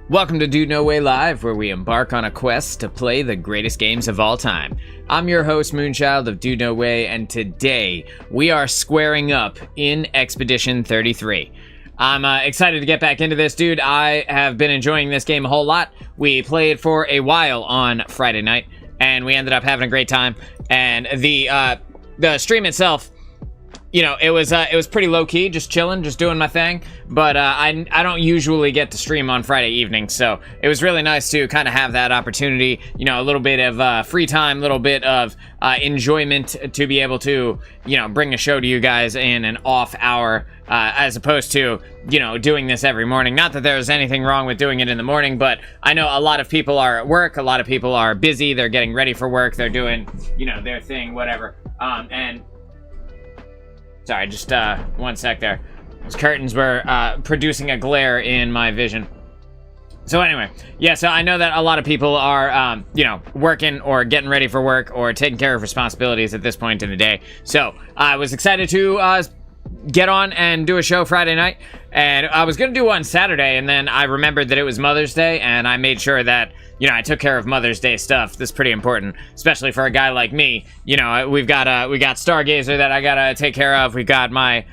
Welcome to Dude No Way Live, where we embark on a quest to play the greatest games of all time. I'm your host, Moonchild of Dude No Way, and today we are squaring up in Expedition 33. I'm excited to get back into this, dude. I have been enjoying this game a whole lot. We played for a while on Friday night, and we ended up having a great time. And the stream itself, you know, it was pretty low-key, just chilling, just doing my thing. But I don't usually get to stream on Friday evening, so it was really nice to kind of have that opportunity, you know, a little bit of free time, a little bit of enjoyment to be able to, you know, bring a show to you guys in an off hour, as opposed to, you know, doing this every morning. Not that there's anything wrong with doing it in the morning, but I know a lot of people are at work, a lot of people are busy, they're getting ready for work, they're doing, you know, their thing, whatever, and... Sorry, just one sec there. Those curtains were producing a glare in my vision. So anyway, yeah, so I know that a lot of people are, you know, working or getting ready for work or taking care of responsibilities at this point in the day. So I was excited to get on and do a show Friday night. And I was going to do one Saturday, and then I remembered that it was Mother's Day, and I made sure that, you know, I took care of Mother's Day stuff. That's pretty important, especially for a guy like me. You know, we got Stargazer that I gotta take care of. We got my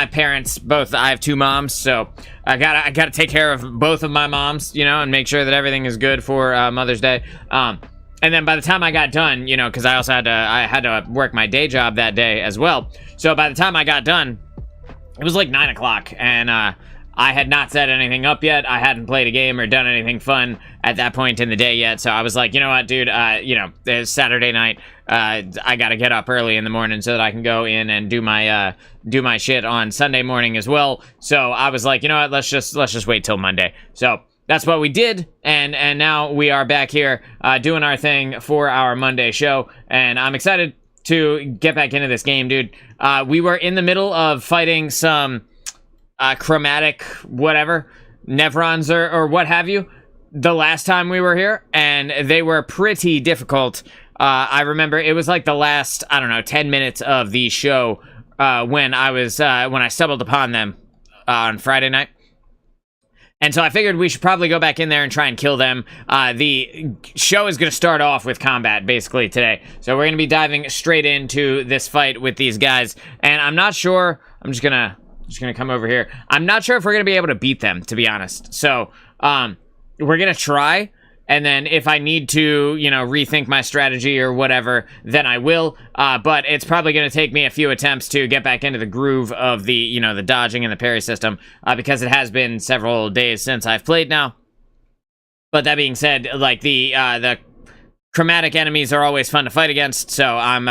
parents, both. I have two moms, so I gotta take care of both of my moms, you know, and make sure that everything is good for Mother's Day. And then by the time I got done, you know, because I also had to work my day job that day as well. So by the time I got done, it was like 9 o'clock, and I had not set anything up yet. I hadn't played a game or done anything fun at that point in the day yet. So I was like, you know what, dude, you know, it's Saturday night. I gotta get up early in the morning so that I can go in and do my shit on Sunday morning as well. So I was like, you know what, let's just wait till Monday. So that's what we did, and now we are back here doing our thing for our Monday show, and I'm excited to get back into this game, dude. We were in the middle of fighting some chromatic whatever Nevrons or what have you the last time we were here, and they were pretty difficult. I remember it was like the last, I don't know, 10 minutes of the show when I stumbled upon them on Friday night. And so I figured we should probably go back in there and try and kill them. The show is going to start off with combat, basically, today. So we're going to be diving straight into this fight with these guys. And I'm not sure... I'm just gonna come over here. I'm not sure if we're going to be able to beat them, to be honest. So, we're going to try. And then if I need to, you know, rethink my strategy or whatever, then I will. But it's probably going to take me a few attempts to get back into the groove of the, you know, the dodging and the parry system, because it has been several days since I've played now. But that being said, like, the chromatic enemies are always fun to fight against, so I'm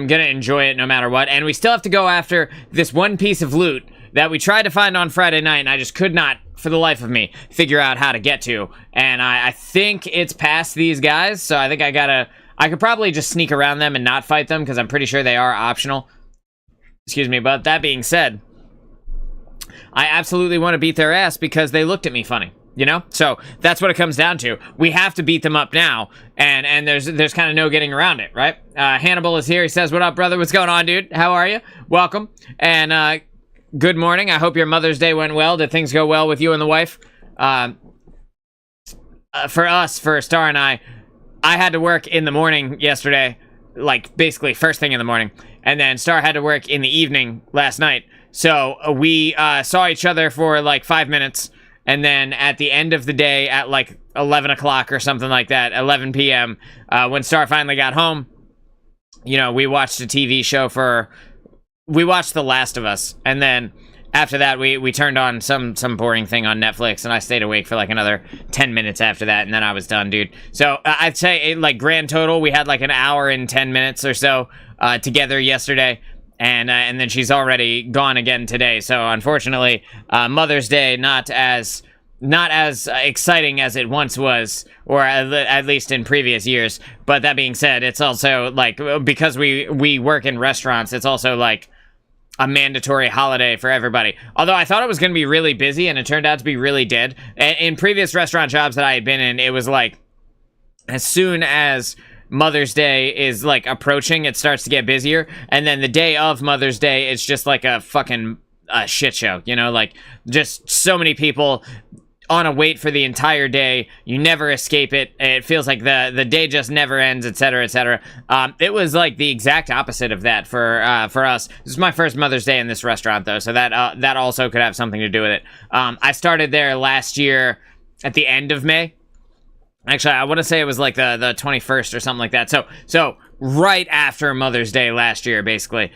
going to enjoy it no matter what. And we still have to go after this one piece of loot that we tried to find on Friday night, and I just could not, for the life of me, figure out how to get to. And I think it's past these guys, so I think I could probably just sneak around them and not fight them, because I'm pretty sure they are optional. Excuse me, but that being said, I absolutely want to beat their ass because they looked at me funny, you know? So that's what it comes down to. We have to beat them up now, and there's kind of no getting around it, right? Hannibal is here. He says, "What up, brother? What's going on, dude? How are you? Welcome." And, good morning. I hope your Mother's Day went well. Did things go well with you and the wife? For Star and I had to work in the morning yesterday, like basically first thing in the morning, and then Star had to work in the evening last night. So we saw each other for like 5 minutes, and then at the end of the day at like 11 o'clock or something like that, 11 p.m., when Star finally got home, you know, we watched a TV show we watched The Last of Us, and then after that, we turned on some boring thing on Netflix, and I stayed awake for like another 10 minutes after that, and then I was done, dude. So I'd say, like, grand total, we had like an hour and 10 minutes or so together yesterday, and then she's already gone again today. So unfortunately, Mother's Day not as exciting as it once was, or at least in previous years. But that being said, it's also like, because we work in restaurants, it's also like a mandatory holiday for everybody. Although I thought it was going to be really busy, and it turned out to be really dead. In previous restaurant jobs that I had been in, it was like, as soon as Mother's Day is like approaching, it starts to get busier, and then the day of Mother's Day, it's just like a fucking shit show, you know, like just so many people on a wait for the entire day. You never escape it. It feels like the day just never ends, etc., etc. It was like the exact opposite of that for us. This is my first Mother's Day in this restaurant, though, so that also could have something to do with it. I started there last year at the end of May. Actually, I want to say it was like the 21st or something like that. So right after Mother's Day last year, basically,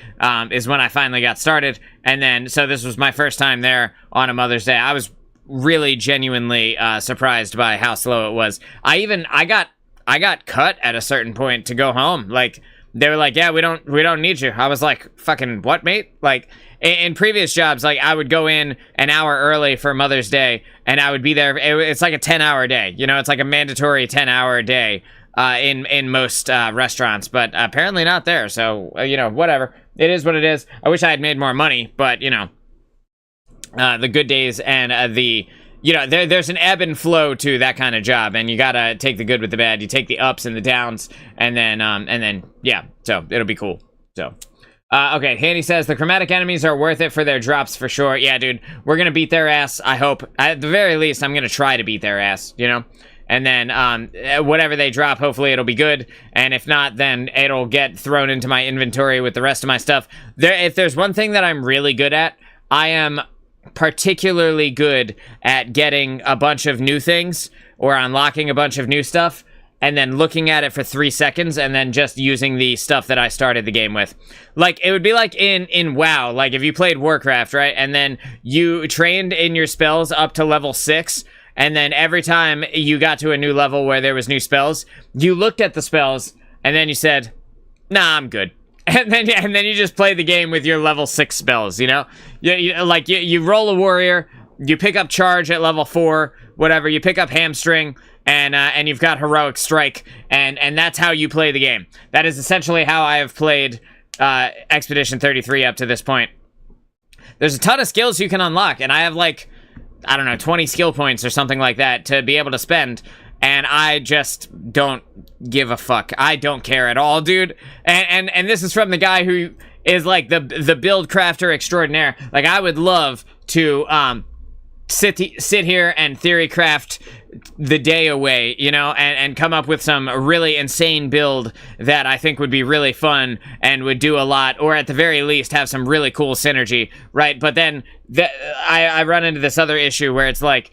is when I finally got started. And then, so this was my first time there on a Mother's Day. I was really genuinely surprised by how slow it was. I got cut at a certain point to go home. Like, they were like, yeah, we don't need you. I was like, fucking what, mate? Like, in previous jobs, like, I would go in an hour early for Mother's Day, and I would be there. It's like a 10-hour day. You know, it's like a mandatory 10-hour day in most restaurants, but apparently not there. So, you know, whatever. It is what it is. I wish I had made more money, but, you know, the good days and you know, there's an ebb and flow to that kind of job, and you gotta take the good with the bad. You take the ups and the downs, and then yeah, so it'll be cool. So, okay, Handy says the chromatic enemies are worth it for their drops for sure. Yeah, dude, we're gonna beat their ass. I hope. At the very least, I'm gonna try to beat their ass. You know, and then whatever they drop, hopefully it'll be good. And if not, then it'll get thrown into my inventory with the rest of my stuff. If there's one thing that I'm really good at, I am particularly good at getting a bunch of new things or unlocking a bunch of new stuff and then looking at it for 3 seconds and then just using the stuff that I started the game with. Like, it would be like in WoW, like if you played Warcraft, right? And then you trained in your spells up to level 6, and then every time you got to a new level where there was new spells, you looked at the spells and then you said, nah, I'm good. And then you just play the game with your level 6 spells, you know? You roll a warrior, you pick up charge at level 4, whatever, you pick up hamstring, and you've got heroic strike, and that's how you play the game. That is essentially how I have played Expedition 33 up to this point. There's a ton of skills you can unlock, and I have like, I don't know, 20 skill points or something like that to be able to spend. And I just don't give a fuck. I don't care at all, dude. And this is from the guy who is like the build crafter extraordinaire. Like, I would love to sit here and theory craft the day away, you know, and come up with some really insane build that I think would be really fun and would do a lot, or at the very least have some really cool synergy, right? But then I run into this other issue where it's like,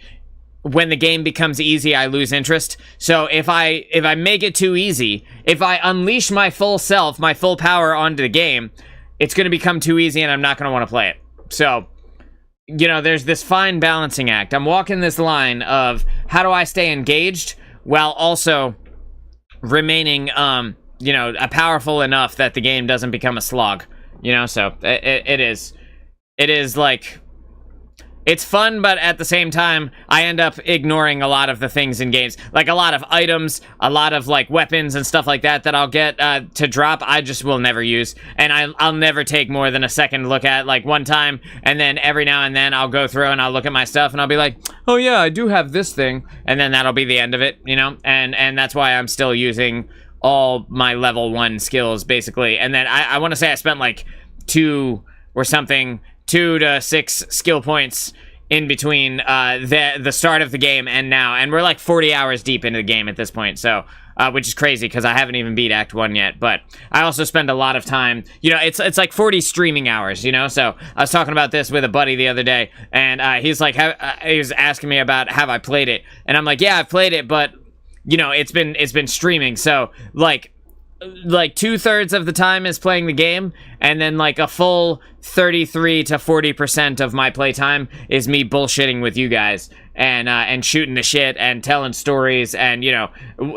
when the game becomes easy, I lose interest. So if I make it too easy, if I unleash my full self, my full power onto the game, it's going to become too easy and I'm not going to want to play it. So, you know, there's this fine balancing act. I'm walking this line of how do I stay engaged while also remaining, you know, powerful enough that the game doesn't become a slog, you know? So it is like, it's fun, but at the same time, I end up ignoring a lot of the things in games. Like, a lot of items, a lot of, like, weapons and stuff like that I'll get to drop, I just will never use. And I'll never take more than a second look at, like, one time. And then every now and then, I'll go through and I'll look at my stuff and I'll be like, oh yeah, I do have this thing. And then that'll be the end of it, you know? And that's why I'm still using all my level 1 skills, basically. And then I want to say I spent, like, 2 to 6 skill points in between the start of the game and now, and we're like 40 hours deep into the game at this point, so which is crazy because I haven't even beat Act 1 yet. But I also spend a lot of time, you know, it's like 40 streaming hours, you know. So I was talking about this with a buddy the other day, and he's like, he was asking me about have I played it, and I'm like, yeah, I've played it, but you know, it's been streaming, so like 2/3 of the time is playing the game, and then like a full 33 to 40% of my playtime is me bullshitting with you guys and shooting the shit and telling stories, and you know,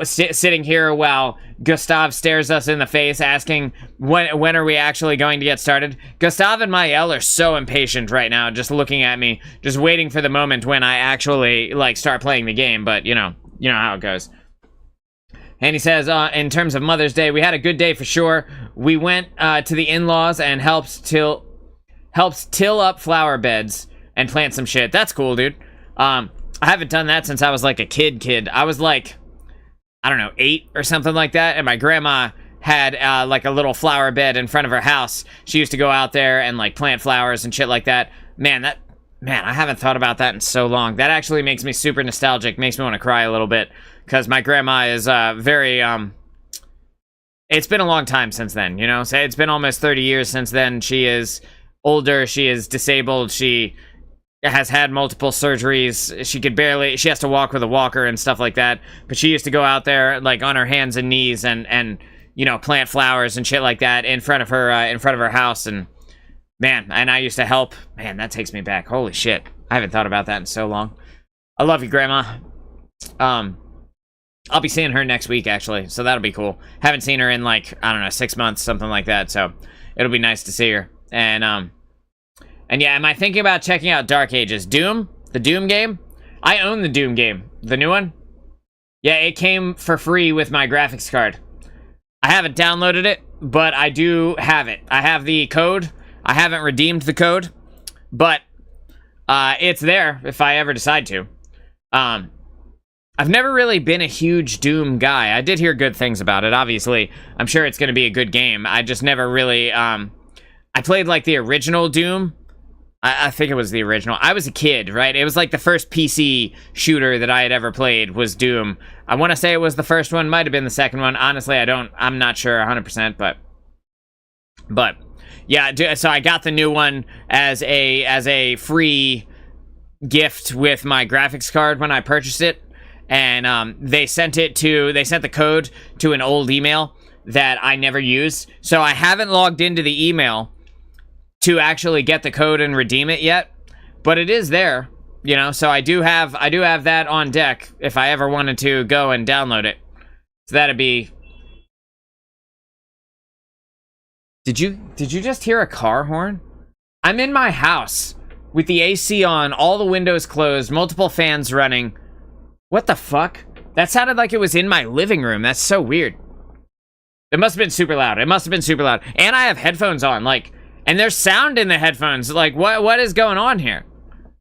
sitting here while Gustav stares us in the face asking when are we actually going to get started. Gustav and Mael are so impatient right now, just looking at me, just waiting for the moment when I actually like start playing the game. But you know how it goes. And he says, in terms of Mother's Day, we had a good day for sure. We went to the in-laws and helps till up flower beds and plant some shit. That's cool, dude. I haven't done that since I was like a kid. I was like, I don't know, 8 or something like that. And my grandma had like a little flower bed in front of her house. She used to go out there and like plant flowers and shit like that. Man, Man, I haven't thought about that in so long. That actually makes me super nostalgic, makes me want to cry a little bit, because my grandma is very, it's been a long time since then, you know? So it's been almost 30 years since then. She is older, she is disabled, she has had multiple surgeries, she has to walk with a walker and stuff like that, but she used to go out there, like, on her hands and knees and you know, plant flowers and shit like that in front of her house, and man, and I used to help. Man, that takes me back. Holy shit. I haven't thought about that in so long. I love you, Grandma. I'll be seeing her next week, actually, so that'll be cool. Haven't seen her in, like, I don't know, 6 months, something like that, so it'll be nice to see her. And yeah, am I thinking about checking out Dark Ages? Doom? The Doom game? I own the Doom game. The new one? Yeah, it came for free with my graphics card. I haven't downloaded it, but I do have it. I have the code. I haven't redeemed the code, but it's there if I ever decide to. I've never really been a huge Doom guy. I did hear good things about it. Obviously, I'm sure it's going to be a good game. I just never really... I played, like, the original Doom. I think it was the original. I was a kid, right? It was, like, the first PC shooter that I had ever played was Doom. I want to say it was the first one. Might have been the second one. Honestly, I'm not sure 100%, but... Yeah, so I got the new one as a free gift with my graphics card when I purchased it, and they sent the code to an old email that I never used. So I haven't logged into the email to actually get the code and redeem it yet, but it is there, you know. So I do have that on deck if I ever wanted to go and download it. So that'd be. Did you just hear a car horn? I'm in my house with the AC on, all the windows closed, multiple fans running. What the fuck? That sounded like it was in my living room. That's so weird. It must have been super loud. It must have been super loud. And I have headphones on, like, and there's sound in the headphones. Like, what is going on here?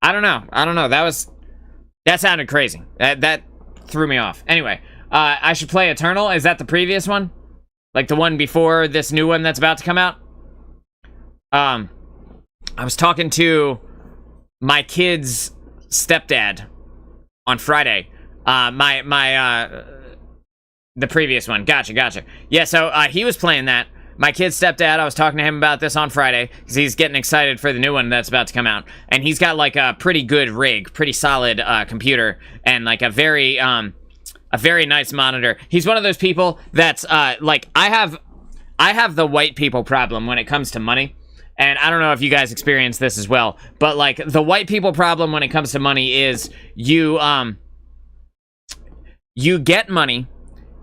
I don't know. That sounded crazy. That threw me off. Anyway, I should play Eternal. Is that the previous one? Like the one before this new one that's about to come out? I was talking to my kid's stepdad on Friday. The previous one. Gotcha. Yeah, so he was playing that. My kid's stepdad, I was talking to him about this on Friday, because he's getting excited for the new one that's about to come out. And he's got, like, a pretty good rig, pretty solid computer, and, like, a very nice monitor. He's one of those people that's, like, I have the white people problem when it comes to money. And I don't know if you guys experience this as well, but, like, the white people problem when it comes to money is you get money,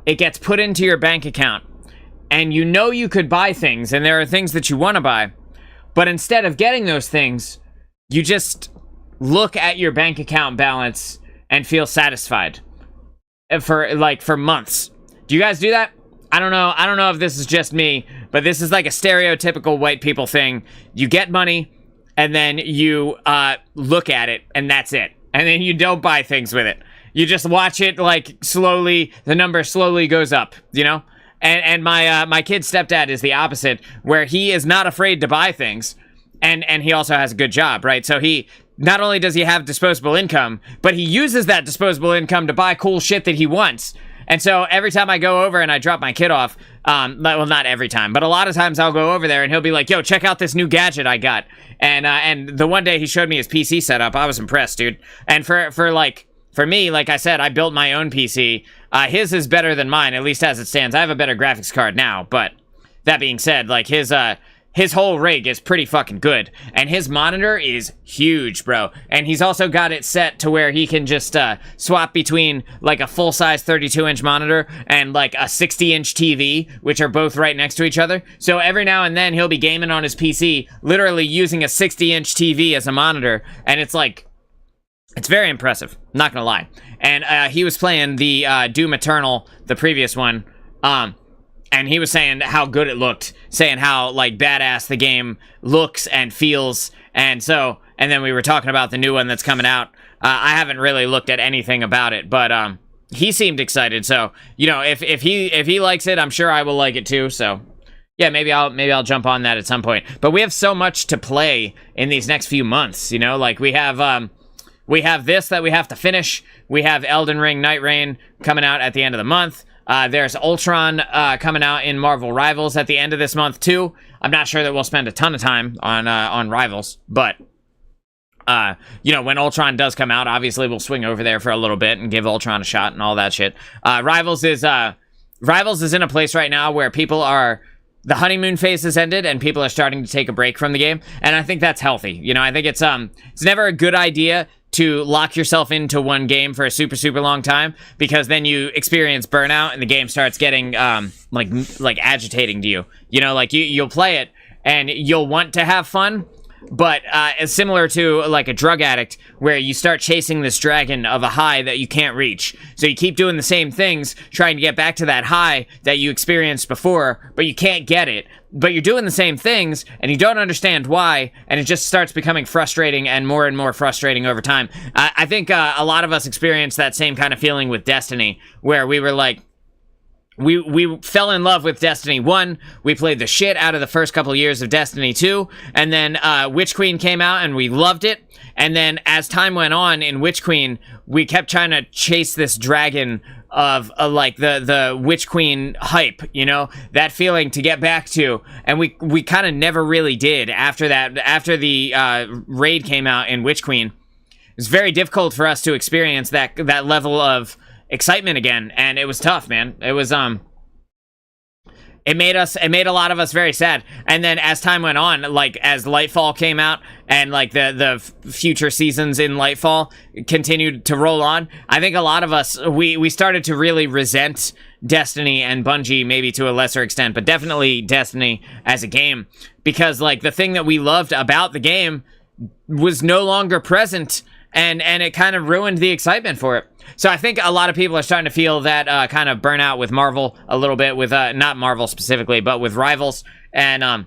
it gets put into your bank account, and you know you could buy things, and there are things that you want to buy, but instead of getting those things, you just look at your bank account balance and feel satisfied for months. Do you guys do that? I don't know if this is just me, but this is like a stereotypical white people thing. You get money, and then you look at it, and that's it. And then you don't buy things with it. You just watch it, like, slowly, the number slowly goes up, you know? And my kid's stepdad is the opposite, where he is not afraid to buy things, and he also has a good job, right? So he, not only does he have disposable income, but he uses that disposable income to buy cool shit that he wants. And so every time I go over and I drop my kid off, well, not every time, but a lot of times I'll go over there and he'll be like, yo, check out this new gadget I got. And the one day he showed me his PC setup, I was impressed, dude. And for me, like I said, I built my own PC. His is better than mine, at least as it stands. I have a better graphics card now, but that being said, like, his whole rig is pretty fucking good. And his monitor is huge, bro. And he's also got it set to where he can just swap between, like, a full-size 32-inch monitor and, like, a 60-inch TV, which are both right next to each other. So every now and then, he'll be gaming on his PC, literally using a 60-inch TV as a monitor. And it's, like, it's very impressive, not gonna lie. And he was playing the Doom Eternal, the previous one, and he was saying how good it looked, saying how, like, badass the game looks and feels, and then we were talking about the new one that's coming out. I haven't really looked at anything about it, but he seemed excited, so, you know, if he likes it, I'm sure I will like it too, so, Yeah, maybe I'll jump on that at some point. But we have so much to play in these next few months, you know? Like, we have this that we have to finish. We have Elden Ring Night Rain coming out at the end of the month. There's Ultron coming out in Marvel Rivals at the end of this month, too. I'm not sure that we'll spend a ton of time on Rivals, but... you know, when Ultron does come out, obviously we'll swing over there for a little bit and give Ultron a shot and all that shit. Rivals is in a place right now where the honeymoon phase has ended and people are starting to take a break from the game, and I think that's healthy. You know, I think it's never a good idea to lock yourself into one game for a super, super long time, because then you experience burnout and the game starts getting, like agitating to you. You know, like you'll play it and you'll want to have fun, but it's similar to like a drug addict where you start chasing this dragon of a high that you can't reach. So you keep doing the same things, trying to get back to that high that you experienced before, but you can't get it. But you're doing the same things, and you don't understand why, and it just starts becoming frustrating and more frustrating over time. I think a lot of us experienced that same kind of feeling with Destiny, where we were like, we fell in love with Destiny 1, we played the shit out of the first couple years of Destiny 2, and then Witch Queen came out and we loved it, and then as time went on in Witch Queen, we kept trying to chase this dragon of like the Witch Queen hype, you know, that feeling to get back to, and we kind of never really did after that. After the raid came out in Witch Queen, it was very difficult for us to experience that level of excitement again, and it was tough, man. It was it made a lot of us very sad. And then as time went on, like as Lightfall came out and like the future seasons in Lightfall continued to roll on, I think a lot of us we started to really resent Destiny and Bungie, maybe to a lesser extent, but definitely Destiny as a game, because like the thing that we loved about the game was no longer present, and it kind of ruined the excitement for it. So I think a lot of people are starting to feel that kind of burnout with Marvel a little bit, with not Marvel specifically, but with Rivals. And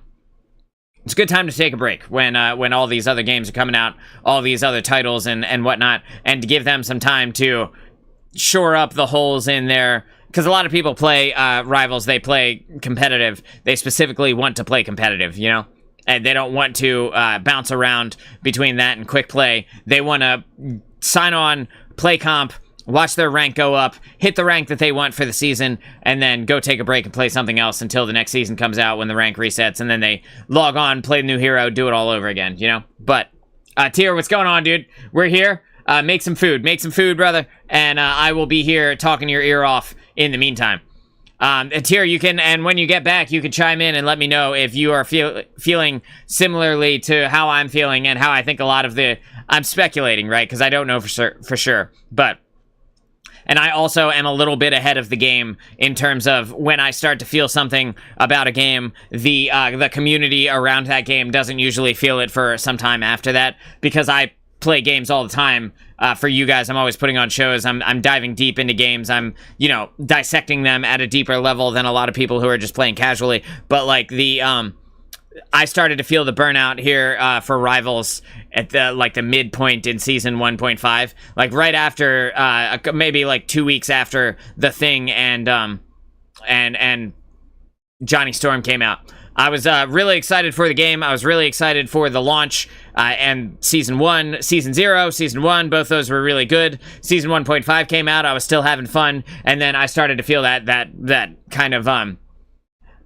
it's a good time to take a break when all these other games are coming out, all these other titles and whatnot, and to give them some time to shore up the holes in there. Because a lot of people play Rivals, they play competitive. They specifically want to play competitive, you know? And they don't want to bounce around between that and quick play. They want to sign on, play comp, watch their rank go up, hit the rank that they want for the season, and then go take a break and play something else until the next season comes out when the rank resets, and then they log on, play the new hero, do it all over again, you know? But, Tier, what's going on, dude? We're here. Make some food, brother, and I will be here talking your ear off in the meantime. Tier, you can, and when you get back, you can chime in and let me know if you are feeling similarly to how I'm feeling and how I think a lot of I'm speculating, right? Because I don't know for sure, but... And I also am a little bit ahead of the game in terms of when I start to feel something about a game, the community around that game doesn't usually feel it for some time after that, because I play games all the time. For you guys, I'm always putting on shows. I'm diving deep into games. I'm, you know, dissecting them at a deeper level than a lot of people who are just playing casually. But like I started to feel the burnout here for Rivals at the midpoint in season 1.5, like right after maybe like 2 weeks after The Thing and Johnny Storm came out. I was really excited for the game. I was really excited for the launch and season 1, season 0, season 1, both those were really good. Season 1.5 came out. I was still having fun, and then I started to feel that kind of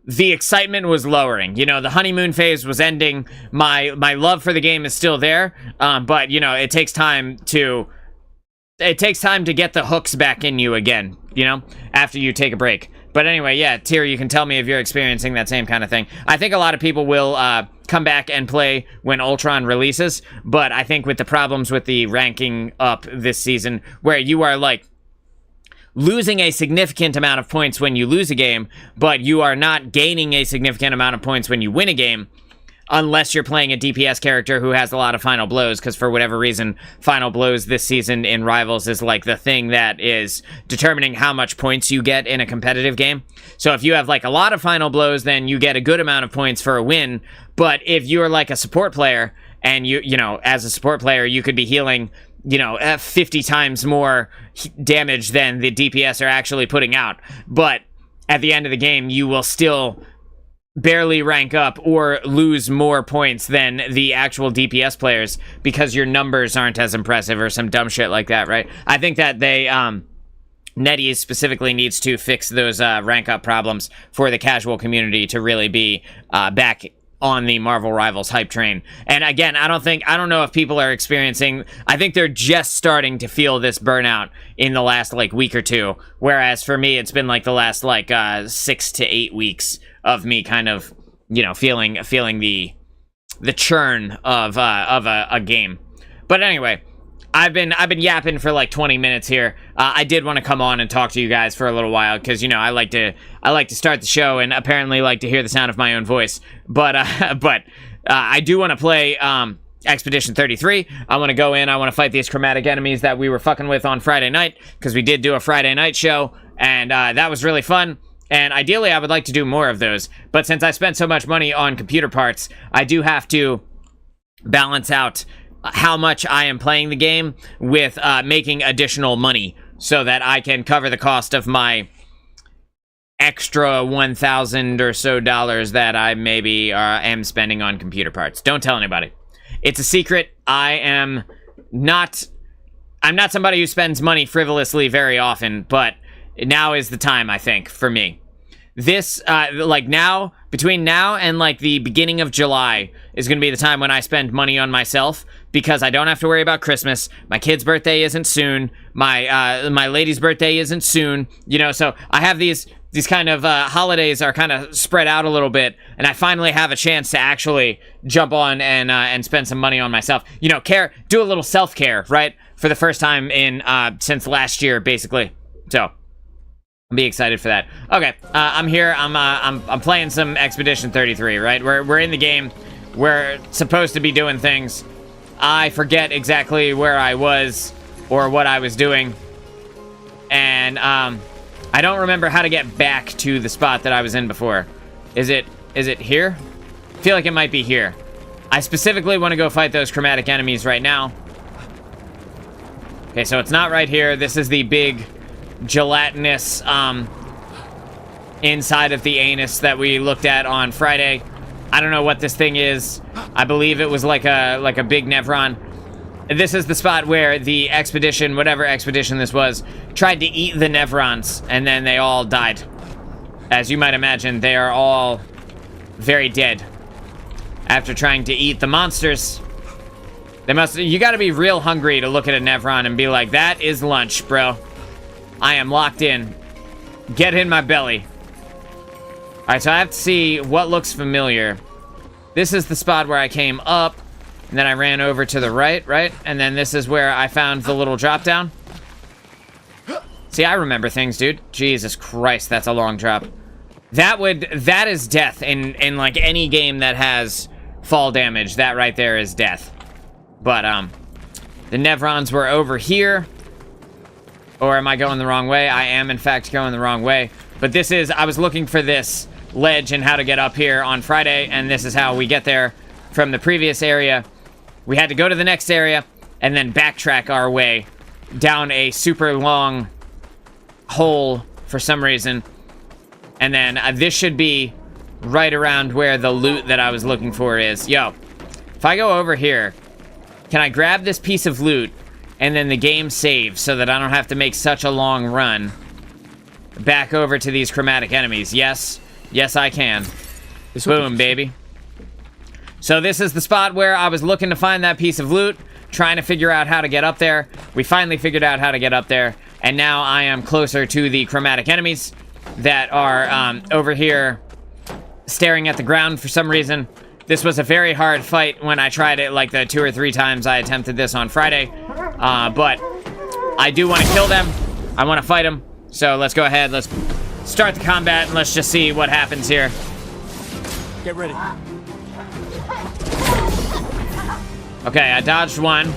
the excitement was lowering. You know, the honeymoon phase was ending. My love for the game is still there, but you know, it takes time to get the hooks back in you again, you know, after you take a break. But anyway, yeah, Tier, you can tell me if you're experiencing that same kind of thing. I think a lot of people will come back and play when Ultron releases, but I think with the problems with the ranking up this season, where you are like losing a significant amount of points when you lose a game, but you are not gaining a significant amount of points when you win a game, unless you're playing a DPS character who has a lot of final blows, because for whatever reason, final blows this season in Rivals is like the thing that is determining how much points you get in a competitive game. So if you have like a lot of final blows, then you get a good amount of points for a win. But if you're like a support player, and you know, as a support player, you could be healing, you know, 50 times more damage than the DPS are actually putting out. But at the end of the game, you will still barely rank up or lose more points than the actual DPS players because your numbers aren't as impressive or some dumb shit like that, right? I think that they, NetEase specifically needs to fix those rank up problems for the casual community to really be back on the Marvel Rivals hype train. And again, I don't know if people are experiencing, I think they're just starting to feel this burnout in the last like week or two, whereas for me it's been like the last like 6 to 8 weeks of me kind of, you know, feeling the churn of a game. But anyway, I've been yapping for like 20 minutes here. I did want to come on and talk to you guys for a little while because, you know, I like to start the show and apparently like to hear the sound of my own voice. But I do want to play Expedition 33. I want to go in. I want to fight these chromatic enemies that we were fucking with on Friday night because we did do a Friday night show and that was really fun. And ideally, I would like to do more of those. But since I spent so much money on computer parts, I do have to balance out how much I am playing the game with making additional money so that I can cover the cost of my extra 1,000 or so dollars that I maybe am spending on computer parts. Don't tell anybody. It's a secret. I'm not somebody who spends money frivolously very often, but now is the time, I think, for me. This, like now, between now and like the beginning of July is going to be the time when I spend money on myself because I don't have to worry about Christmas. My kid's birthday isn't soon. My lady's birthday isn't soon. You know, so I have these kind of holidays are kind of spread out a little bit, and I finally have a chance to actually jump on and spend some money on myself. You know, do a little self-care, right? For the first time in since last year, basically. So be excited for that. Okay, I'm here. I'm playing some Expedition 33, right? We're in the game. We're supposed to be doing things. I forget exactly where I was or what I was doing, and I don't remember how to get back to the spot that I was in before. Is it here? I feel like it might be here. I specifically want to go fight those chromatic enemies right now. Okay, so it's not right here. This is the big gelatinous inside of the anus that we looked at on Friday. I don't know what this thing is. I believe it was like a big Nevron. This is the spot where the expedition, whatever expedition this was, tried to eat the Nevrons, and then they all died. As you might imagine, they are all very dead after trying to eat the monsters. You gotta be real hungry to look at a Nevron and be like, that is lunch, bro. I am locked in. Get in my belly. Alright, so I have to see what looks familiar. This is the spot where I came up, and then I ran over to the right? And then this is where I found the little drop down. See, I remember things, dude. Jesus Christ, that's a long drop. That is death in like any game that has fall damage. That right there is death. But, the Nevrons were over here. Or am I going the wrong way? I am, in fact, going the wrong way. But I was looking for this ledge and how to get up here on Friday, and this is how we get there from the previous area. We had to go to the next area and then backtrack our way down a super long hole for some reason. And then this should be right around where the loot that I was looking for is. Yo, if I go over here, can I grab this piece of loot and then the game saves so that I don't have to make such a long run back over to these chromatic enemies? Yes. Yes, I can. Boom, baby. So this is the spot where I was looking to find that piece of loot, trying to figure out how to get up there. We finally figured out how to get up there, and now I am closer to the chromatic enemies that are over here staring at the ground for some reason. This was a very hard fight when I tried it, like the 2 or 3 times I attempted this on Friday. But I do want to kill them. I want to fight them. So let's go ahead. Let's start the combat and let's just see what happens here. Get ready. Okay, I dodged one.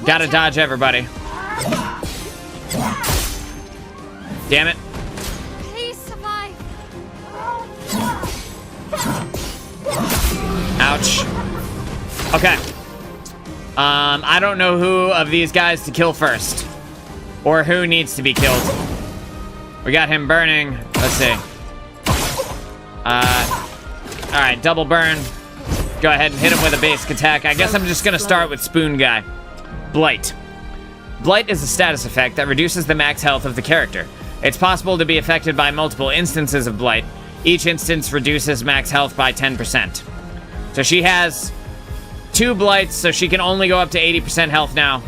Gotta dodge everybody. Damn it. Please survive. Ouch. Okay. I don't know who of these guys to kill first. Or who needs to be killed. We got him burning. Let's see. All right, double burn. Go ahead and hit him with a basic attack. I guess I'm just gonna start with Spoon Guy. Blight. Blight is a status effect that reduces the max health of the character. It's possible to be affected by multiple instances of Blight. Each instance reduces max health by 10%. So she has 2 Blights, so she can only go up to 80% health now,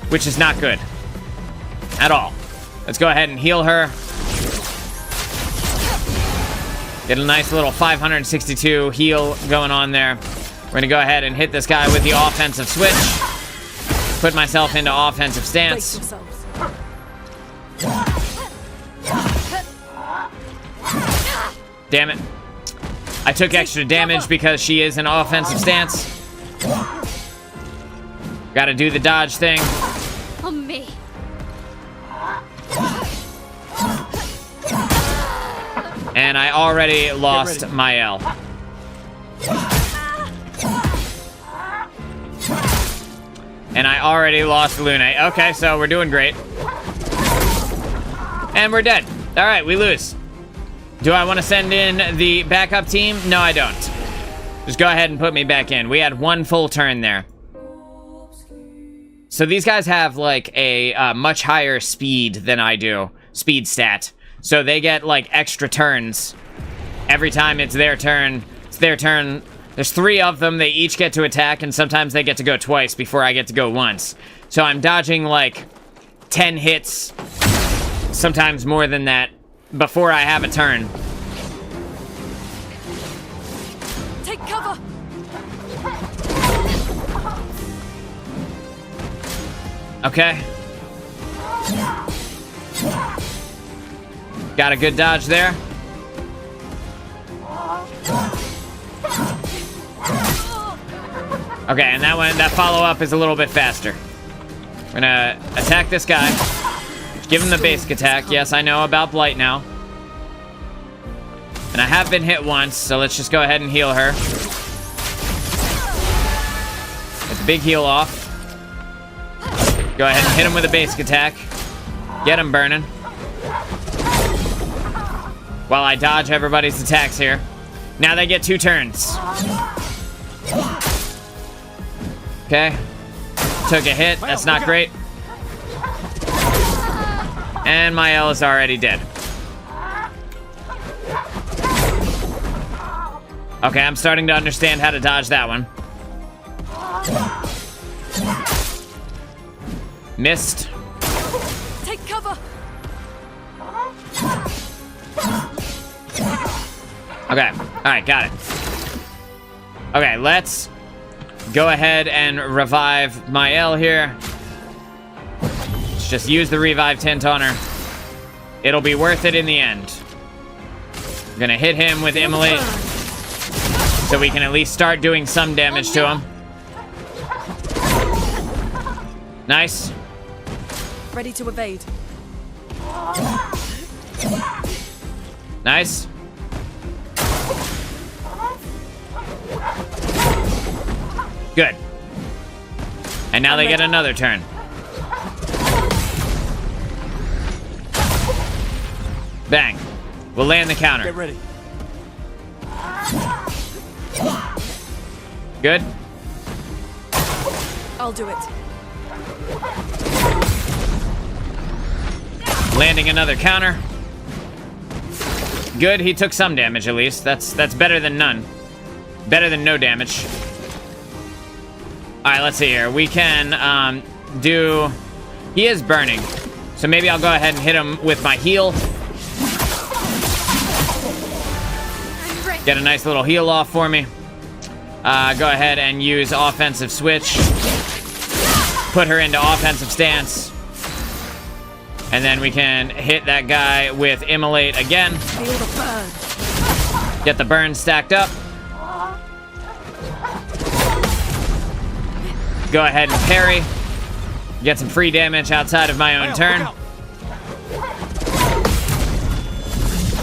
which is not good at all. Let's go ahead and heal her. Get a nice little 562 heal going on there. We're gonna go ahead and hit this guy with the offensive switch. Put myself into offensive stance. Damn it. I took extra damage because she is in offensive stance. Gotta do the dodge thing. On me. And I already lost my L. And I already lost Lune. Okay, so we're doing great. And we're dead. All right, we lose. Do I want to send in the backup team? No, I don't. Just go ahead and put me back in. We had 1 full turn there. So these guys have, like, a much higher speed than I do. Speed stat. So they get, like, extra turns. Every time it's their turn. It's their turn. There's 3 of them. They each get to attack, and sometimes they get to go twice before I get to go once. So I'm dodging, like, 10 hits. Sometimes more than that. Before I have a turn. Take cover. Okay. Got a good dodge there. Okay, and that follow-up is a little bit faster. We're gonna attack this guy. Give him the basic attack. Yes, I know about Blight now. And I have been hit once, so let's just go ahead and heal her. Get the big heal off. Go ahead and hit him with a basic attack. Get him burning. While I dodge everybody's attacks here. Now they get 2 turns. Okay. Took a hit. That's not great. And my L is already dead. Okay, I'm starting to understand how to dodge that one. Missed. Take cover. Okay, alright, got it. Okay, let's go ahead and revive my L here. Let's just use the revive tint on her. It'll be worth it in the end. I'm gonna hit him with Immolate so we can at least start doing some damage to him. Nice. Ready to evade. Nice. Good. And now they get another turn. Bang. We'll land the counter. Get ready. Good. I'll do it. Landing another counter. Good, he took some damage at least. That's better than none. Better than no damage. Alright, let's see here. We can do... He is burning. So maybe I'll go ahead and hit him with my heal. Get a nice little heal off for me. Go ahead and use offensive switch. Put her into offensive stance. And then we can hit that guy with Immolate again. Feel the burn. Get the burn stacked up. Go ahead and parry. Get some free damage outside of my own turn.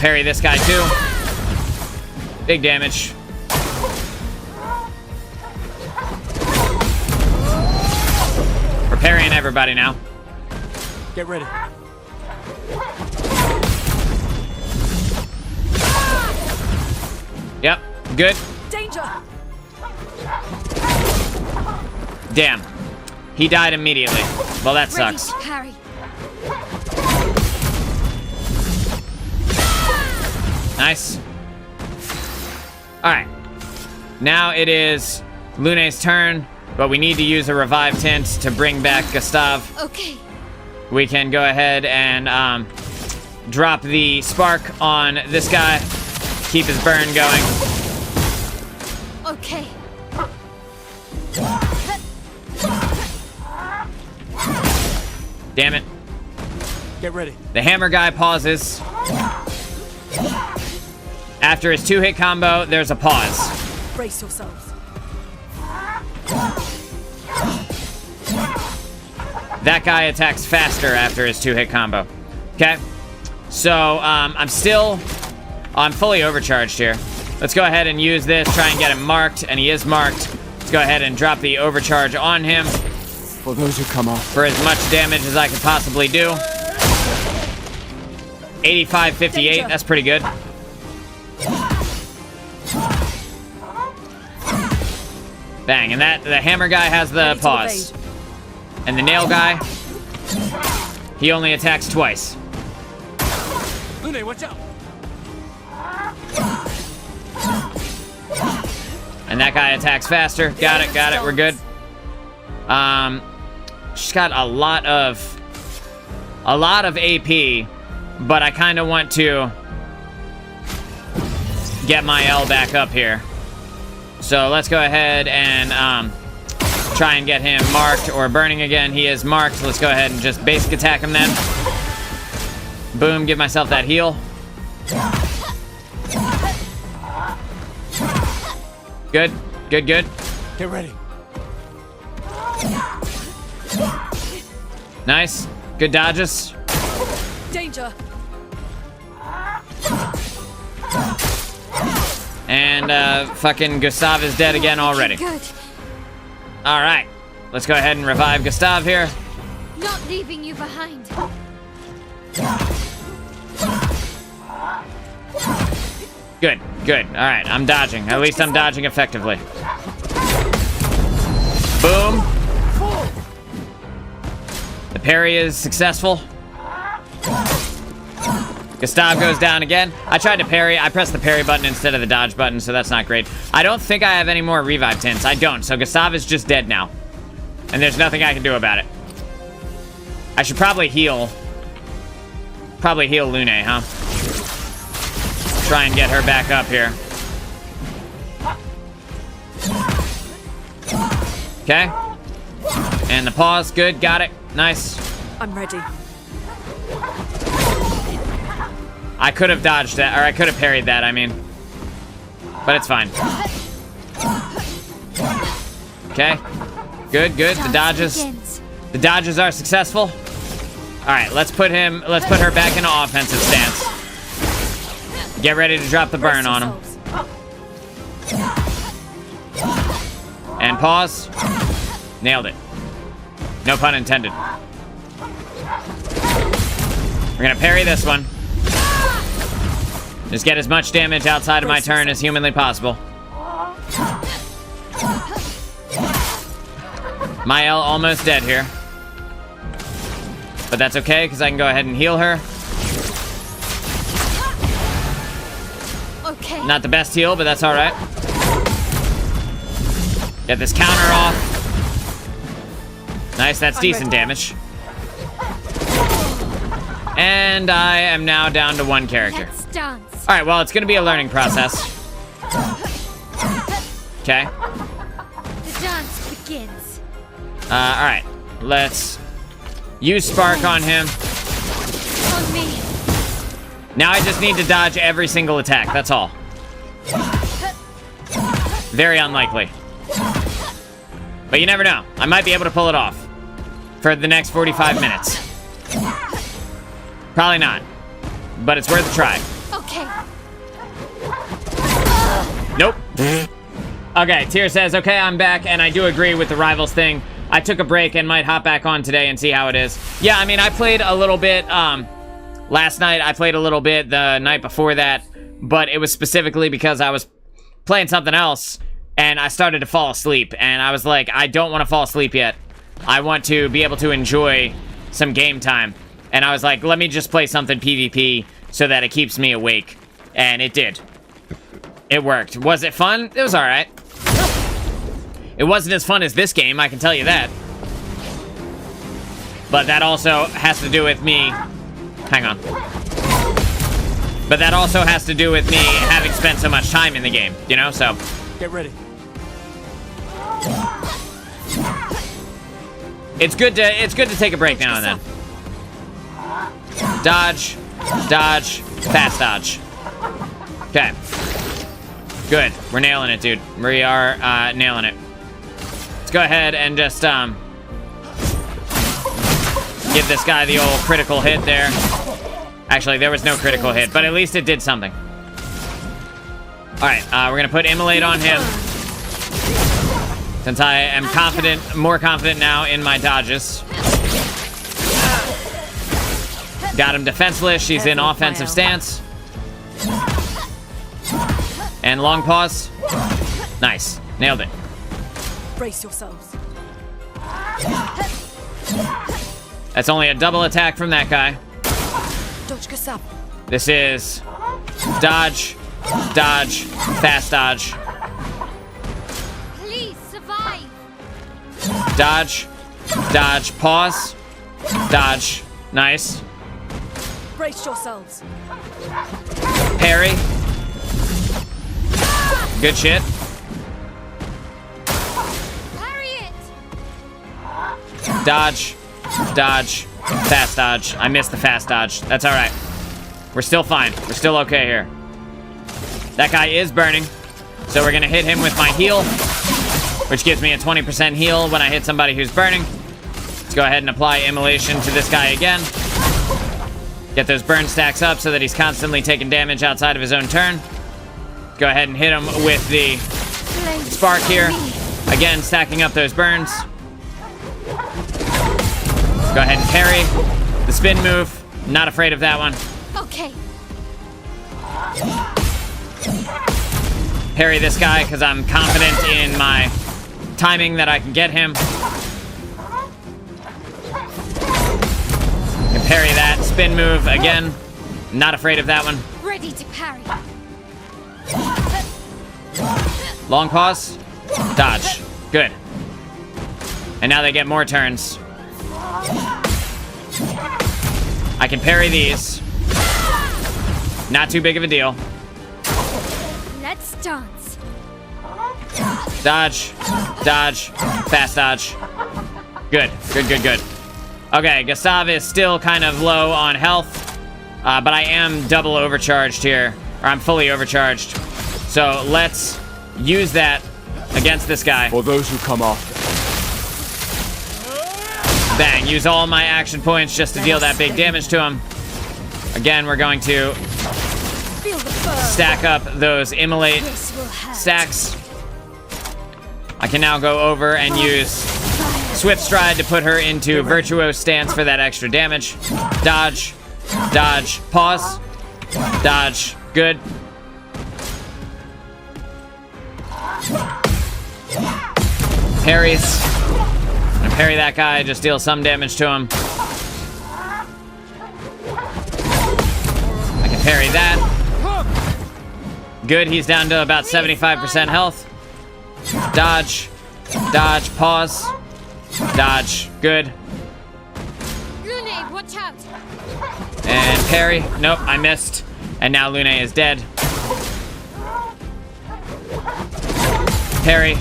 Parry this guy too. Big damage. We're parrying everybody now. Get ready. Yep. Good. Danger! Damn. He died immediately. Well, that Ready sucks. to parry. Nice. Alright. Now it is Lune's turn, but we need to use a revive tint to bring back Gustav. Okay. We can go ahead and drop the spark on this guy. Keep his burn going. Okay. Damn it. Get ready. The hammer guy pauses. After his 2-hit combo, there's a pause. Brace yourselves. That guy attacks faster after his 2-hit combo. Okay. So, I'm fully overcharged here. Let's go ahead and use this, try and get him marked, and he is marked. Let's go ahead and drop the overcharge on him For those who come off. for as much damage as I could possibly do. 85-58, that's pretty good. Bang, and the hammer guy has the Ready to pause. evade. And the nail guy, he only attacks twice. Lune, watch out. And that guy attacks faster. Got it, we're good. She's got a lot of AP, but I kind of want to get my L back up here. So let's go ahead and try and get him marked or burning again. He is marked. Let's go ahead and just basic attack him then. Boom, give myself that heal. Good. Get ready. Nice. Good dodges. Danger! And fucking Gustav is dead again already. Good. All right. Let's go ahead and revive Gustav here. Not leaving you behind. Good. All right, I'm dodging. At least I'm dodging effectively. Boom. The parry is successful. Gustav goes down again. I tried to parry. I pressed the parry button instead of the dodge button, so that's not great. I don't think I have any more revive tints. I don't, so Gustav is just dead now. And there's nothing I can do about it. I should probably heal. Probably heal Lune, huh? Try and get her back up here. Okay. And the pause, good, got it. Nice. I'm ready. I could have dodged that, or I could have parried that, I mean. But it's fine. Okay. Good. The dodges are successful. Alright, let's put her back in an offensive stance. Get ready to drop the burn on him. And pause. Nailed it. No pun intended. We're gonna parry this one. Just get as much damage outside of my turn as humanly possible. My L almost dead here. But that's okay, because I can go ahead and heal her. Okay. Not the best heal, but that's alright. Get this counter off. Nice, that's decent damage. And I am now down to one character. Let's dance. Alright, well, it's gonna be a learning process. Okay. The dance begins. Alright. Let's use Spark on him. On me. Now I just need to dodge every single attack, that's all. Very unlikely. But you never know. I might be able to pull it off. For the next 45 minutes. Probably not. But it's worth a try. Okay. Nope. Okay, Tyr says, okay, I'm back, and I do agree with the Rivals thing. I took a break and might hop back on today and see how it is. Yeah, I mean, I played a little bit, last night. I played a little bit the night before that, but it was specifically because I was playing something else, and I started to fall asleep. And I was like, I don't want to fall asleep yet. I want to be able to enjoy some game time. And I was like, let me just play something PvP so that it keeps me awake. And it did. It worked. Was it fun? It was alright. It wasn't as fun as this game, I can tell you that. But that also has to do with me... Hang on. But that also has to do with me having spent so much time in the game, you know, so... Get ready. It's good to take a break now and then. Dodge, dodge, fast dodge. Okay. Good. We're nailing it, dude. We are nailing it. Let's go ahead and just give this guy the old critical hit there. Actually, there was no critical hit, but at least it did something. Alright, we're gonna put Immolate on him. Since I am more confident now in my dodges. Got him defenseless. She's in offensive stance. And long pause. Nice. Nailed it. Brace yourselves. That's only a double attack from that guy. Dodge Kasab. This is dodge, dodge, fast dodge. Please survive. Dodge, dodge, pause, dodge. Nice. Brace yourselves. Parry. Good shit. Parry it. Dodge, dodge, fast dodge. I missed the fast dodge. That's all right. We're still fine. We're still okay here. That guy is burning, so we're gonna hit him with my heal, which gives me a 20% heal when I hit somebody who's burning. Let's go ahead and apply immolation to this guy again. Get those burn stacks up so that he's constantly taking damage outside of his own turn. Go ahead and hit him with the spark here. Again, stacking up those burns. Go ahead and parry. The spin move. Not afraid of that one. Okay. Parry this guy because I'm confident in my timing that I can get him. And parry that. Spin move again. Not afraid of that one. Ready to parry. Long pause. Dodge. Good. And now they get more turns. I can parry these. Not too big of a deal. Let's dance. Dodge. Dodge. Fast dodge. Good. Good, good, good. Okay, Gustav is still kind of low on health. But I am double overcharged here. Or I'm fully overcharged. So let's use that against this guy. For those who come after. Bang. Use all my action points just to deal that big damage to him. Again, we're going to Feel the burn. stack up those immolate This will hurt. stacks. I can now go over and use Swift Stride to put her into Virtuoso Stance for that extra damage. Dodge. Dodge. Pause. Dodge. Good. Parries. I'm gonna parry that guy, just deal some damage to him. I can parry that. Good, he's down to about 75% health. Dodge. Dodge. Pause. Dodge. Good. Lune, watch out. And parry. Nope, I missed. And now Lune is dead. Parry.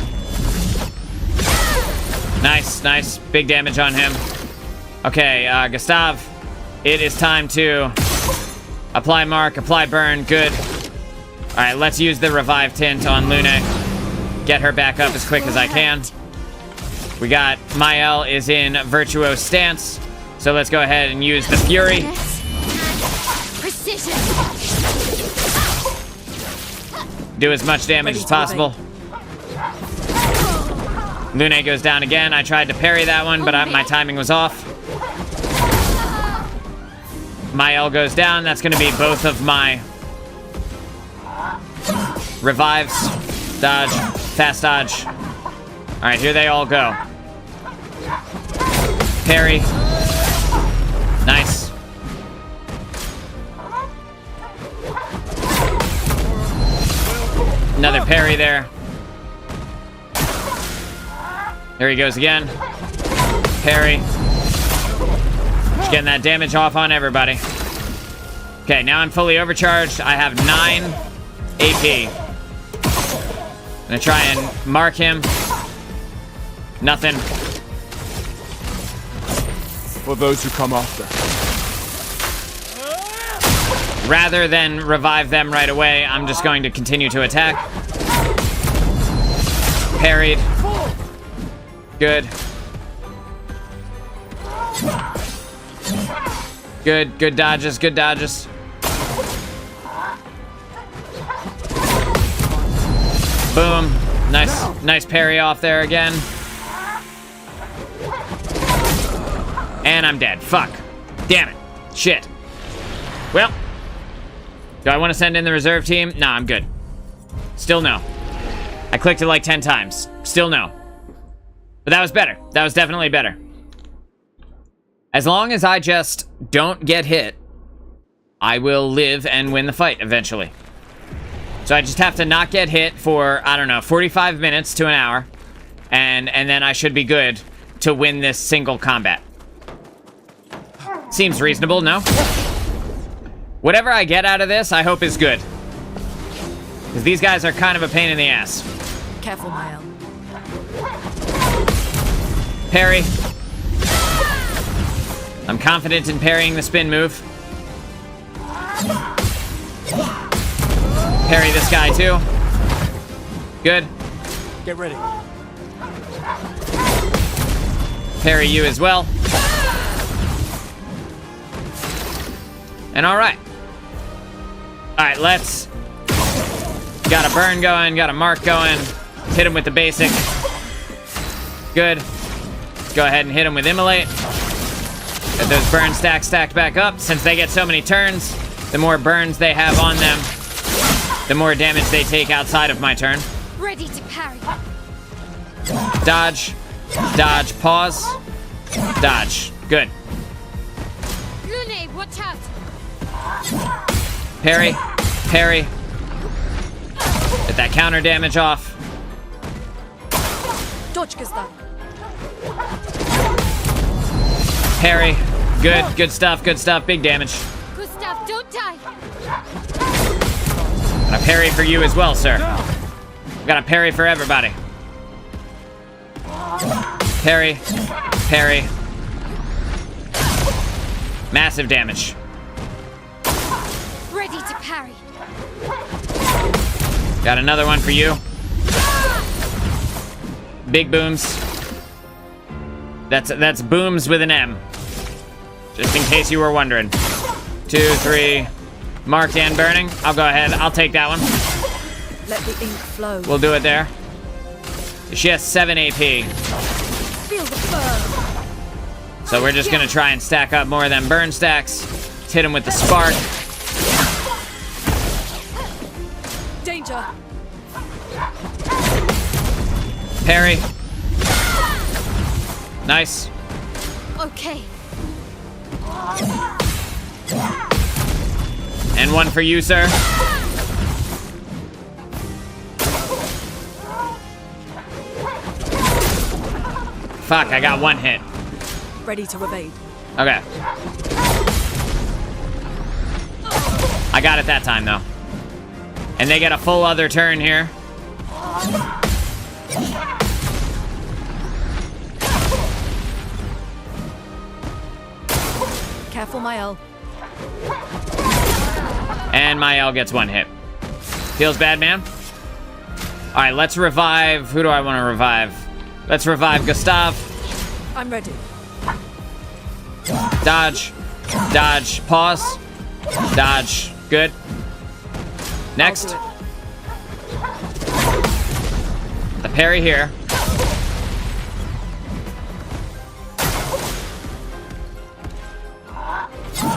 Nice, nice. Big damage on him. Okay, Gustav, it is time to apply mark, apply burn. Good. All right, let's use the revive tint on Lune. Get her back up as quick as I can. We got Mael is in Virtuoso Stance. So let's go ahead and use the Fury. Yes. And precision. Do as much damage as possible. Lune goes down again. I tried to parry that one, but my timing was off. Mael goes down. That's going to be both of my revives. Dodge. Fast dodge. Alright, here they all go. Parry. Nice. Another parry there. There he goes again. Parry. Just getting that damage off on everybody. Okay, now I'm fully overcharged. I have 9 AP. I'm gonna try and mark him. Nothing. For those who come after. Rather than revive them right away, I'm just going to continue to attack. Parried. Good. Good dodges, good dodges. Boom. Nice parry off there again. And I'm dead. Fuck. Damn it. Shit. Well. Do I want to send in the reserve team? Nah, I'm good. Still no. I clicked it like 10 times. Still no. But that was better. That was definitely better. As long as I just don't get hit, I will live and win the fight eventually. So I just have to not get hit for, I don't know, 45 minutes to an hour. And then I should be good to win this single combat. Seems reasonable, no? Whatever I get out of this, I hope is good. Because these guys are kind of a pain in the ass. Careful, Mael. Parry. I'm confident in parrying the spin move. Parry this guy too. Good. Get ready. Parry you as well. And alright. Alright, let's... Got a burn going, got a mark going. Hit him with the basic. Good. Let's go ahead and hit him with Immolate. Get those burn stacks stacked back up. Since they get so many turns, the more burns they have on them, the more damage they take outside of my turn. Ready to parry. Dodge. Dodge. Pause. Dodge. Good. Lune, watch out. Parry. Parry. Get that counter damage off. Dodge Gustav. Parry. Good. Good stuff. Good stuff. Big damage. Gustav, don't die. Got a parry for you as well, sir. Got a parry for everybody. Parry. Parry. Massive damage. Ready to parry. Got another one for you. Big booms. That's booms with an M. Just in case you were wondering. 2, 3. Marked and burning. I'll go ahead. I'll take that one. Let the ink flow. We'll do it there. She has 7 AP. Feel the burn. So we're just gonna try and stack up more of them burn stacks. Let's hit him with the spark. Danger. Parry. Nice. Okay. And one for you, sir. Fuck, I got one hit. Ready to evade. Okay. I got it that time, though. And they get a full other turn here. Careful, Mael. And Mael gets one hit. Feels bad, man. All right, let's revive. Who do I want to revive? Let's revive Gustav. I'm ready. Dodge. Dodge. Pause. Dodge. Good. Next. The parry here.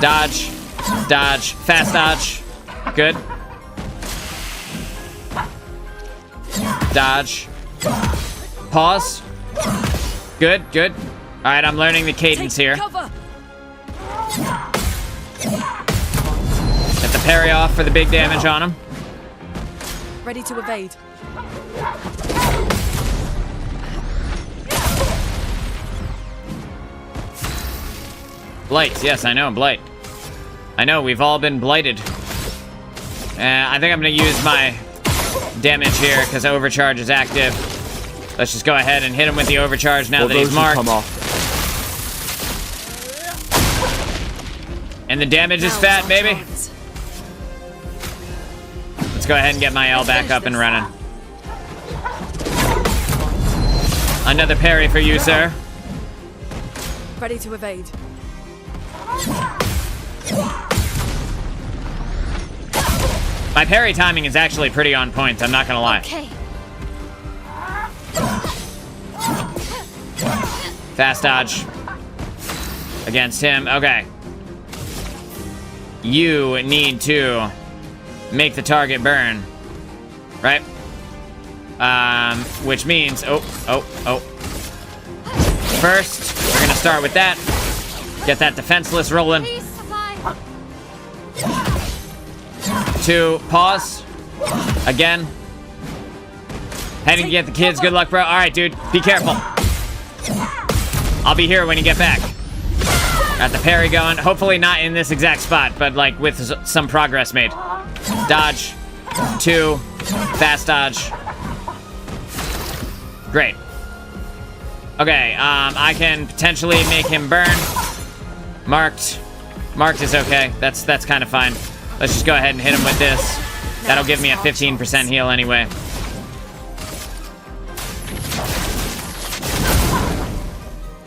Dodge. Dodge. Fast dodge. Good. Dodge. Pause. Good, good. All right, I'm learning the cadence here. Cover. Get the parry off for the big damage on him. Ready to evade. Blight, yes, I know, Blight. I know, we've all been blighted. I think I'm gonna use my damage here because overcharge is active. Let's just go ahead and hit him with the overcharge now that he's marked. Come off. And the damage is fat, baby. Let's go ahead and get my L back up and running. Another parry for you, sir. Ready to evade. My parry timing is actually pretty on point, I'm not gonna lie. Okay. Fast dodge. Against him, okay. You need to make the target burn, right? Which means, First, we're gonna start with that. Get that defenseless rolling. Please survive. 2, pause. Again. Heading to get the kids, good luck, bro. All right, dude, be careful. I'll be here when you get back. Got the parry going. Hopefully not in this exact spot, but like with some progress made. Dodge. 2. Fast dodge. Great. Okay, I can potentially make him burn. Marked. Marked is okay. That's kind of fine. Let's just go ahead and hit him with this. That'll give me a 15% heal anyway.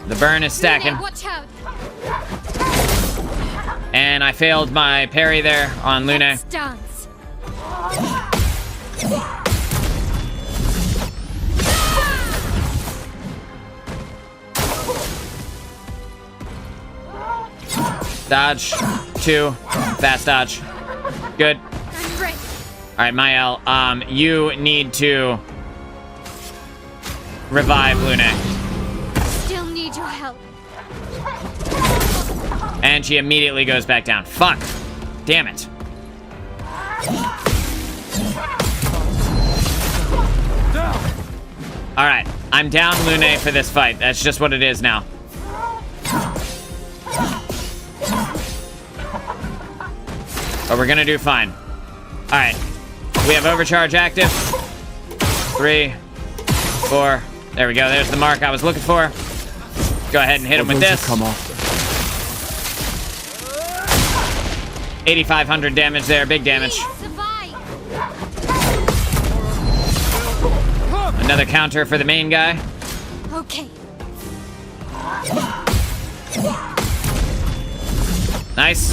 The burn is stacking. Lune, watch out. And I failed my parry there on Lune. Let's dance. Dodge. 2. Fast dodge. Good. I'm ready. All right, Mael, you need to revive Lune. Still need your help. And she immediately goes back down. Fuck. Damn it. All right, I'm down Lune for this fight. That's just what it is now. But we're gonna do fine. All right, we have overcharge active. 3, 4. There we go. There's the mark I was looking for. Go ahead and hit him with this. Come off. 8,500 damage there. Big damage. Please survive. Another counter for the main guy. Okay. Nice.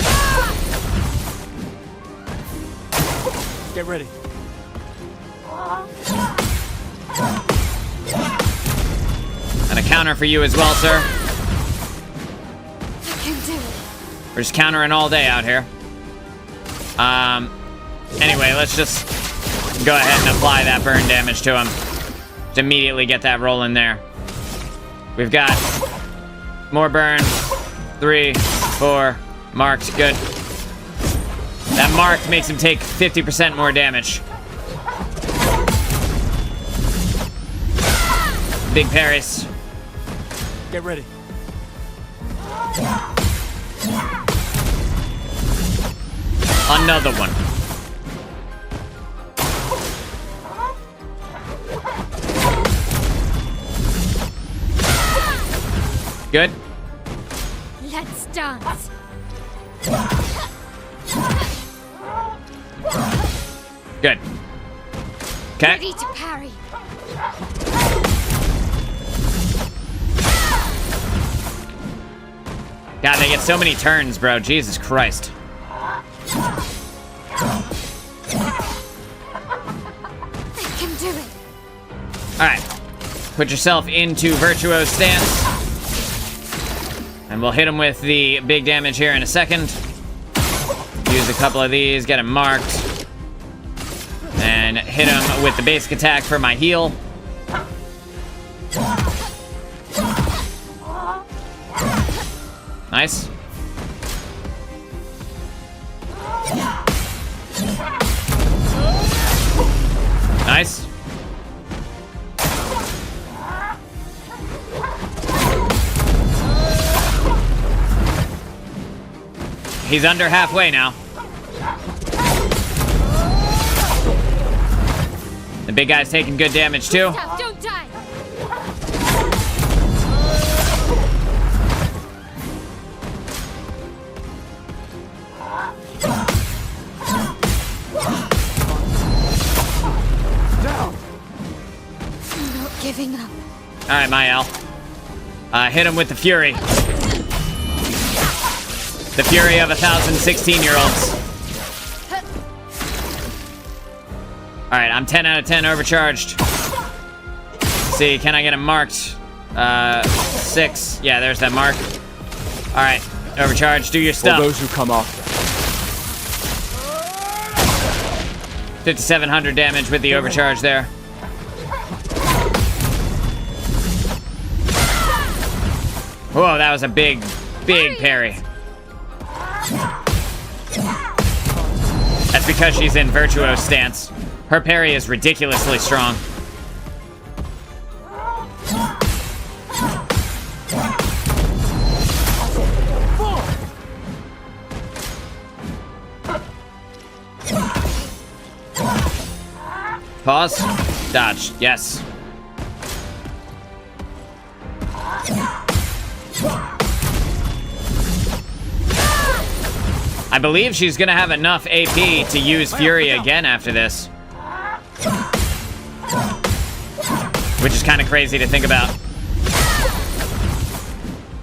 Get ready. And a counter for you as well, sir. I can do it. We're just countering all day out here. Anyway, let's just go ahead and apply that burn damage to him. Just immediately get that rolling there. We've got more burn. 3, 4. Marked. Good. That marked makes him take 50% more damage. Big parries. Get ready. Another one. Good. Let's dance. Good. Okay. Ready to parry. God, they get so many turns, bro. Jesus Christ. I can do it. All right. Put yourself into virtuoso stance. And we'll hit him with the big damage here in a second. Use a couple of these, get him marked. And then hit him with the basic attack for my heal. Nice. Nice. He's under halfway now. The big guy's taking good damage too. Gustav, don't die! Down. I'm not giving up. Alright, Mael. Hit him with the Fury. The Fury of 1,016-year-olds. Alright, I'm 10 out of 10 overcharged. Let's see, can I get him marked? 6. Yeah, there's that mark. Alright, overcharged. Do your For stuff. those who come after. 5,700 damage with the overcharge there. Whoa, that was a big parry. That's because she's in Virtuo's stance. Her parry is ridiculously strong. Pause. Dodge. Yes. I believe she's gonna have enough AP to use Fury again after this. Which is kind of crazy to think about.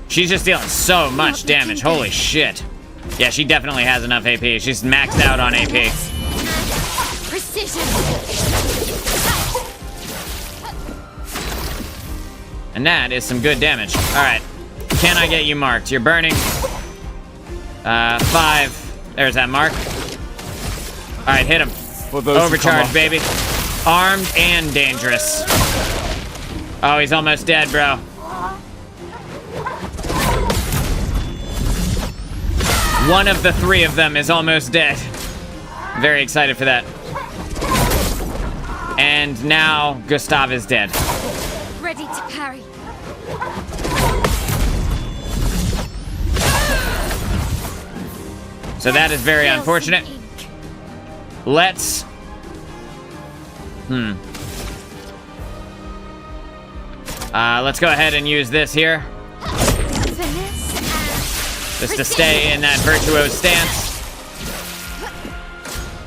She's just dealing so much damage. Holy shit. Yeah, she definitely has enough AP. She's maxed out on AP. Precision! And that is some good damage. Alright. Can I get you marked? You're burning. 5. There's that mark. Alright, hit him. For those who come Overcharge, after. baby. Armed and dangerous. Oh, he's almost dead, bro. One of the 3 of them is almost dead. Very excited for that. And now Gustav is dead. Ready to parry. So that is very Nails unfortunate. in ink. Let's... let's go ahead and use this here. Finesse and Just to stay in that Virtuo's stance.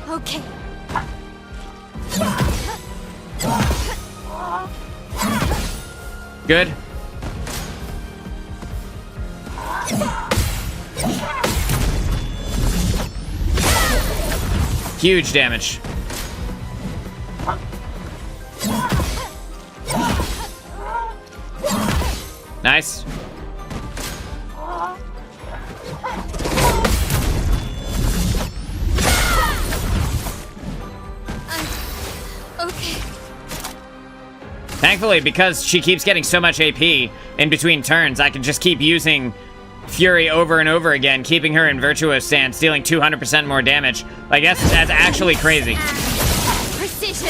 okay. Good. Huge damage. Nice. Okay. Thankfully, because she keeps getting so much AP in between turns, I can just keep using Fury over and over again, keeping her in Virtuo's stance, dealing 200% more damage. Like, that's actually crazy. Precision.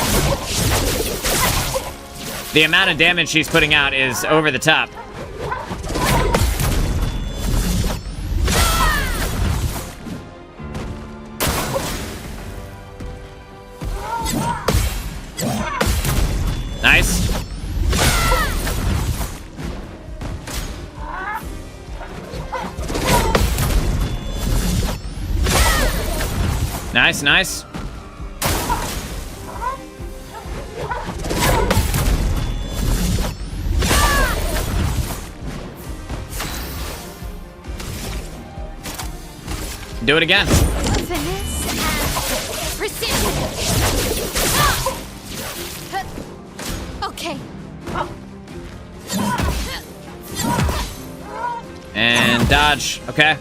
The amount of damage she's putting out is over the top. Nice. Nice, nice. Do it again. Finesse and precision. Okay. And dodge. Okay.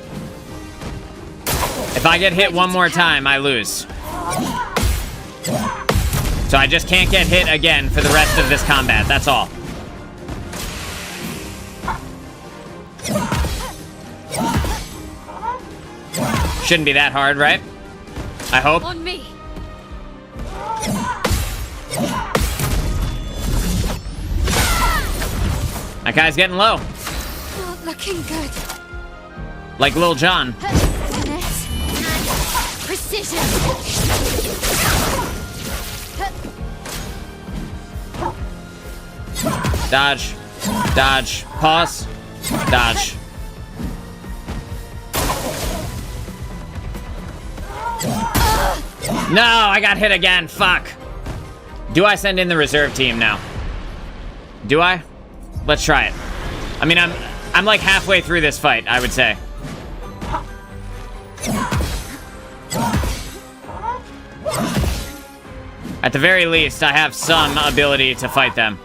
If I get hit one more time, I lose. So So I just can't get hit again for the rest of this combat. That's all. Shouldn't be that hard, right? I hope. On me. That guy's getting low. Not looking good. Like Lil Jon. Finesse and precision. Dodge. Dodge. Pause. Dodge. No, I got hit again. Fuck. Do I send in the reserve team now? Do I? Let's try it. I mean, I'm like halfway through this fight, I would say. At the very least, I have some ability to fight them.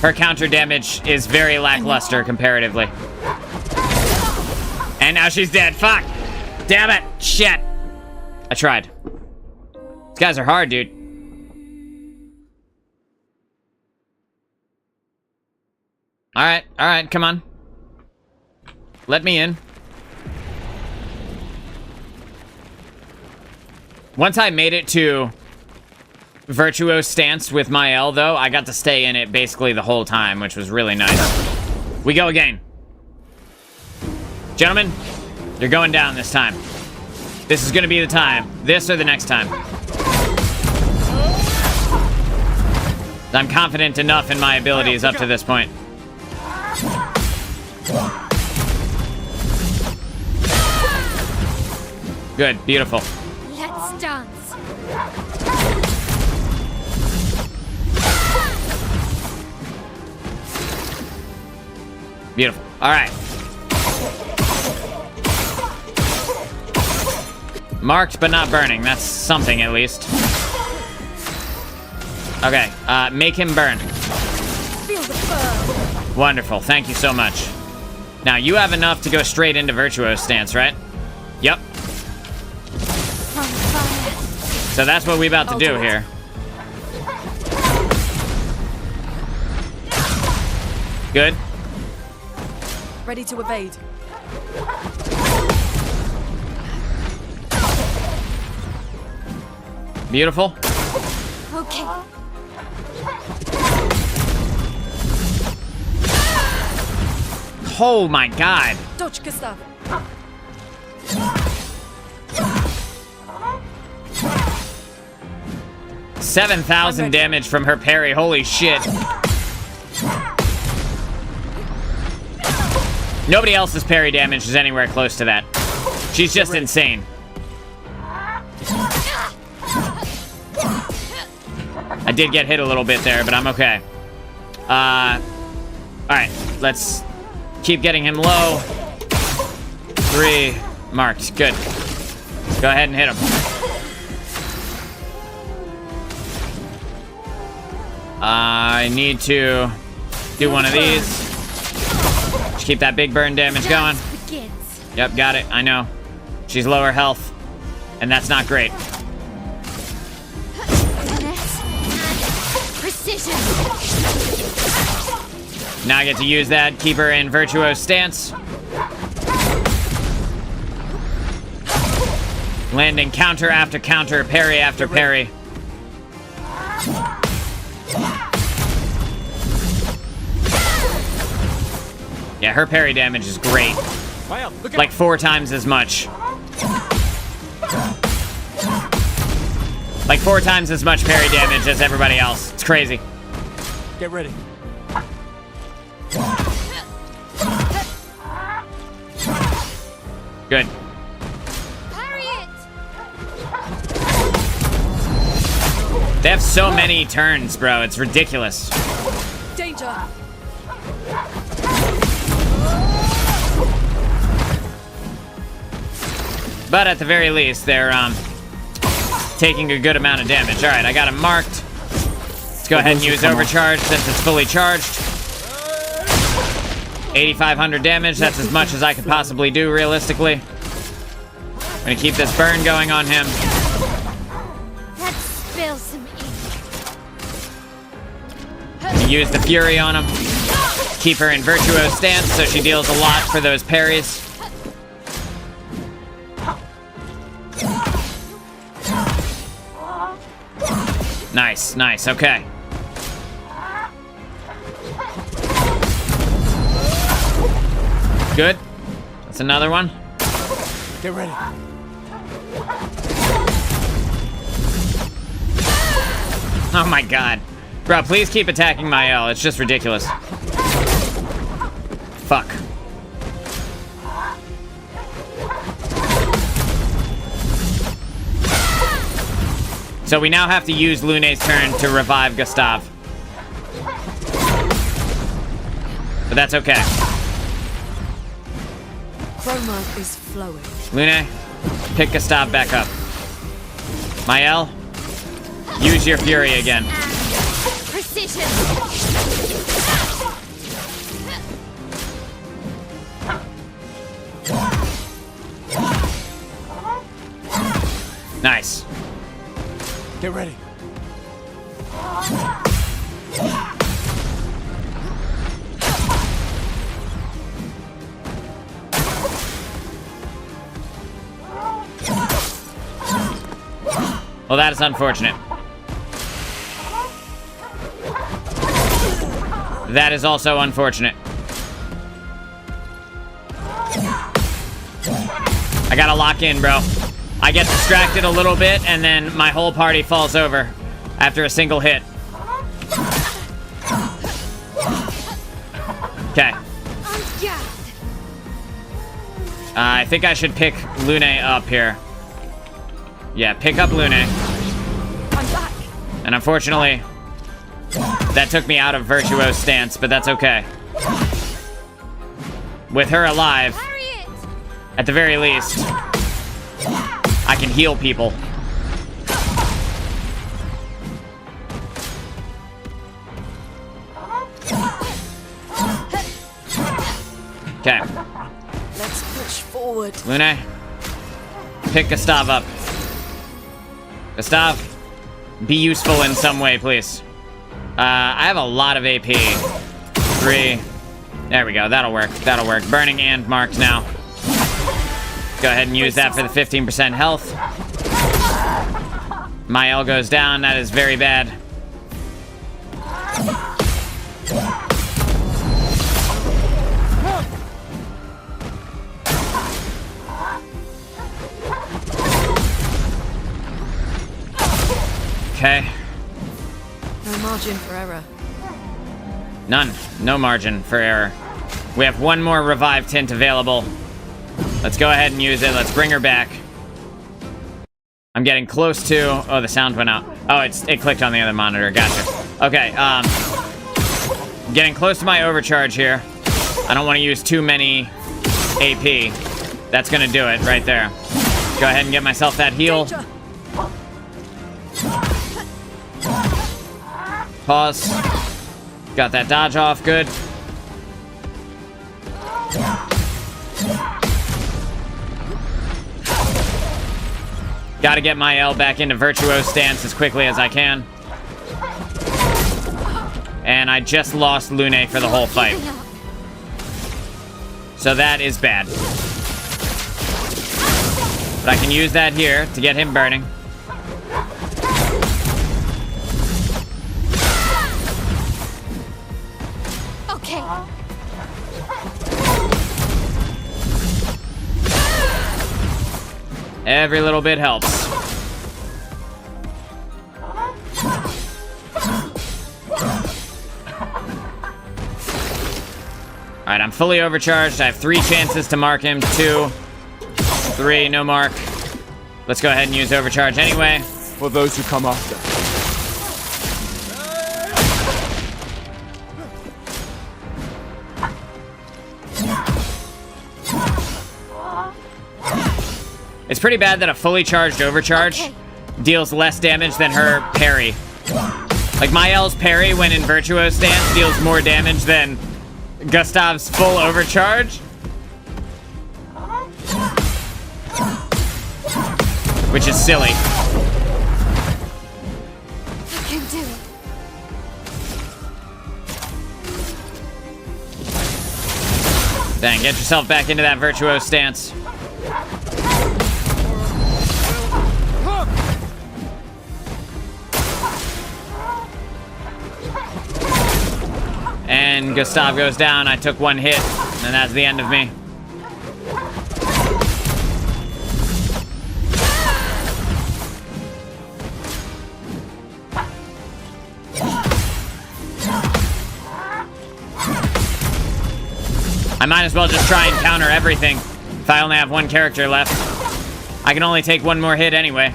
Her counter damage is very lackluster comparatively. And now she's dead. Fuck! Damn it! Shit! I tried. These guys are hard, dude. Alright, come on. Let me in. Once I made it to Virtuo's stance with my L, though, I got to stay in it basically the whole time, which was really nice. We go again. Gentlemen, you're going down this time. This is gonna be the time. This or the next time. I'm confident enough in my abilities up to this point. Good, beautiful. Let's dance. Beautiful. All right. Marked but not burning. That's something at least. Okay, make him burn. Feel the burn. Wonderful. Thank you so much. Now, you have enough to go straight into Virtuo's stance, right? Yep. On fire. So that's what we about to I'll do do it. here. Good. Ready to evade. Beautiful. Okay. Oh my god. Dodge, Gustav. $7,000 damage from her parry. Holy shit. Nobody else's parry damage is anywhere close to that. She's just insane. I did get hit a little bit there, but I'm okay. Alright, let's keep getting him low. 3 marked. Good. Go ahead and hit him. I need to do one of these. Just keep that big burn damage going. Dance begins. Yep, got it. I know. She's lower health, and that's not great. Finesse and precision. Now I get to use that. Keep her in Virtuo's stance. Landing counter after counter, parry after parry. Yeah, her parry damage is great. Wow, look out. Like 4 times as much. Like 4 times as much parry damage as everybody else. It's crazy. Get ready. Good. Parry it. They have so many turns, bro. It's ridiculous. Danger. But at the very least, they're taking a good amount of damage. All right, I got him marked. Let's go ahead and use overcharge since it's fully charged. 8,500 damage. That's as much as I could possibly do, realistically. gonna keep this burn going on him. Let's spill some ink. Use the Fury on him. Keep her in Virtuoso stance so she deals a lot for those parries. Nice, nice, okay. Good. That's another one. Get ready. Oh my god. Bro, please keep attacking my L. It's just ridiculous. Fuck. So we now have to use Lune's turn to revive Gustav. But that's okay. Chroma is flowing. Lune, pick Gustav back up. Mael, use your Fury again. Precision. Nice. Get ready. Well, that is unfortunate. That is also unfortunate. I gotta lock in, bro. I get distracted a little bit, and then my whole party falls over after a single hit. Okay. I think I should pick Lune up here. Yeah, pick up Lune. I'm back. And unfortunately, that took me out of Virtuoso stance, but that's okay. With her alive, Harriet! at the very least, I can heal people. Okay. Let's push forward. Lune, pick Gustav up. Gustav, be useful in some way, please. I have a lot of AP. 3. There we go. That'll work. That'll work. Burning and marked now. Go ahead and use that for the 15% health. My L goes down. That is very bad. Okay. No margin for error. None. No margin for error. We have one more revive tint available. Let's go ahead and use it. Let's bring her back. I'm getting close to... Oh, the sound went out. Oh, it clicked on the other monitor. Gotcha. Okay, getting close to my overcharge here. I don't want to use too many AP. That's gonna do it right there. Go ahead and get myself that heal. Danger. Pause. Got that dodge off. Good. Gotta get my L back into Virtuoso stance as quickly as I can. And I just lost Lune for the whole fight. So that is bad. But I can use that here to get him burning. Okay. Every little bit helps. Alright, I'm fully overcharged. I have 3 chances to mark him. 2, 3, no mark. Let's go ahead and use overcharge anyway. For those who come after. It's pretty bad that a fully charged overcharge deals less damage than her parry. Like, Mael's parry when in Virtuoso stance deals more damage than Gustav's full overcharge. which is silly. I can do it. Dang, get yourself back into that virtuose stance. And Gustav goes down. I took one hit, and that's the end of me. I might as well just try and counter everything if I only have one character left. I can only take one more hit anyway.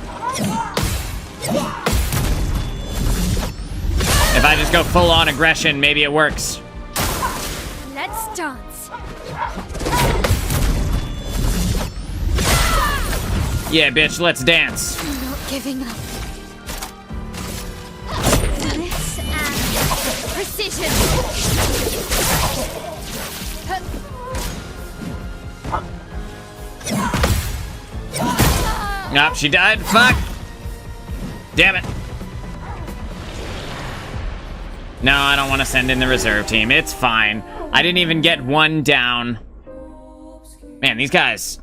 If I just go full-on aggression, maybe it works. Let's dance. Yeah, bitch, let's dance. I'm not giving up. This and precision. Nope, she died. Fuck. Damn it. No, I don't want to send in the reserve team. It's fine. I didn't even get one down. Man, these guys.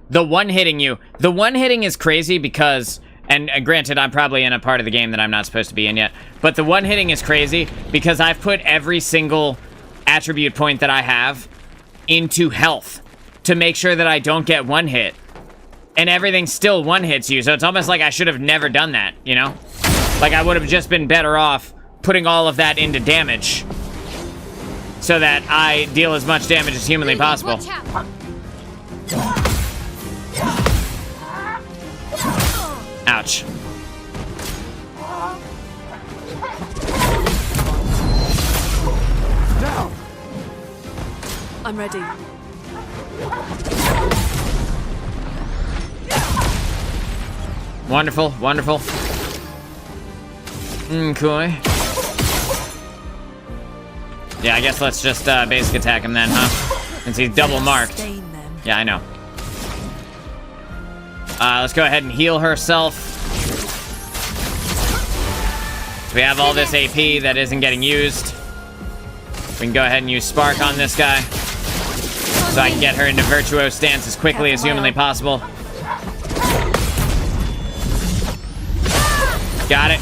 The one-hitting you. The one-hitting is crazy because... And granted, I'm probably in a part of the game that I'm not supposed to be in yet. But the one-hitting is crazy because I've put every single attribute point that I have into health to make sure that I don't get one hit. And everything still one-hits you, so it's almost like I should have never done that, you know? Like, I would have just been better off putting all of that into damage so that I deal as much damage as humanly possible. Watch out. Ouch. Down. I'm ready. Wonderful, wonderful. Cool. Yeah, I guess let's just basic attack him then, huh? Since he's double marked. Sustain them. Yeah, I know. Let's go ahead and heal herself. So we have all this AP that isn't getting used. We can go ahead and use Spark on this guy. So I can get her into virtuose stance as quickly as humanly possible. Got it.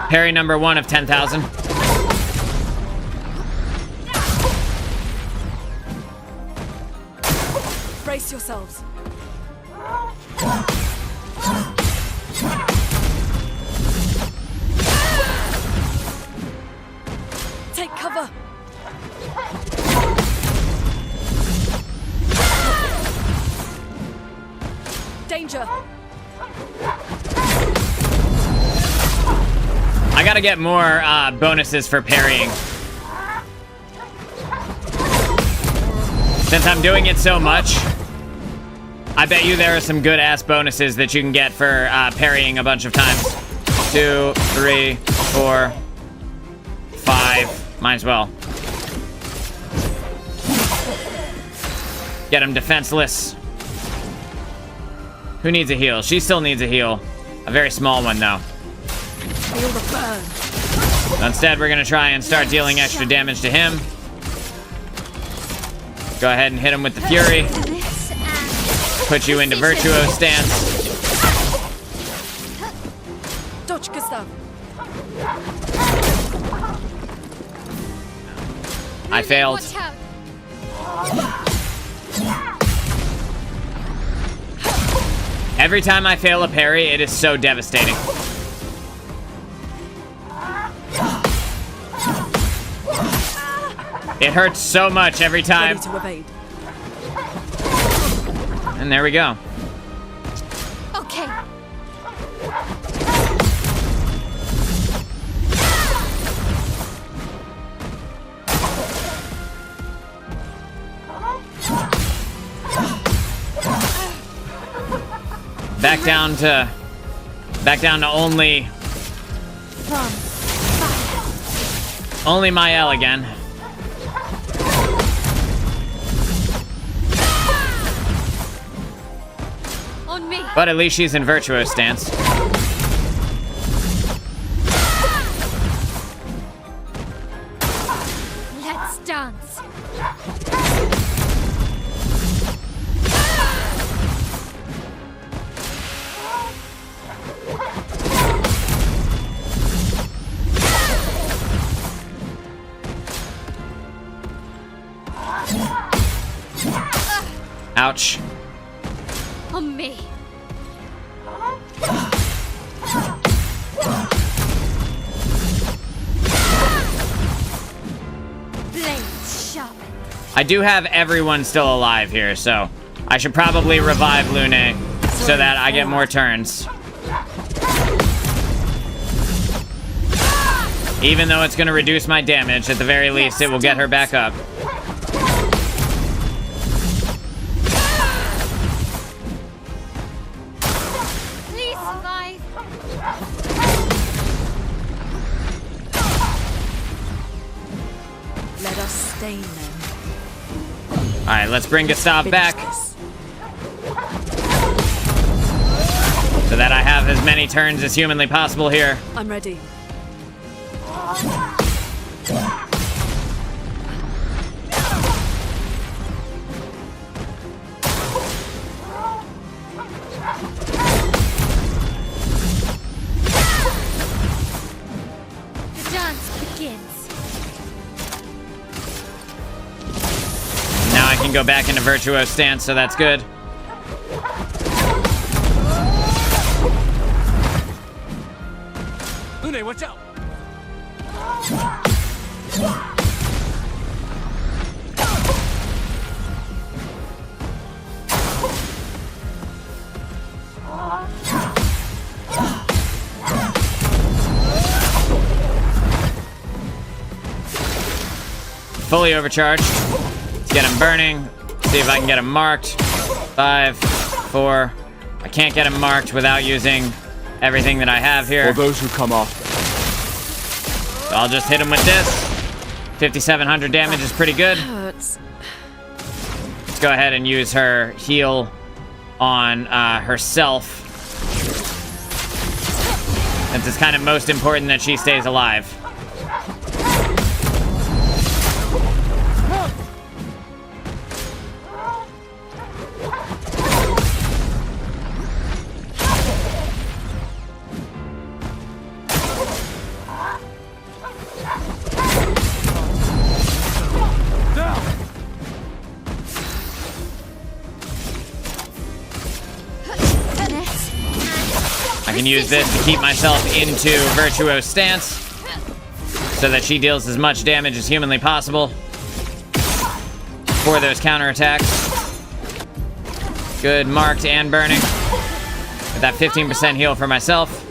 Parry number 1 of 10,000. Brace yourselves. Take cover. Danger. I gotta get more bonuses for parrying. Since I'm doing it so much, I bet you there are some good-ass bonuses that you can get for parrying a bunch of times. 2, 3, 4, 5. Might as well. Get him defenseless. Who needs a heal? She still needs a heal. A very small one, though. Feel the burn. Instead, we're gonna try and start dealing extra damage to him. Go ahead and hit him with the Fury. This and Put you into virtuose stance. Dodge, Gustav. I failed. watch out. Every time I fail a parry, it is so devastating. It hurts so much every time. Ready to evade. And there we go. Okay. Back down to only Mael again. On me. But at least she's in virtuoso stance. Let's dance. Ouch. On me. Blades sharpened. I do have everyone still alive here, so I should probably revive Lune so that I get more turns. Even though it's going to reduce my damage, at the very least, it will get her back up. Please survive. Let us stain them. Alright, let's bring Gustav Finish back this. so that I have as many turns as humanly possible here. I'm ready. The dance begins. Now I can go back into virtuoso stance, so that's good. Lune, watch out! Fully overcharged. Let's get him burning. See if I can get him marked. 5, 4. I can't get him marked without using everything that I have For here. those who come after. So I'll just hit him with this. 5,700 damage is pretty good. Hurts. Let's go ahead and use her heal on herself, since it's kind of most important that she stays alive. I can use this to keep myself into virtuoso stance so that she deals as much damage as humanly possible for those counterattacks. Good, marked and burning. With that 15% heal for myself.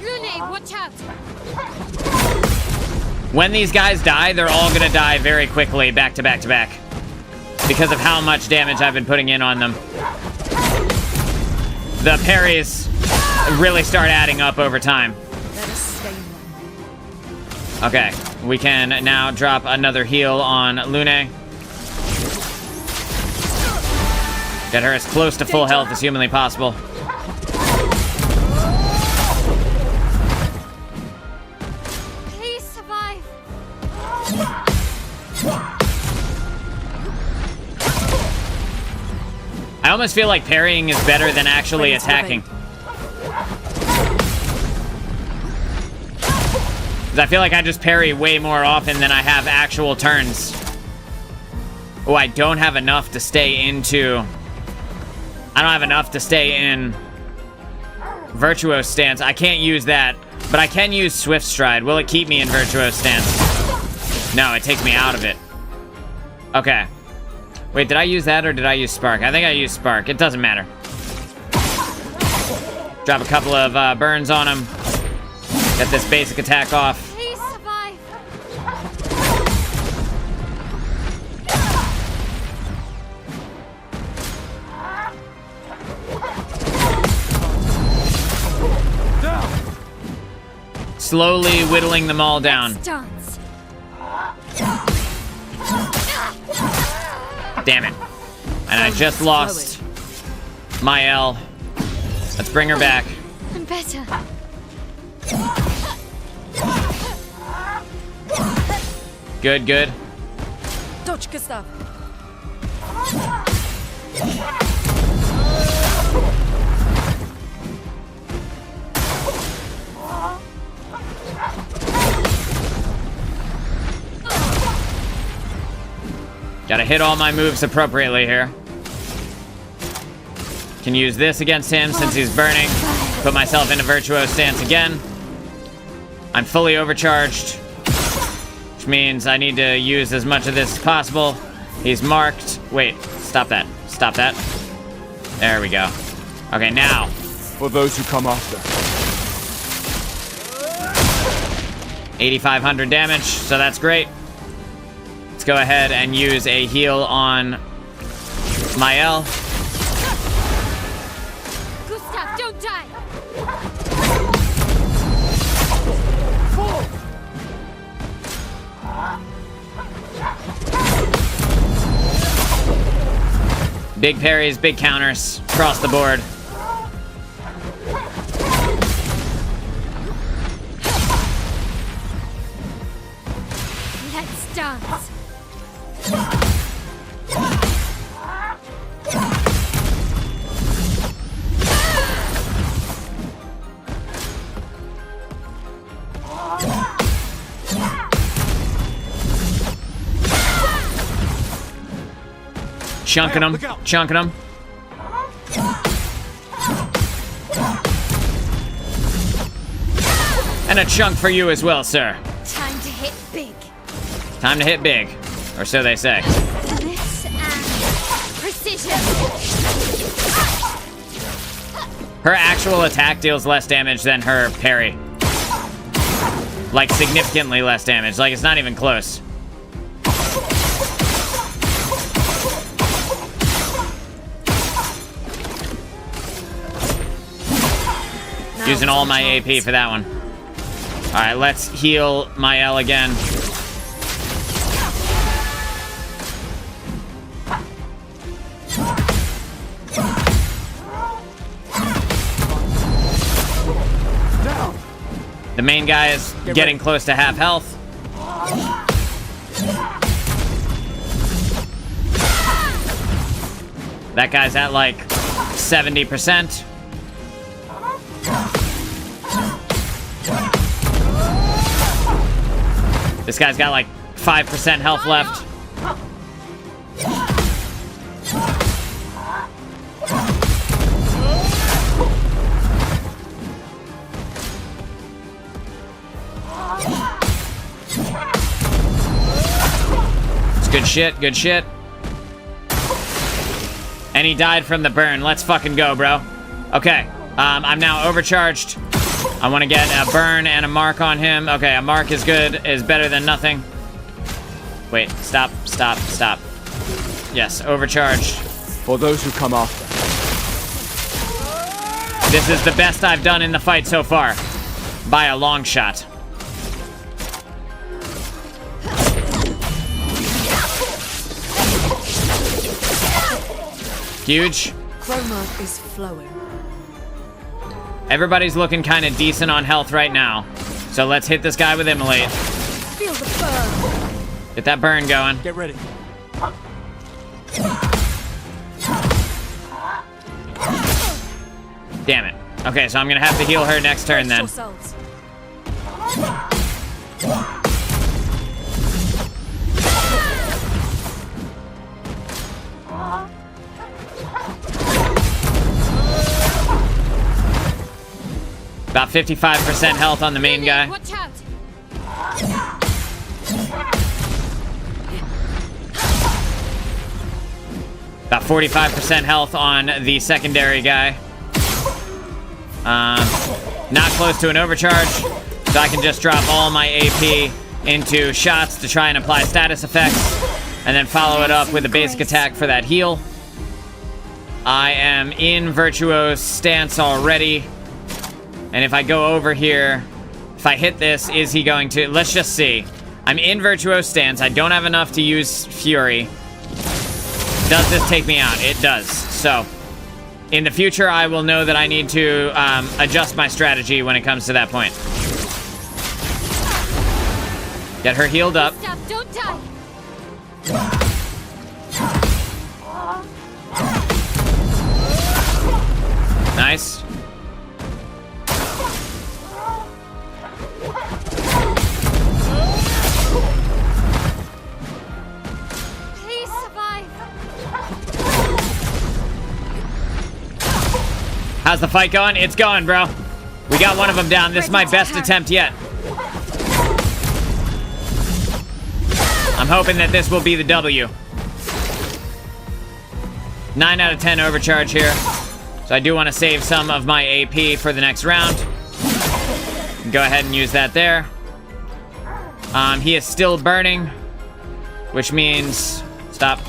Lune, watch out. When these guys die, they're all gonna die very quickly, back to back to back, because of how much damage I've been putting in on them. The parries really start adding up over time. Let us stain them. Okay, we can now drop another heal on Lune. Get her as close to full health as humanly possible. Please survive. I almost feel like parrying is better than actually Ready to attacking. 'Cause I feel like I just parry way more often than I have actual turns. Oh, I don't have enough to stay into... I don't have enough to stay in virtuoso stance. I can't use that, but I can use swift stride. Will it keep me in virtuoso stance? No, it takes me out of it. Okay. Wait, did I use that or did I use spark? I think I used spark. It doesn't matter. Drop a couple of burns on him. Get this basic attack off. Please survive. Slowly whittling them all down. Let's dance. Damn it. And I just lost my L. Let's bring her back. I'm better. Good, good. Dodge, Gustav. Gotta hit all my moves appropriately here. Can use this against him since he's burning. Put myself into virtuoso stance again. I'm fully overcharged, which means I need to use as much of this as possible. He's marked. Wait, stop that. Stop that. There we go. Okay, now. For those who come after. 8,500 damage, so that's great. Let's go ahead and use a heal on my L. Gustav, don't die. Big parries, big counters across the board. Let's dance. Chunking them, chunking them. And a chunk for you as well, sir. Time to hit big. Time to hit big, or so they say. This and precision. Her actual attack deals less damage than her parry. Like, significantly less damage. Like, it's not even close. Using all my AP for that one. Alright, let's heal my L again. Down. The main guy is getting close to half health. That guy's at like 70%. This guy's got like 5% health left. It's good shit, good shit. And he died from the burn. Let's fucking go, bro. Okay, I'm now overcharged. I want to get a burn and a mark on him. Okay, a mark is good, is better than nothing. Wait, stop, stop, stop. Yes, overcharged. For those who come after. This is the best I've done in the fight so far. By a long shot. Huge. Chroma is flowing. Everybody's looking kind of decent on health right now. So let's hit this guy with Immolate. Feel the burn. Get that burn going. Get ready. Damn it. Okay, so I'm gonna have to heal her next turn then. Yourselves. About 55% health on the main guy. Watch out. About 45% health on the secondary guy. Not close to an overcharge, so I can just drop all my AP into shots to try and apply status effects, and then follow it up with a basic attack for that heal. I am in virtuoso stance already, and if I go over here, if I hit this, is he going to... Let's just see. I'm in virtuoso stance. I don't have enough to use Fury. Does this take me out? It does. So, in the future, I will know that I need to adjust my strategy when it comes to that point. Get her healed up. Gustav, don't die. Nice. Please survive. How's the fight going? It's going, bro. We got one of them down. This is my best attempt yet. I'm hoping that this will be the W. 9 out of 10 overcharge here. So I do want to save some of my AP for the next round. Go ahead and use that there. He is still burning, which means... Stop.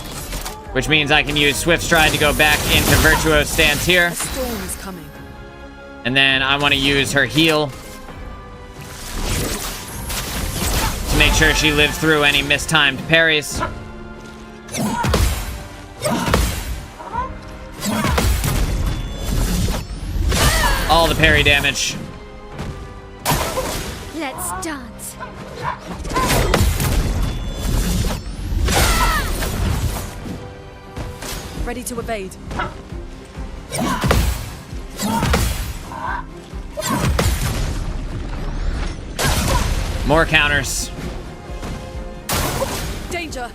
Which means I can use Swift Stride to go back into Virtuo's stance here. A storm is coming. And then I want to use her heal to make sure she lives through any mistimed parries. All the parry damage. Let's dance. Ready to evade. More counters. Danger.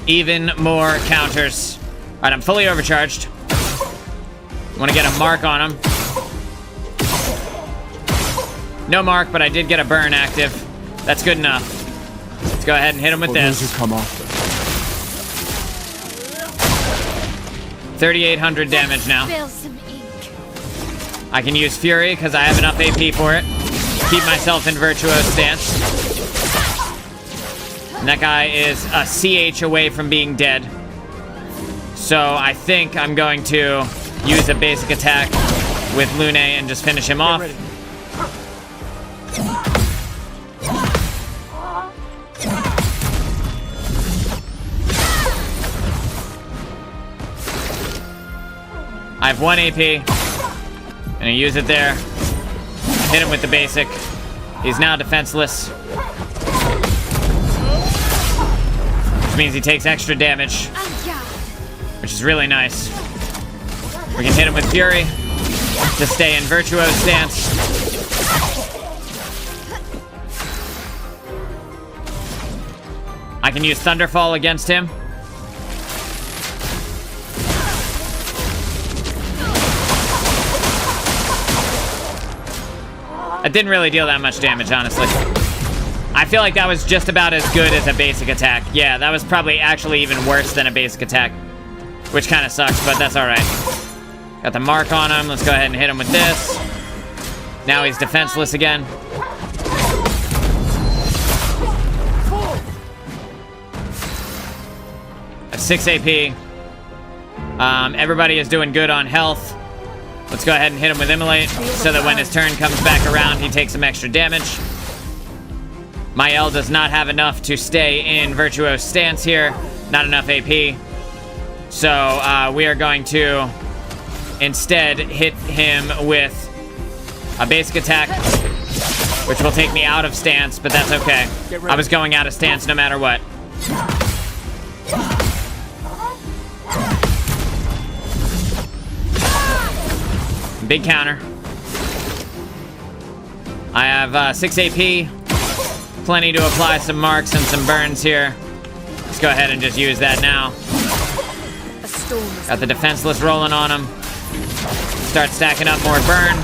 Even more counters. All right, I'm fully overcharged. Want to get a mark on him. No mark, but I did get a burn active. That's good enough. Let's go ahead and hit him with For those this. who come after. 3,800 damage now. Spill some ink. I can use Fury because I have enough AP for it. Keep myself in Virtuo's stance. And that guy is a CH away from being dead. So I think I'm going to use a basic attack with Lune and just finish him off. Ready. I have 1 AP. Gonna use it there. Hit him with the basic. He's now defenseless. Which means he takes extra damage, which is really nice. We can hit him with Fury to stay in Virtuo's stance. I can use Thunderfall against him. It didn't really deal that much damage, honestly. I feel like that was just about as good as a basic attack. Yeah, that was probably actually even worse than a basic attack, which kind of sucks, but that's all right. Got the mark on him. Let's go ahead and hit him with this. Now he's defenseless again. I have 6 AP. Everybody is doing good on health. Let's go ahead and hit him with Immolate so that when his turn comes back around, he takes some extra damage. My L does not have enough to stay in Virtuo's stance here. Not enough AP. So we are going to instead hit him with a basic attack, which will take me out of stance, but that's okay. I was going out of stance no matter what. Big counter. I have 6 AP. Plenty to apply some marks and some burns here. Let's go ahead and just use that now. A storm is Got the defenseless rolling on him. Start stacking up more burn.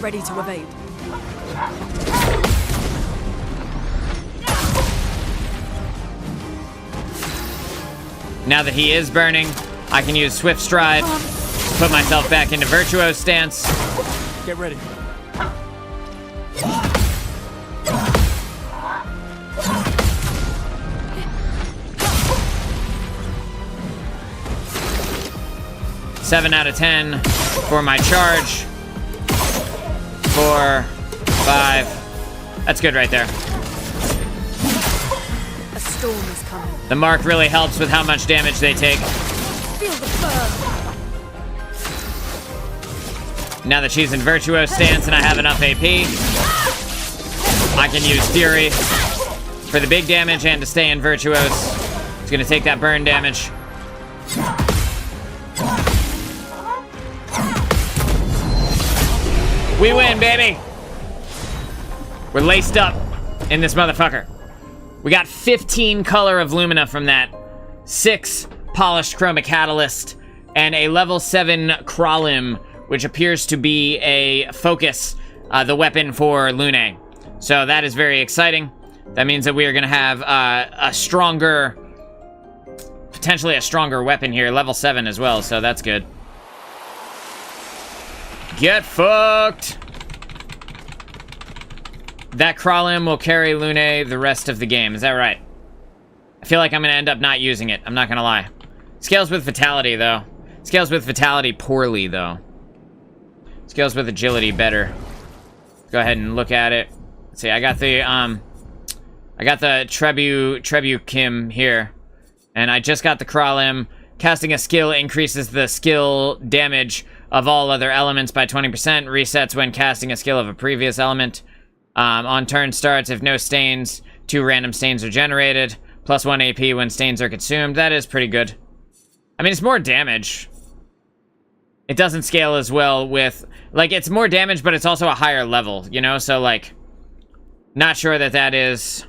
ready to evade. Now that he is burning, I can use Swift Stride to put myself back into Virtuo's stance. Get ready. Seven out of 10 for my charge. For 5. That's good right there. A storm is coming. The mark really helps with how much damage they take. Feel the burn. Now that she's in Virtuoso stance and I have enough AP, I can use Fury for the big damage and to stay in Virtuoso. It's gonna take that burn damage. We win, baby! We're laced up in this motherfucker. We got 15 Color of Lumina from that, 6 Polished Chroma Catalyst, and a level 7 Kralim, which appears to be a focus, the weapon for Lune. So that is very exciting. That means that we are going to have a stronger, potentially a stronger weapon here, level 7 as well, so that's good. Get fucked! That Kralim will carry Lune the rest of the game, is that right? I feel like I'm going to end up not using it, I'm not going to lie. Scales with Vitality, though. Scales with Vitality poorly, though. Scales with Agility better. Go ahead and look at it. Let's see, I got the Trebu Kim here. And I just got the Kralim. Casting a skill increases the skill damage of all other elements by 20%. Resets when casting a skill of a previous element. On turn starts, if no stains, 2 random stains are generated. Plus 1 AP when stains are consumed. That is pretty good. I mean, it's more damage. It doesn't scale as well with... Like, it's more damage, but it's also a higher level, you know? So, like, not sure that that is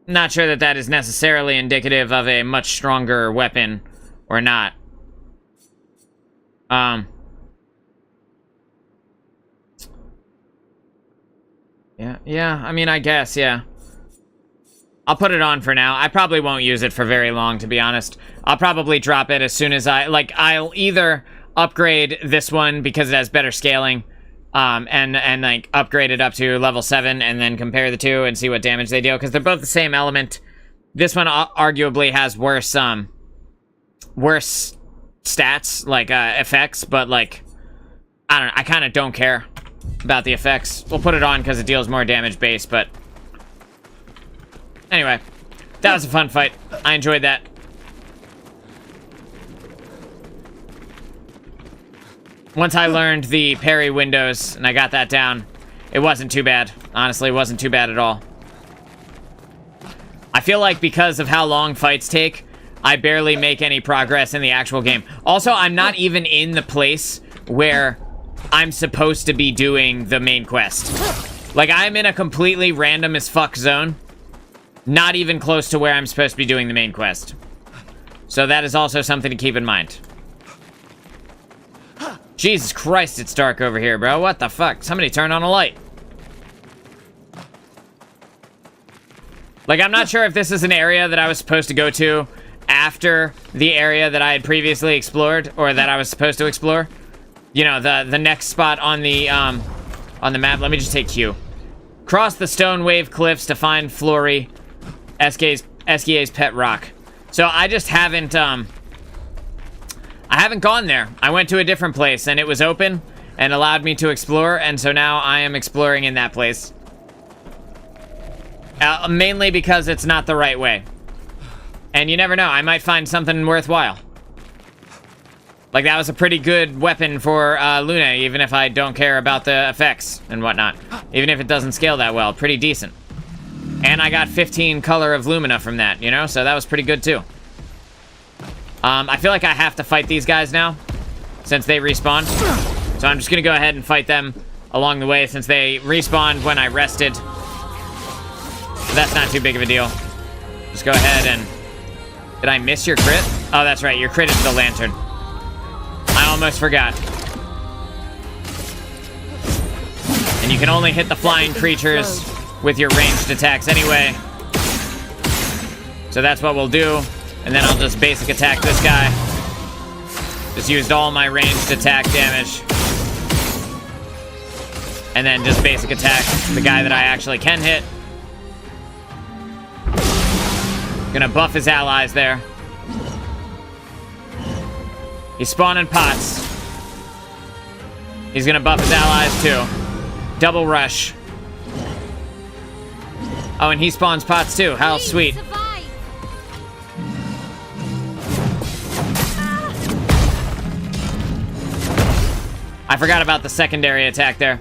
necessarily indicative of a much stronger weapon or not. Yeah, I mean, I guess, yeah. I'll put it on for now. I probably won't use it for very long, to be honest. I'll probably drop it as soon as I'll either upgrade this one because it has better scaling, and like upgrade it up to level 7 and then compare the two and see what damage they deal, because they're both the same element. This one arguably has worse stats, like effects, but like, I don't know, I kind of don't care about the effects. We'll put it on because it deals more damage base, but anyway, that was a fun fight. I enjoyed that. Once I learned the parry windows and I got that down, it wasn't too bad. Honestly, it wasn't too bad at all. I feel like because of how long fights take, I barely make any progress in the actual game. Also, I'm not even in the place where I'm supposed to be doing the main quest. Like, I'm in a completely random as fuck zone. Not even close to where I'm supposed to be doing the main quest. So that is also something to keep in mind. Jesus Christ, it's dark over here, bro. What the fuck? Somebody turn on a light. Like, I'm not sure if this is an area that I was supposed to go to after the area that I had previously explored, or that I was supposed to explore. You know, the next spot on the map. Let me just take Q. Cross the stone wave cliffs to find Flory, SKA's pet rock. So I just haven't, I haven't gone there. I went to a different place, and it was open and allowed me to explore, and so now I am exploring in that place. Mainly because it's not the right way. And you never know, I might find something worthwhile. Like, that was a pretty good weapon for Lune, even if I don't care about the effects and whatnot. Even if it doesn't scale that well, pretty decent. And I got 15 Color of Lumina from that, you know? So that was pretty good, too. I feel like I have to fight these guys now, since they respawned. So I'm just gonna go ahead and fight them along the way, since they respawned when I rested. So that's not too big of a deal. Just go ahead and... Did I miss your crit? Oh, that's right, your crit is the lantern. I almost forgot. And you can only hit the flying creatures with your ranged attacks anyway. So that's what we'll do. And then I'll just basic attack this guy. Just used all my ranged attack damage. And then just basic attack the guy that I actually can hit. Gonna buff his allies there. He's spawning pots. He's gonna buff his allies too. Double rush. Oh, and he spawns pots too. How Please sweet. survive. I forgot about the secondary attack there.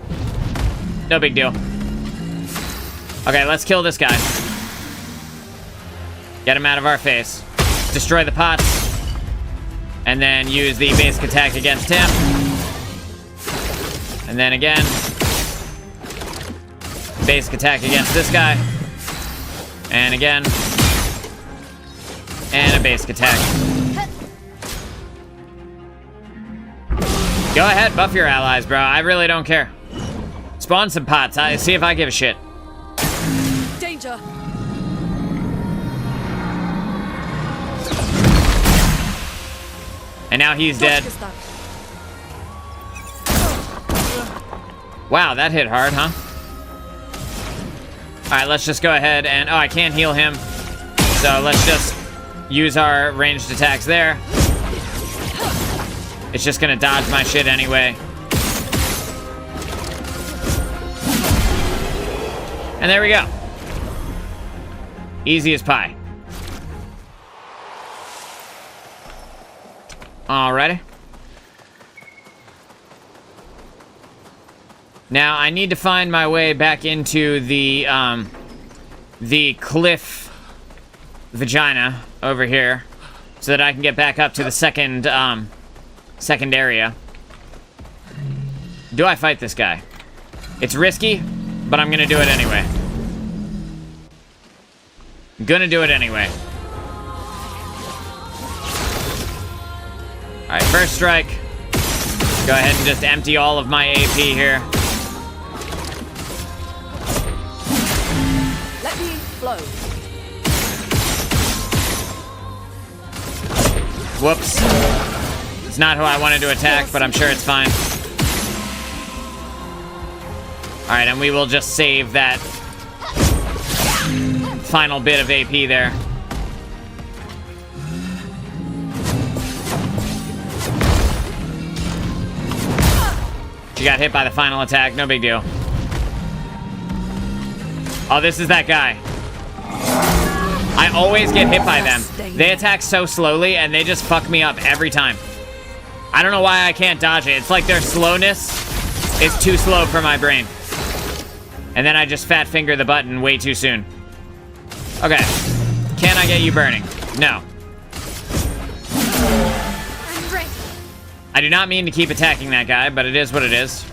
No big deal. Okay, let's kill this guy. Get him out of our face. Destroy the pots. And then use the basic attack against him. And then again. Basic attack against this guy. And again. And a basic attack. Go ahead, buff your allies, bro. I really don't care. Spawn some pots. See if I give a shit. Danger. And now he's dead. Focus that. Wow, that hit hard, huh? Alright, let's just go ahead and... Oh, I can't heal him. So let's just use our ranged attacks there. It's just gonna dodge my shit anyway. And there we go. Easy as pie. Alrighty. Now, I need to find my way back into the cliff vagina over here so that I can get back up to the second area. Do I fight this guy? It's risky, but I'm gonna do it anyway. Gonna do it anyway. Alright, first strike. Go ahead and just empty all of my AP here. Let me flow. Whoops. It's not who I wanted to attack, but I'm sure it's fine. Alright, and we will just save that final bit of AP there. She got hit by the final attack, no big deal. Oh, this is that guy. I always get hit by them. They attack so slowly, and they just fuck me up every time. I don't know why I can't dodge it. It's like their slowness is too slow for my brain. And then I just fat finger the button way too soon. Okay. Can I get you burning? No. I'm ready. I do not mean to keep attacking that guy, but it is what it is.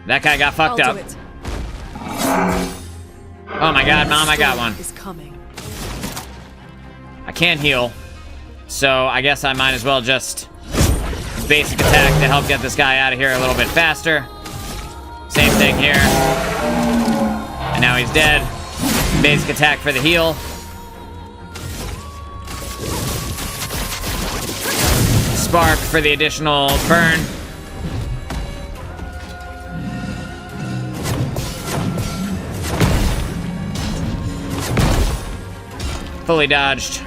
That guy got fucked I'll up. do it. Oh my god, Mom, I got one. Is coming. I can't heal, so I guess I might as well just basic attack to help get this guy out of here a little bit faster. Same thing here. And now he's dead. Basic attack for the heal. Spark for the additional burn. Fully dodged.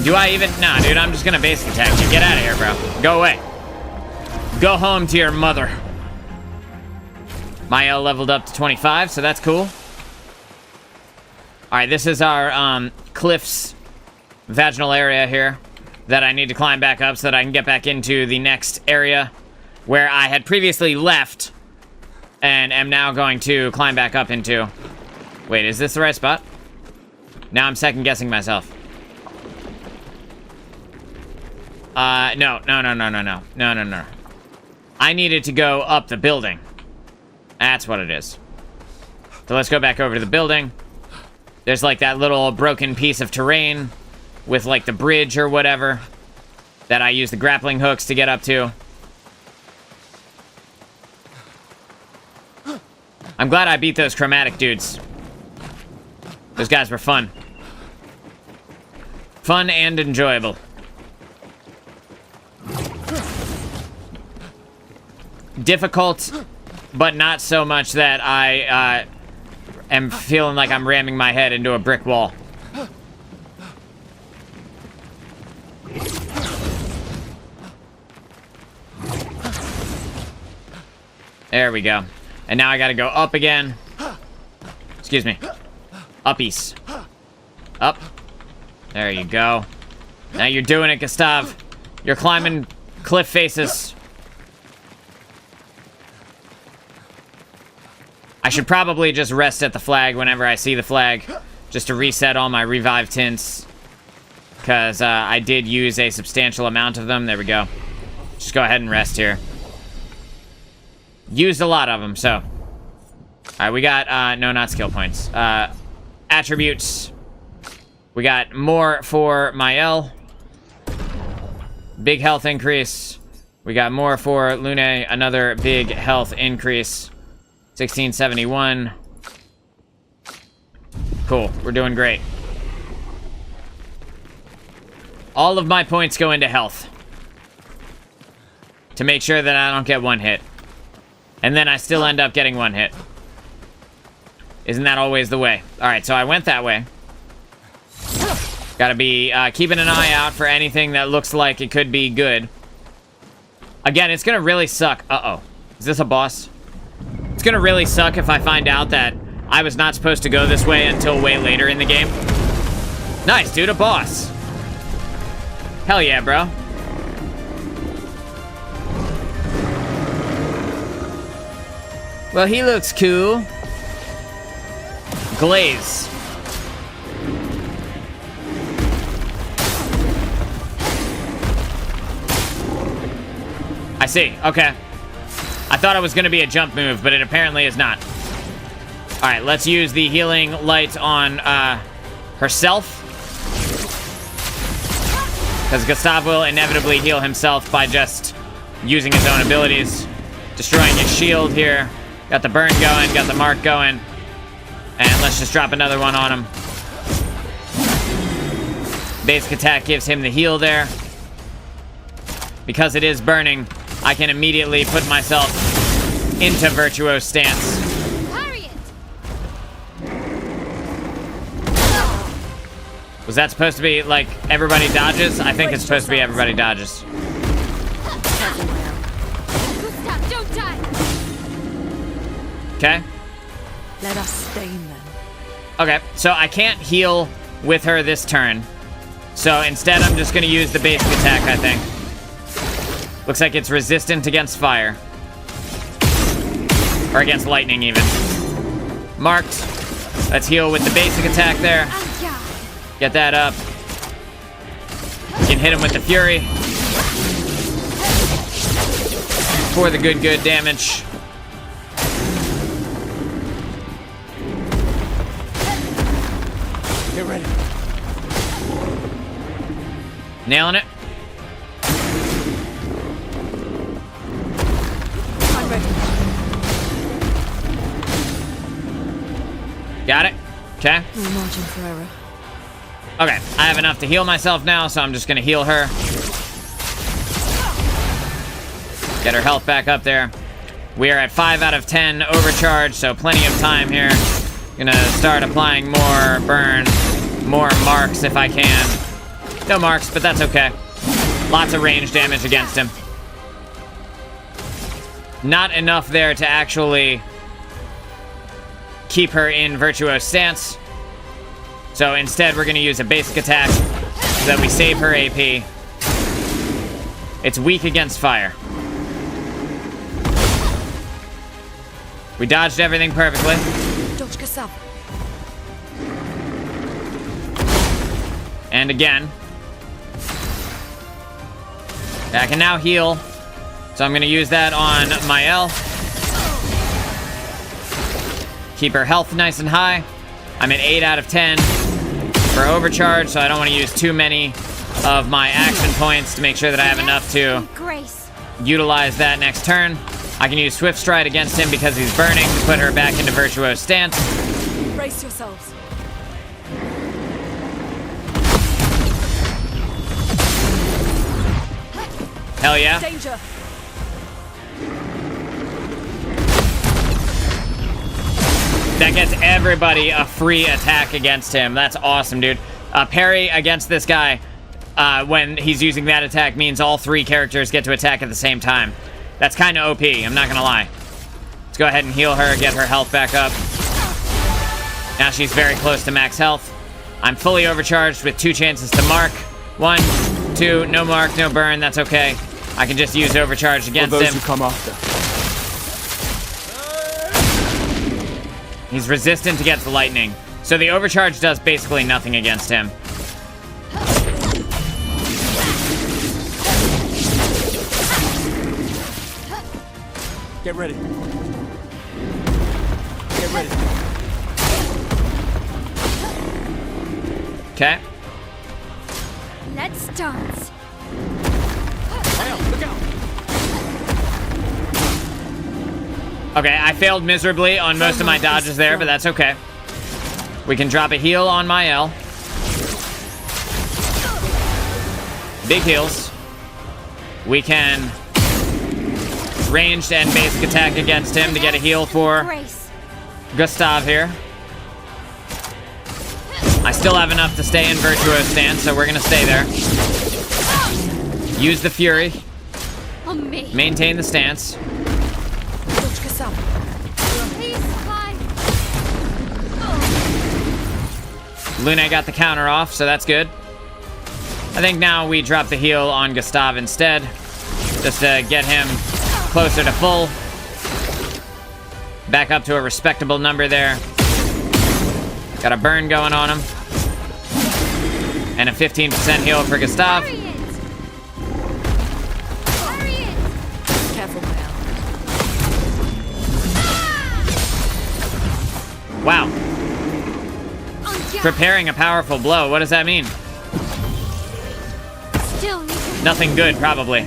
Do I even? Nah, dude, I'm just gonna basic attack you. Get out of here, bro. Go away. Go home to your mother. My L leveled up to 25, so that's cool. Alright, this is our cliffs vaginal area here that I need to climb back up so that I can get back into the next area where I had previously left and am now going to climb back up into. Wait, is this the right spot? Now I'm second guessing myself. No. I needed to go up the building. That's what it is. So let's go back over to the building. There's like that little broken piece of terrain with like the bridge or whatever that I use the grappling hooks to get up to. I'm glad I beat those chromatic dudes. Those guys were fun. Fun and enjoyable. Difficult, but not so much that I am feeling like I'm ramming my head into a brick wall. There we go. And now I gotta go up again. Excuse me. Uppies. Up. There you go. Now you're doing it, Gustav. You're climbing cliff faces. I should probably just rest at the flag whenever I see the flag, just to reset all my revive tints, because I did use a substantial amount of them. There we go. Just go ahead and rest here. Used a lot of them, so. All right, we got, no, not skill points. Attributes. We got more for Mael. Big health increase. We got more for Lune, another big health increase. 1671. Cool, we're doing great. All of my points go into health, to make sure that I don't get one hit. And then I still end up getting one hit. Isn't that always the way? Alright, so I went that way. Gotta be keeping an eye out for anything that looks like it could be good. Again, it's gonna really suck. Uh-oh. Is this a boss? It's gonna really suck if I find out that I was not supposed to go this way until way later in the game. Nice, dude, a boss. Hell yeah, bro. Well, he looks cool. Glaze. I see, okay. I thought it was gonna be a jump move, but it apparently is not. All right, let's use the healing light on herself. Because Gustav will inevitably heal himself by just using his own abilities. Destroying his shield here. Got the burn going, got the mark going. And let's just drop another one on him. Basic attack gives him the heal there. Because it is burning, I can immediately put myself into virtuose stance. Parry it. Was that supposed to be like everybody dodges? I think it's supposed to be everybody dodges. Gustav, don't die. Okay. Let us stain them. Okay, so I can't heal with her this turn. So instead, I'm just gonna use the basic attack, I think. Looks like it's resistant against fire. Or against lightning, even. Marked. Let's heal with the basic attack there. Get that up. You can hit him with the Fury. For the good damage. Get ready. Nailing it. I'm ready. Got it. Okay. No margin for error. Okay, I have enough to heal myself now, so I'm just gonna heal her. Get her health back up there. We are at 5 out of 10 overcharge, so plenty of time here. Gonna start applying more burn, more marks if I can. No marks, but that's okay. Lots of range damage against him. Not enough there to actually keep her in virtuose stance. So instead, we're gonna use a basic attack so that we save her AP. It's weak against fire. We dodged everything perfectly. Dodge Gustav. And again. I can now heal. So I'm gonna use that on Mael. Keep her health nice and high. I'm at 8 out of 10 for overcharge, so I don't want to use too many of my action points to make sure that I have enough to Grace. utilize that next turn. I can use Swift Stride against him because he's burning to put her back into virtuose stance. Brace yourselves. Hell yeah. Danger. That gets everybody a free attack against him. That's awesome, dude. Parry against this guy when he's using that attack means all 3 characters get to attack at the same time. That's kind of OP, I'm not gonna lie. Let's go ahead and heal her, get her health back up. Now she's very close to max health. I'm fully overcharged with 2 chances to mark. 1, 2, no mark, no burn, that's okay. I can just use overcharge against For those him. who come after. He's resistant against lightning. So the overcharge does basically nothing against him. Get ready. Get ready. Okay. Let's dance. Look out. Okay, I failed miserably on most of my dodges there, but that's okay. We can drop a heal on my L. Big heals. We can ranged and basic attack against him to get a heal for Grace. Gustav here. I still have enough to stay in Virtuo's stance, so we're gonna stay there. Use the Fury. On me. Maintain the stance. Dodge Cassava. Please fly. Luna got the counter off, so that's good. I think now we drop the heal on Gustav instead, just to get him closer to full. Back up to a respectable number there. Got a burn going on him. And a 15% heal for Gustav. Harriet. Harriet. Careful, Mel. Wow. On gas. Preparing a powerful blow. What does that mean? Still need to. Nothing good, probably.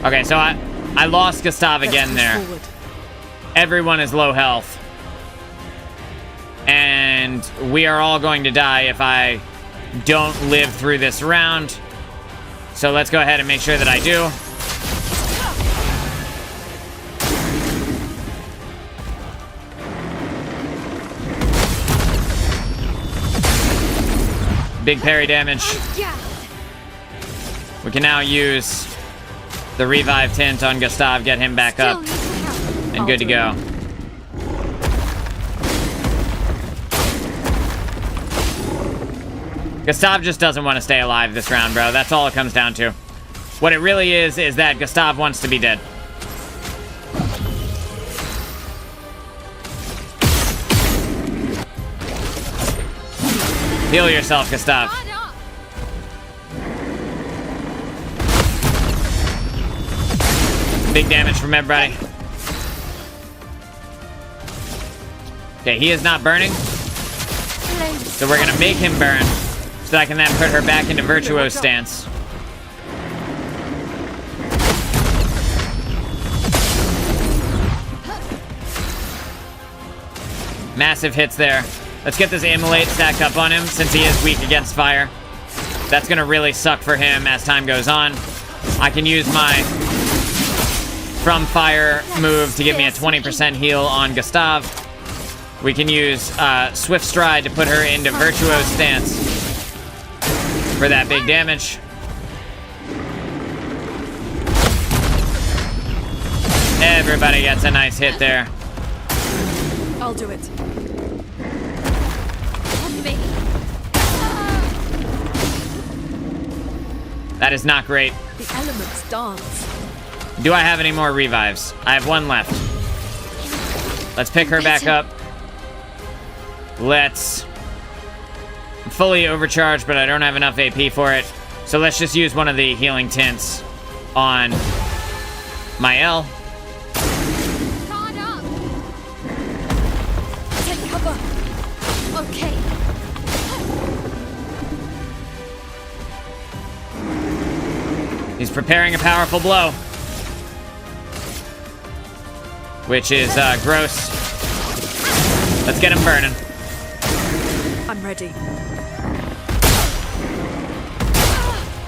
Okay, so I lost Gustav again there. Forward. Everyone is low health. And we are all going to die if I don't live through this round. So let's go ahead and make sure that I do. Big parry damage. Yeah. We can now use the revive tint on Gustav, get him back Still up, need to help. and good to go. Gustav just doesn't want to stay alive this round, bro. That's all it comes down to. What it really is that Gustav wants to be dead. Heal yourself, Gustav. Hard up. Big damage from everybody. Okay, he is not burning, Flames. so we're gonna make him burn so that I can then put her back into Virtuo's stance. Massive hits there. Let's get this Immolate stacked up on him since he is weak against fire. That's gonna really suck for him as time goes on. I can use my From Fire move to give me a 20% heal on Gustav. We can use Swift Stride to put her into Virtuo's stance for that big damage. Everybody gets a nice hit there. I'll do it. On me. That is not great. The elements dance. Do I have any more revives? I have one left. Let's pick her back up. Let's... I'm fully overcharged, but I don't have enough AP for it. So let's just use one of the healing tints on my L. Guard up. Take cover. Okay. He's preparing a powerful blow. Which is gross. Let's get him burning. I'm ready.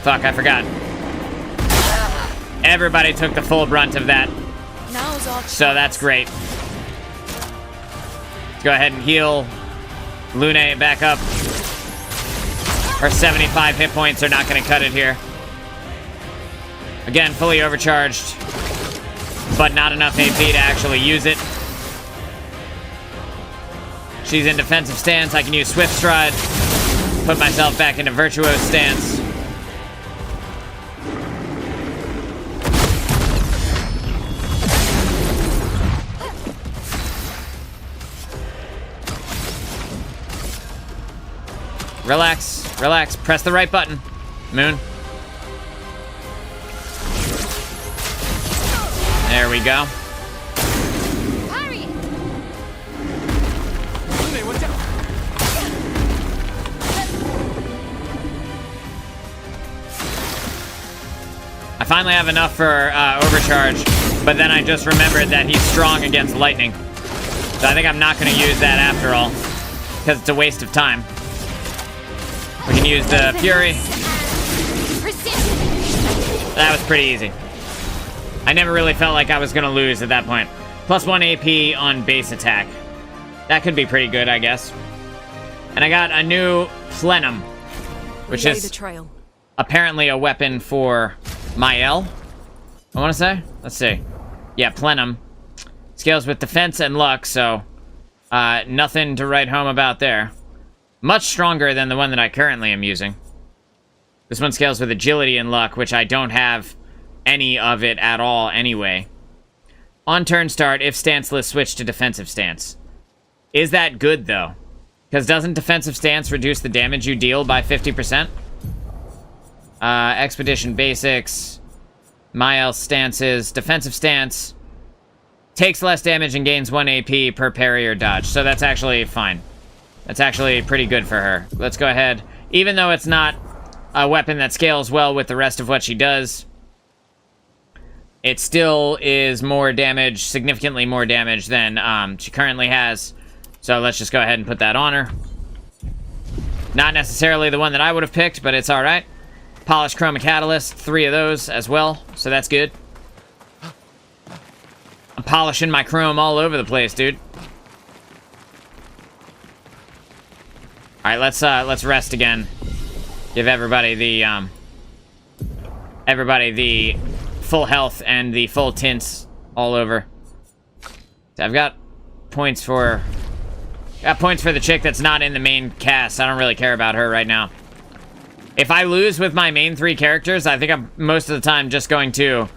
Fuck, I forgot. Everybody took the full brunt of that, Now's our chance. so that's great. Let's go ahead and heal Lune back up. Her 75 hit points are not going to cut it here. Again, fully overcharged, but not enough AP to actually use it. She's in defensive stance. I can use Swift Stride. Put myself back into Virtuose stance. Relax, relax. Press the right button, Moon. There we go. Parry! Lune, watch out! I finally have enough for overcharge, but then I just remembered that he's strong against lightning. So I think I'm not going to use that after all, because it's a waste of time. We can use the Fury. Precision! That was pretty easy. I never really felt like I was going to lose at that point. +1 AP on base attack. That could be pretty good, I guess. And I got a new Plenum, which Lay is the trail. apparently a weapon for Mael, I want to say. Let's see. Yeah, Plenum. Scales with defense and luck, so nothing to write home about there. Much stronger than the one that I currently am using. This one scales with agility and luck, which I don't have any of it at all anyway. On turn start, if stanceless, switch to defensive stance. Is that good, though? Because doesn't defensive stance reduce the damage you deal by 50%? Expedition basics. Mael stances. Defensive stance. Takes less damage and gains 1 AP per parry or dodge. So that's actually fine. That's actually pretty good for her. Let's go ahead. Even though it's not a weapon that scales well with the rest of what she does, it still is more damage, significantly more damage than she currently has. So let's just go ahead and put that on her. Not necessarily the one that I would have picked, but it's alright. Polished Chroma Catalyst, 3 of those as well, so that's good. I'm polishing my chrome all over the place, dude. Alright, let's rest again. Give everybody the full health and the full tints all over. I've got points for the chick that's not in the main cast. I don't really care about her right now. If I lose with my main 3 characters, I think I'm most of the time just going to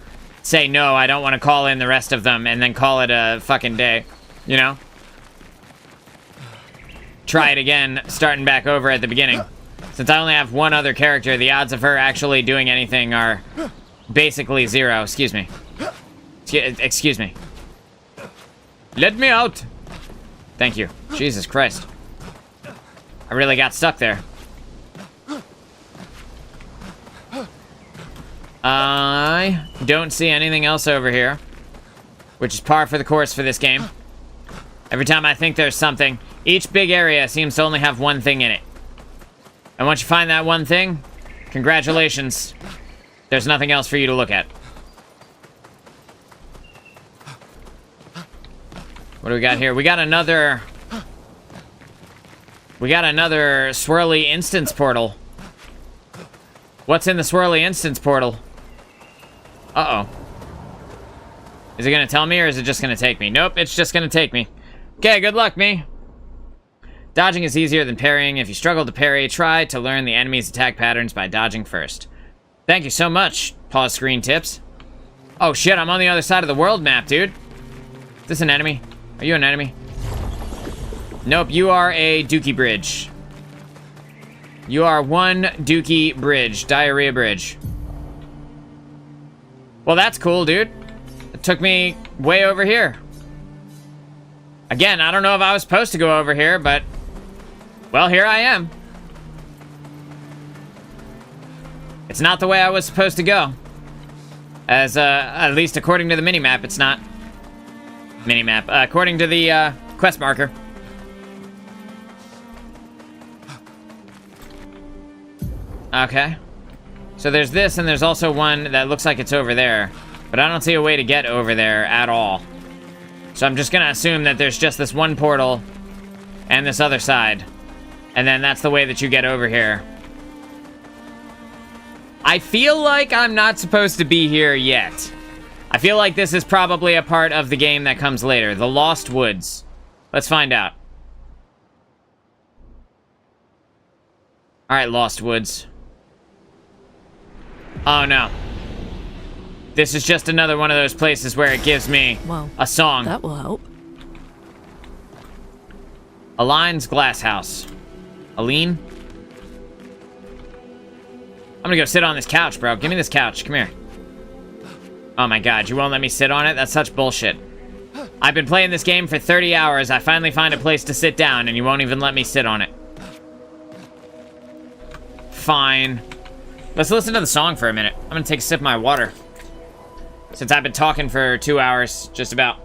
say no, I don't want to call in the rest of them and then call it a fucking day, you know? Try it again, starting back over at the beginning. Since I only have one other character, the odds of her actually doing anything are basically 0. Excuse me. Excuse me. Let me out! Thank you. Jesus Christ. I really got stuck there. I don't see anything else over here, which is par for the course for this game. Every time I think there's something, each big area seems to only have one thing in it. And once you find that one thing, congratulations. There's nothing else for you to look at. What do we got here? We got another swirly instance portal. What's in the swirly instance portal? Uh-oh. Is it gonna tell me, or is it just gonna take me? Nope, it's just gonna take me. Okay, good luck, me. Dodging is easier than parrying. If you struggle to parry, try to learn the enemy's attack patterns by dodging first. Thank you so much. Pause screen tips. Oh shit, I'm on the other side of the world map, dude. Is this an enemy? Are you an enemy? Nope, you are a dookie bridge. You are one dookie bridge. Diarrhea bridge. Well, that's cool, dude. It took me way over here. Again, I don't know if I was supposed to go over here, but... well, here I am. It's not the way I was supposed to go. As, at least according to the minimap, it's not. Minimap. According to the, quest marker. Okay. So there's this, and there's also one that looks like it's over there. But I don't see a way to get over there at all. So I'm just gonna assume that there's just this one portal and this other side. And then that's the way that you get over here. I feel like I'm not supposed to be here yet. I feel like this is probably a part of the game that comes later. The Lost Woods. Let's find out. Alright, Lost Woods. Oh, no. This is just another one of those places where it gives me a song. That will help. Aline's Glass House. Aline? I'm gonna go sit on this couch, bro. Give me this couch. Come here. Oh my god, you won't let me sit on it? That's such bullshit. I've been playing this game for 30 hours. I finally find a place to sit down, and you won't even let me sit on it. Fine. Let's listen to the song for a minute. I'm gonna take a sip of my water. Since I've been talking for 2 hours, just about.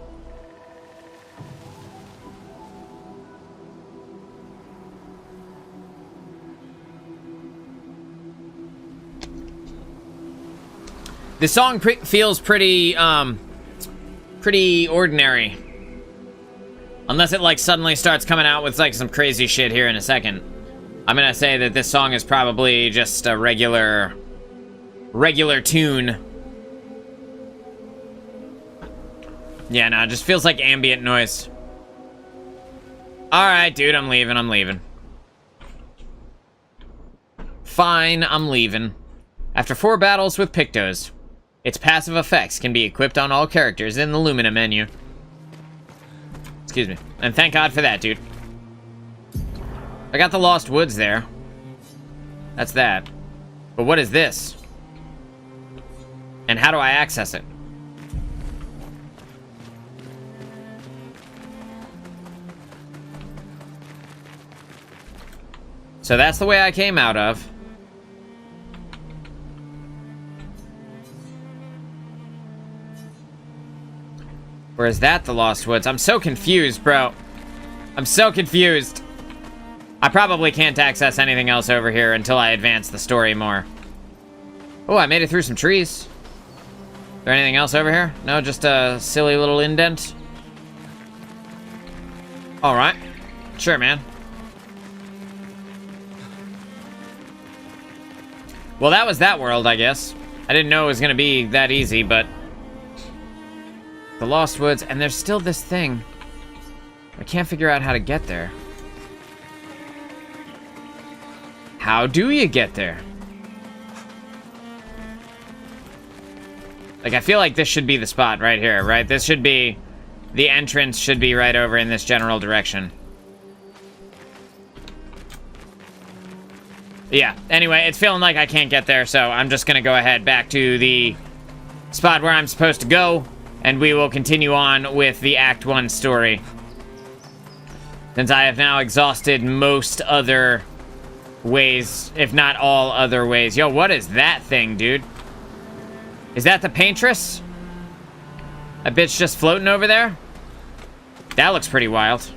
This song feels pretty, pretty ordinary. Unless it, like, suddenly starts coming out with, like, some crazy shit here in a second. I'm gonna say that this song is probably just a regular tune. Yeah, no, it just feels like ambient noise. Alright, dude, I'm leaving. Fine, I'm leaving. After 4 battles with Pictos, its passive effects can be equipped on all characters in the Lumina menu. Excuse me. And thank God for that, dude. I got the Lost Woods there. That's that. But what is this? And how do I access it? So that's the way I came out of. Or is that the Lost Woods? I'm so confused, bro. I'm so confused. I probably can't access anything else over here until I advance the story more. Oh, I made it through some trees. Is there anything else over here? No, just a silly little indent. Alright. Sure, man. Well, that was that world, I guess. I didn't know it was gonna be that easy, but... The Lost Woods, and there's still this thing. I can't figure out how to get there. How do you get there? Like, I feel like this should be the spot right here, right? This should be... The entrance should be right over in this general direction. Yeah, anyway, it's feeling like I can't get there, so I'm just gonna go ahead back to the spot where I'm supposed to go, and we will continue on with the Act 1 story. Since I have now exhausted most other ways, if not all other ways. Yo, what is that thing, dude? Is that the Paintress? That bitch just floating over there? That looks pretty wild.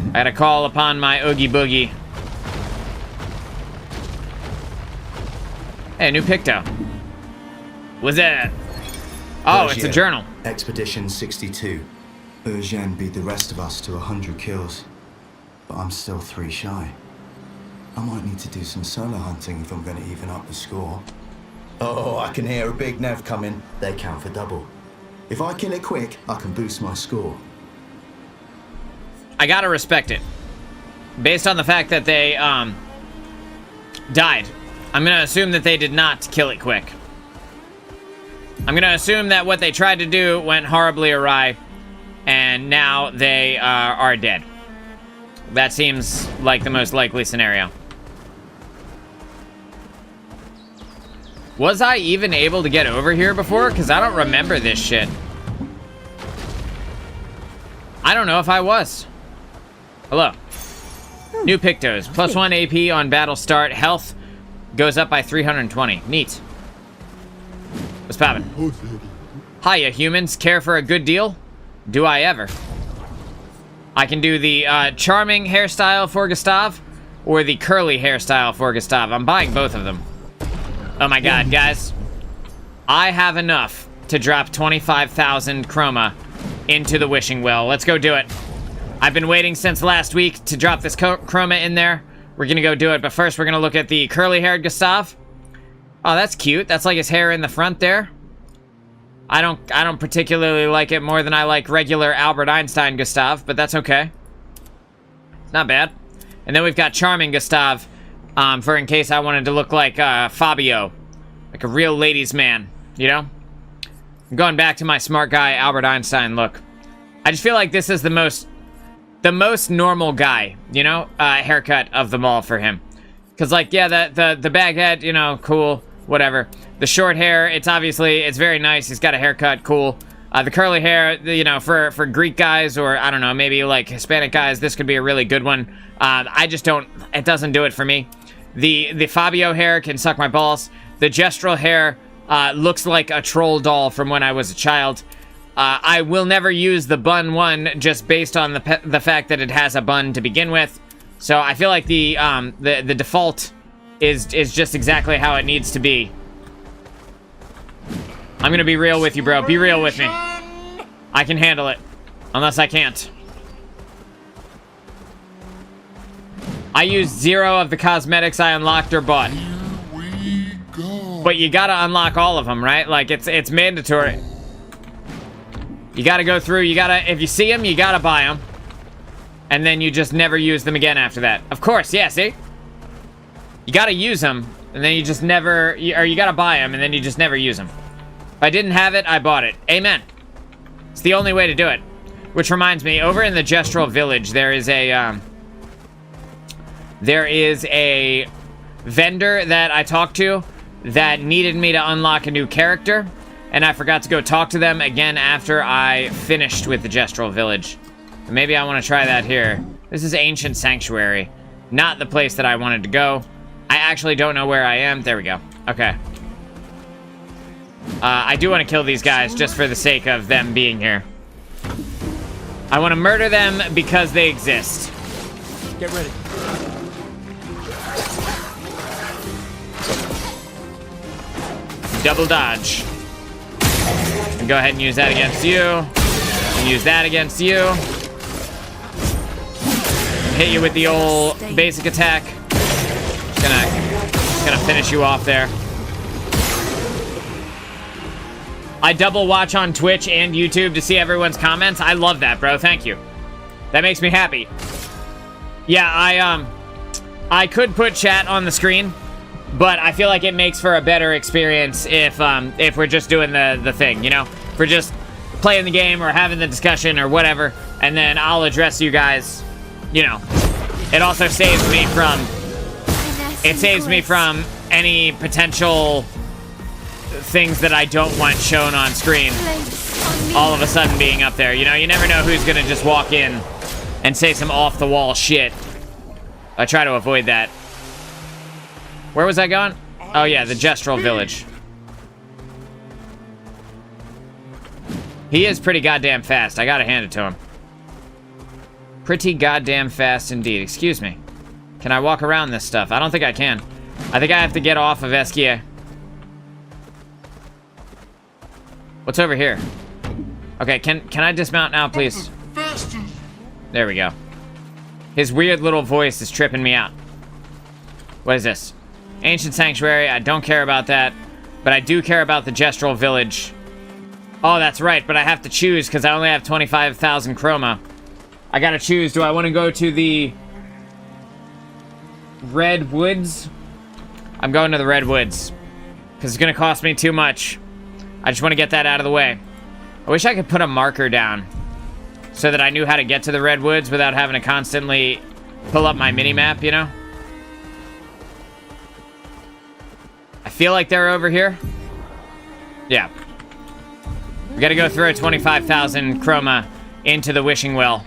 I gotta call upon my Oogie Boogie. Hey, a new Picto. What's that? Oh, it's a journal. Expedition 62. Eugene beat the rest of us to 100 kills. But I'm still 3 shy. I might need to do some solo hunting if I'm going to even up the score. Oh, I can hear a big Nev coming. They count for double. If I kill it quick, I can boost my score. I gotta respect it. Based on the fact that they, died. I'm gonna assume that they did not kill it quick. I'm gonna assume that what they tried to do went horribly awry, and now they, are dead. That seems like the most likely scenario. Was I even able to get over here before? Because I don't remember this shit. I don't know if I was. Hello. New Pictos. +1 AP on battle start. Health goes up by 320. Neat. What's poppin'? Hiya, humans. Care for a good deal? Do I ever? I can do the charming hairstyle for Gustav, or the curly hairstyle for Gustav. I'm buying both of them. Oh my god, guys. I have enough to drop 25,000 chroma into the wishing well. Let's go do it. I've been waiting since last week to drop this chroma in there. We're gonna go do it, but first we're gonna look at the curly-haired Gustav. Oh, that's cute. That's like his hair in the front there. I don't particularly like it more than I like regular Albert Einstein Gustav, but that's okay. It's not bad. And then we've got Charming Gustav, for in case I wanted to look like Fabio, like a real ladies' man, you know? I'm going back to my smart guy Albert Einstein look. I just feel like this is the most normal guy, you know, haircut of them all for him. Cause like, yeah, the bag head, you know, cool, whatever. The short hair, it's very nice. He's got a haircut, cool. The curly hair, you know, for Greek guys or, I don't know, maybe like Hispanic guys, this could be a really good one. It doesn't do it for me. The Fabio hair can suck my balls. The gestural hair looks like a troll doll from when I was a child. I will never use the bun one just based on the fact that it has a bun to begin with. So I feel like the default is just exactly how it needs to be. I'm gonna be real with you, bro. Be real with me. I can handle it. Unless I can't. I used 0 of the cosmetics I unlocked or bought. But you gotta unlock all of them, right? Like, it's mandatory. You gotta go through, if you see them, you gotta buy them. And then you just never use them again after that. Of course, yeah, see? You gotta use them, and then you just never, or you gotta buy them, and then you just never use them. If I didn't have it, I bought it. Amen. It's the only way to do it. Which reminds me, over in the Gestural Village, there is a vendor that I talked to that needed me to unlock a new character, and I forgot to go talk to them again after I finished with the Gestural Village. Maybe I want to try that here. This is Ancient Sanctuary, not the place that I wanted to go. I actually don't know where I am. There we go. Okay. I do want to kill these guys just for the sake of them being here. I want to murder them because they exist. Get ready. Double dodge. And go ahead and use that against you. And use that against you. Hit you with the old basic attack. Just gonna finish you off there. I double watch on Twitch and YouTube to see everyone's comments. I love that, bro. Thank you. That makes me happy. Yeah, I could put chat on the screen, but I feel like it makes for a better experience if we're just doing the thing, you know? If we're just playing the game or having the discussion or whatever, and then I'll address you guys, you know. It also saves me from any potential things that I don't want shown on screen all of a sudden being up there. You know, you never know who's gonna just walk in and say some off-the-wall shit. I try to avoid that. Where was I going? Oh yeah, the Gestural Village. He is pretty goddamn fast. I gotta hand it to him. Pretty goddamn fast indeed. Excuse me. Can I walk around this stuff? I don't think I can. I think I have to get off of Esquia. What's over here? Okay, can I dismount now, please? There we go. His weird little voice is tripping me out. What is this? Ancient Sanctuary. I don't care about that. But I do care about the Gestural Village. Oh, that's right. But I have to choose because I only have 25,000 chroma. I gotta choose. Do I want to go to the Red Woods? I'm going to the Red Woods. Because it's going to cost me too much. I just want to get that out of the way. I wish I could put a marker down so that I knew how to get to the Redwoods without having to constantly pull up my mini-map, you know? I feel like they're over here. Yeah. We gotta go throw 25,000 chroma into the wishing well.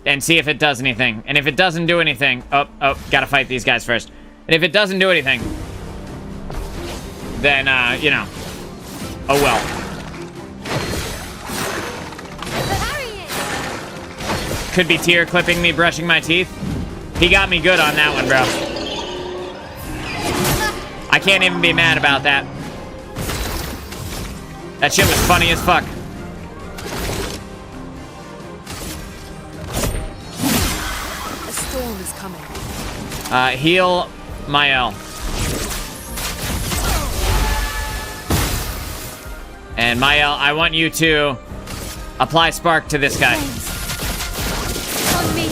And see if it does anything. And if it doesn't do anything... Oh, gotta fight these guys first. And if it doesn't do anything... then, you know. Oh well. Could be tear clipping me brushing my teeth. He got me good on that one, bro. I can't even be mad about that. That shit was funny as fuck. A storm is coming. Heal Mael. And Mael, I want you to apply spark to this guy. On me.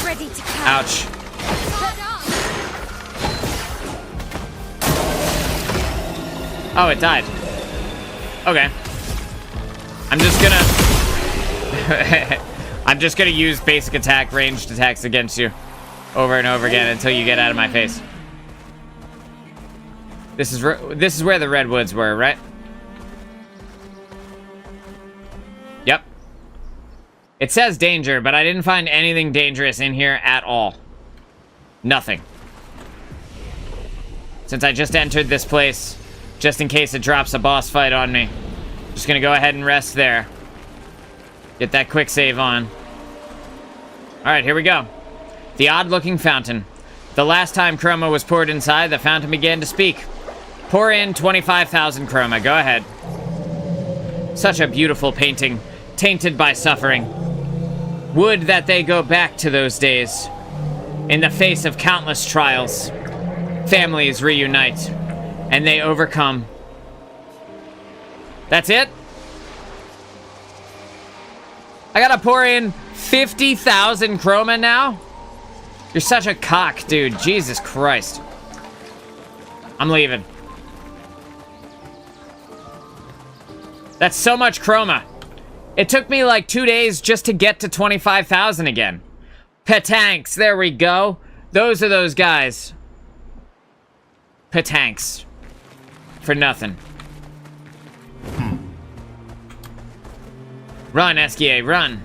Ready to carry. Ouch. Oh, it died. Okay. I'm just gonna... I'm just gonna use basic attack, ranged attacks against you over and over again until you get out of my face. This is where the redwoods were, right? Yep. It says danger, but I didn't find anything dangerous in here at all. Nothing. Since I just entered this place, just in case it drops a boss fight on me, just gonna go ahead and rest there. Get that quick save on. Alright, here we go. The odd-looking fountain. The last time chroma was poured inside, the fountain began to speak. Pour in 25,000 chroma. Go ahead. Such a beautiful painting, tainted by suffering. Would that they go back to those days. In the face of countless trials, families reunite, and they overcome. That's it? I gotta pour in 50,000 chroma now? You're such a cock, dude. Jesus Christ. I'm leaving. That's so much chroma. It took me like 2 days just to get to 25,000 again. Petanks, there we go. Those are those guys. Petanks. For nothing. Run, Esquier, run.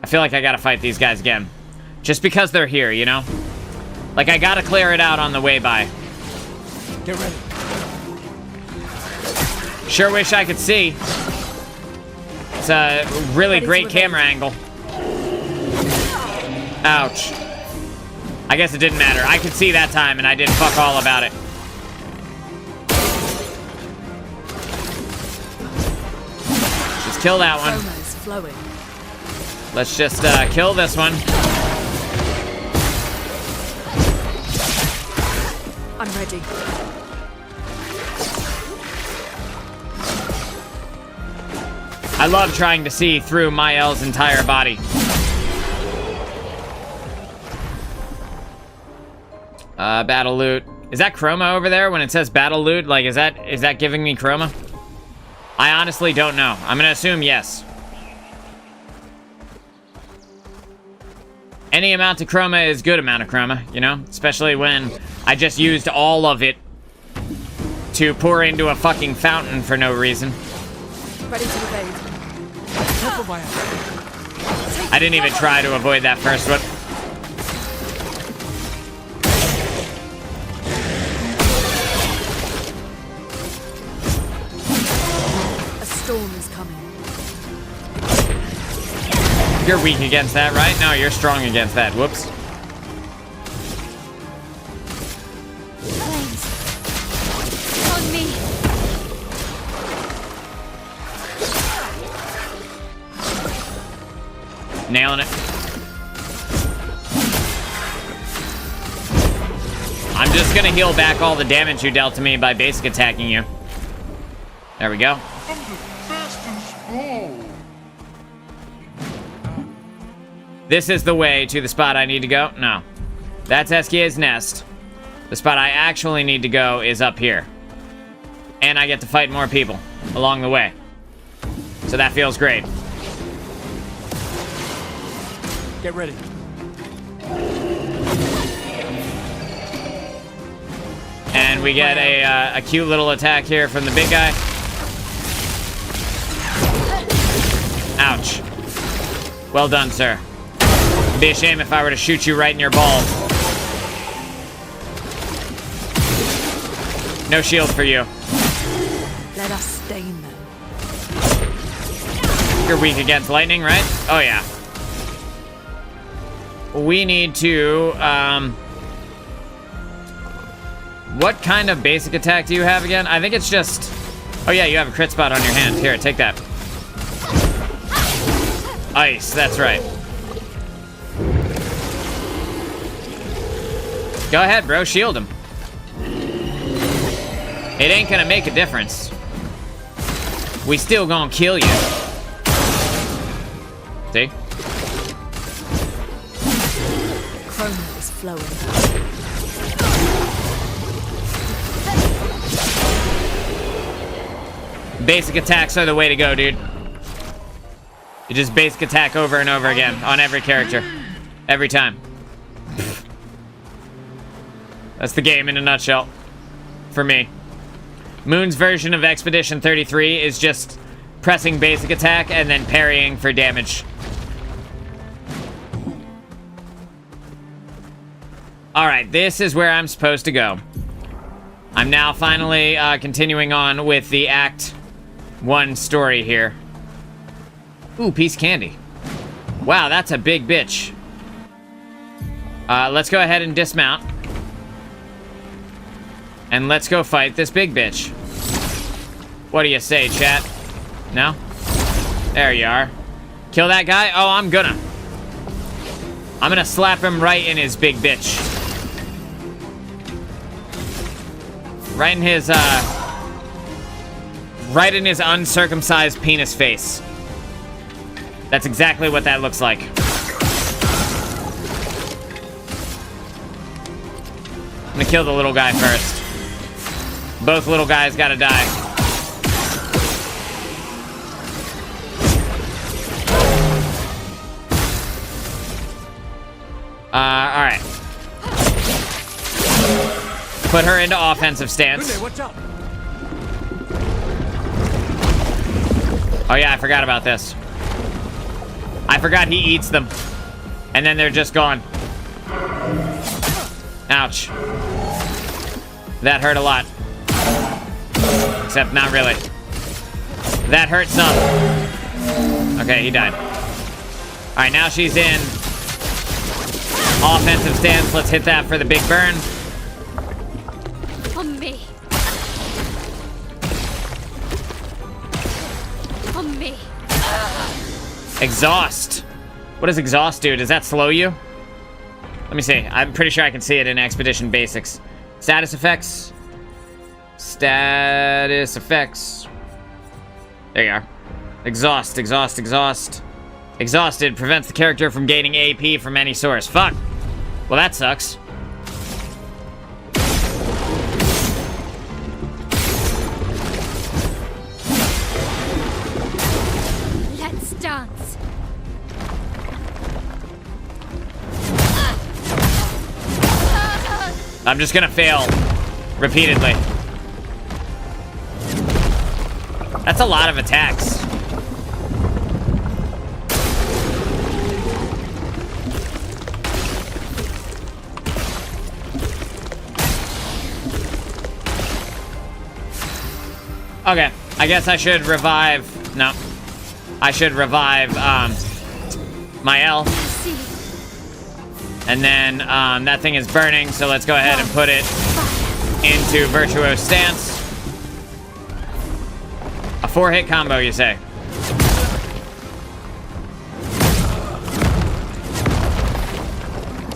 I feel like I gotta fight these guys again. Just because they're here, you know? Like, I gotta clear it out on the way by. Get ready. Sure wish I could see. It's a really great camera angle. Ouch. I guess it didn't matter. I could see that time, and I did fuck all about it. Just kill that one. Chroma is flowing. Let's just kill this one. I'm ready. I love trying to see through Mael's entire body. Battle loot. Is that chroma over there when it says battle loot? Like, is that giving me chroma? I honestly don't know. I'm gonna assume yes. Any amount of chroma is good amount of chroma, you know? Especially when I just used all of it to pour into a fucking fountain for no reason. Ready to evade. Careful, Maya. I didn't even try to avoid that first one. A storm is coming. You're weak against that, right? No, you're strong against that. Whoops. Flames. On me. Nailing it. I'm just gonna heal back all the damage you dealt to me by basic attacking you. There we go. This is the way to the spot I need to go? No. That's Esquier's nest. The spot I actually need to go is up here. And I get to fight more people along the way. So that feels great. Get ready. And we get a cute little attack here from the big guy. Ouch. Well done, sir. It'd be a shame if I were to shoot you right in your balls. No shield for you. Let us stain them. Obscur weak against lightning, right? Oh, yeah. We need to, what kind of basic attack do you have again? I think it's just... Oh, yeah, you have a crit spot on your hand. Here, take that. Ice, that's right. Go ahead, bro. Shield him. It ain't gonna make a difference. We still gonna kill you. See? Chroma is flowing. Basic attacks are the way to go, dude. You just basic attack over and over again on every character. Every time. That's the game in a nutshell. For me. Moon's version of Expedition 33 is just pressing basic attack and then parrying for damage. Alright, this is where I'm supposed to go. I'm now finally continuing on with the Act 1 story here. Ooh, piece of candy. Wow, that's a big bitch. Let's go ahead and dismount. And let's go fight this big bitch. What do you say, chat? No? There you are. Kill that guy? Oh, I'm gonna slap him right in his big bitch. Right in his uncircumcised penis face. That's exactly what that looks like. I'm gonna kill the little guy first. Both little guys gotta die. Alright. Put her into offensive stance. Watch out. Oh yeah, I forgot about this. I forgot he eats them. And then they're just gone. Ouch. That hurt a lot. Except not really. That hurt some. Okay, he died. Alright, now she's in offensive stance. Let's hit that for the big burn. On me. On me. Exhaust. What does exhaust do? Does that slow you? Let me see. I'm pretty sure I can see it in Expedition Basics. Status effects. Status effects. There you are. Exhaust, exhaust, exhaust. Exhausted prevents the character from gaining AP from any source. Fuck. Well, that sucks. Let's dance. I'm just gonna fail repeatedly. That's a lot of attacks. Okay, I guess I should revive. No. I should revive my L. See. And then that thing is burning, so let's go ahead and put it into Virtuose Stance. A 4-hit combo, you say?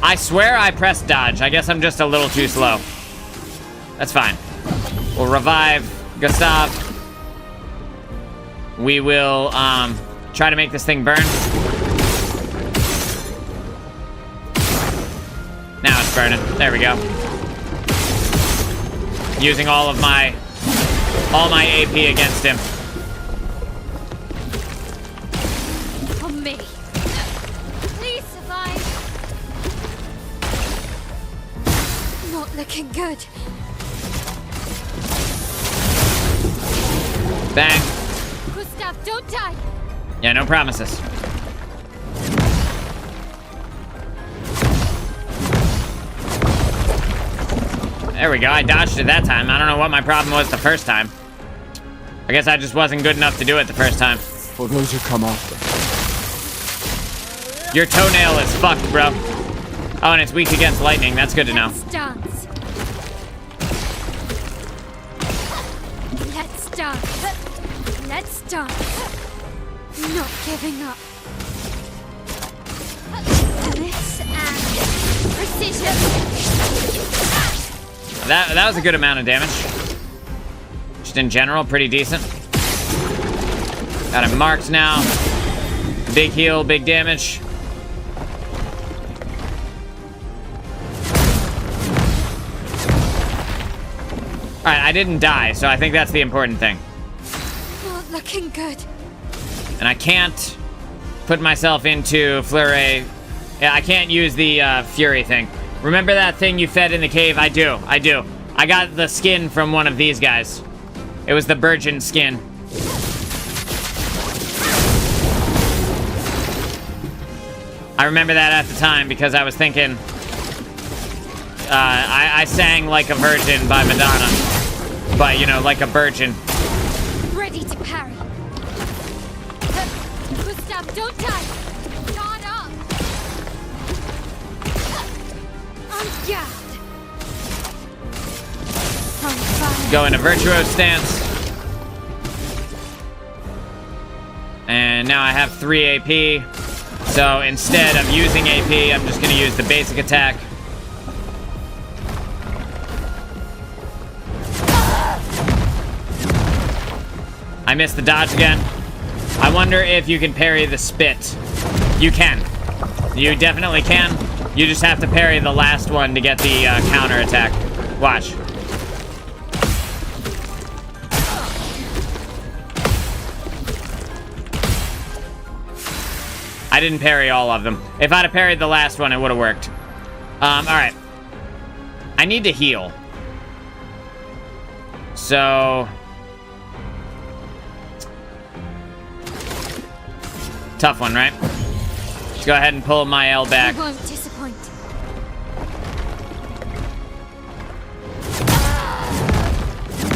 I swear I pressed dodge. I guess I'm just a little too slow. That's fine. We'll revive Gustav. We will try to make this thing burn. Now it's burning. There we go. Using all my AP against him. On me. Please survive. Not looking good. Bang. Gustav, don't die. Yeah, no promises. There we go. I dodged it that time. I don't know what my problem was the first time. I guess I just wasn't good enough to do it the first time. for those who come after. Your toenail is fucked, bro. Oh, and it's weak against lightning. That's good to know. Let's dance. Let's dance. Let's dance. Not giving up. This and precision. That was a good amount of damage. Just in general, pretty decent. Got him marked now. Big heal, big damage. Alright, I didn't die, so I think that's the important thing. Not looking good. And I can't put myself into flurry. Yeah, I can't use the fury thing. Remember that thing you fed in the cave? I do. I got the skin from one of these guys. It was the Burgeon skin. I remember that at the time because I was thinking... I sang Like a Virgin by Madonna. But, you know, like a virgin. Ready to parry. Gustav, don't die. Guard up. On guard. On fire. Go into Virtuoso stance. And now I have 3 AP. So instead of using AP, I'm just going to use the basic attack. I missed the dodge again. I wonder if you can parry the spit. You can. You definitely can. You just have to parry the last one to get the counter attack. Watch. I didn't parry all of them. If I'd have parried the last one, it would have worked. Alright. I need to heal. So... tough one, right? Let's go ahead and pull my L back. I won't disappoint.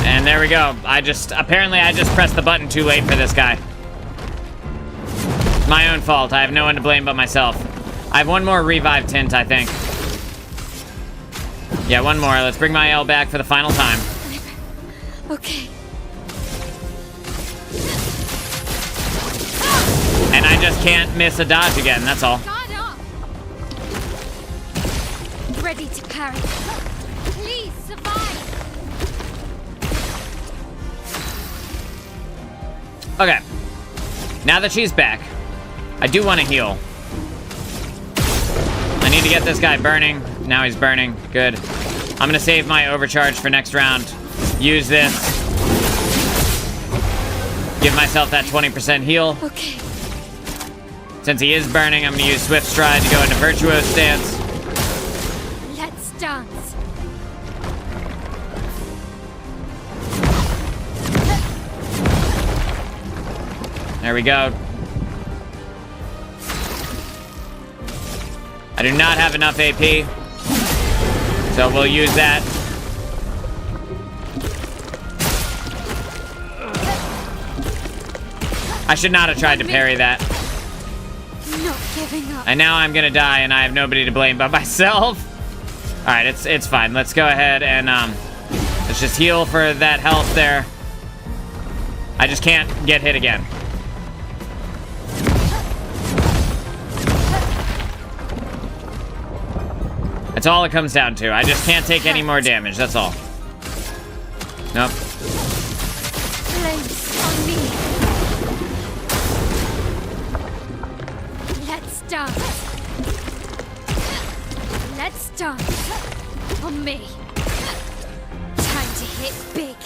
And there we go. Apparently I just pressed the button too late for this guy. My own fault. I have no one to blame but myself. I have one more revive tint, I think. Yeah, one more. Let's bring my L back for the final time. Okay. And I just can't miss a dodge again, that's all. Guard up. Ready to parry. Please survive. Okay. Now that she's back, I do want to heal. I need to get this guy burning. Now he's burning. Good. I'm going to save my overcharge for next round. Use this. Give myself that 20% heal. Okay. Since he is burning, I'm going to use Swift Stride to go into Virtuoso stance. Let's dance. There we go. I do not have enough AP, so we'll use that. I should not have tried to parry that. Not giving up. And now I'm gonna die, and I have nobody to blame but myself. All right, it's fine. Let's go ahead and let's just heal for that health there. I just can't get hit again. That's all it comes down to. I just can't take any more damage. That's all. Nope. Flames on me. Let's dance. Let's dance. On me. Time to hit big.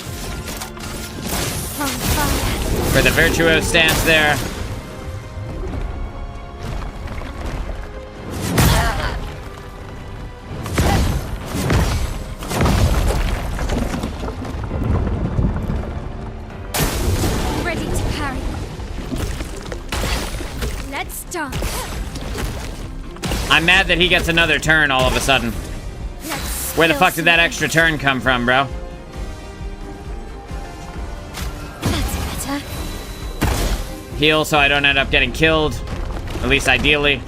On fire. For the Virtuoso stance there. Ready to parry. Let's dance. I'm mad that he gets another turn all of a sudden. Let's Where the spill fuck did that some extra turn come from, bro? That's better. heal so I don't end up getting killed. At least ideally.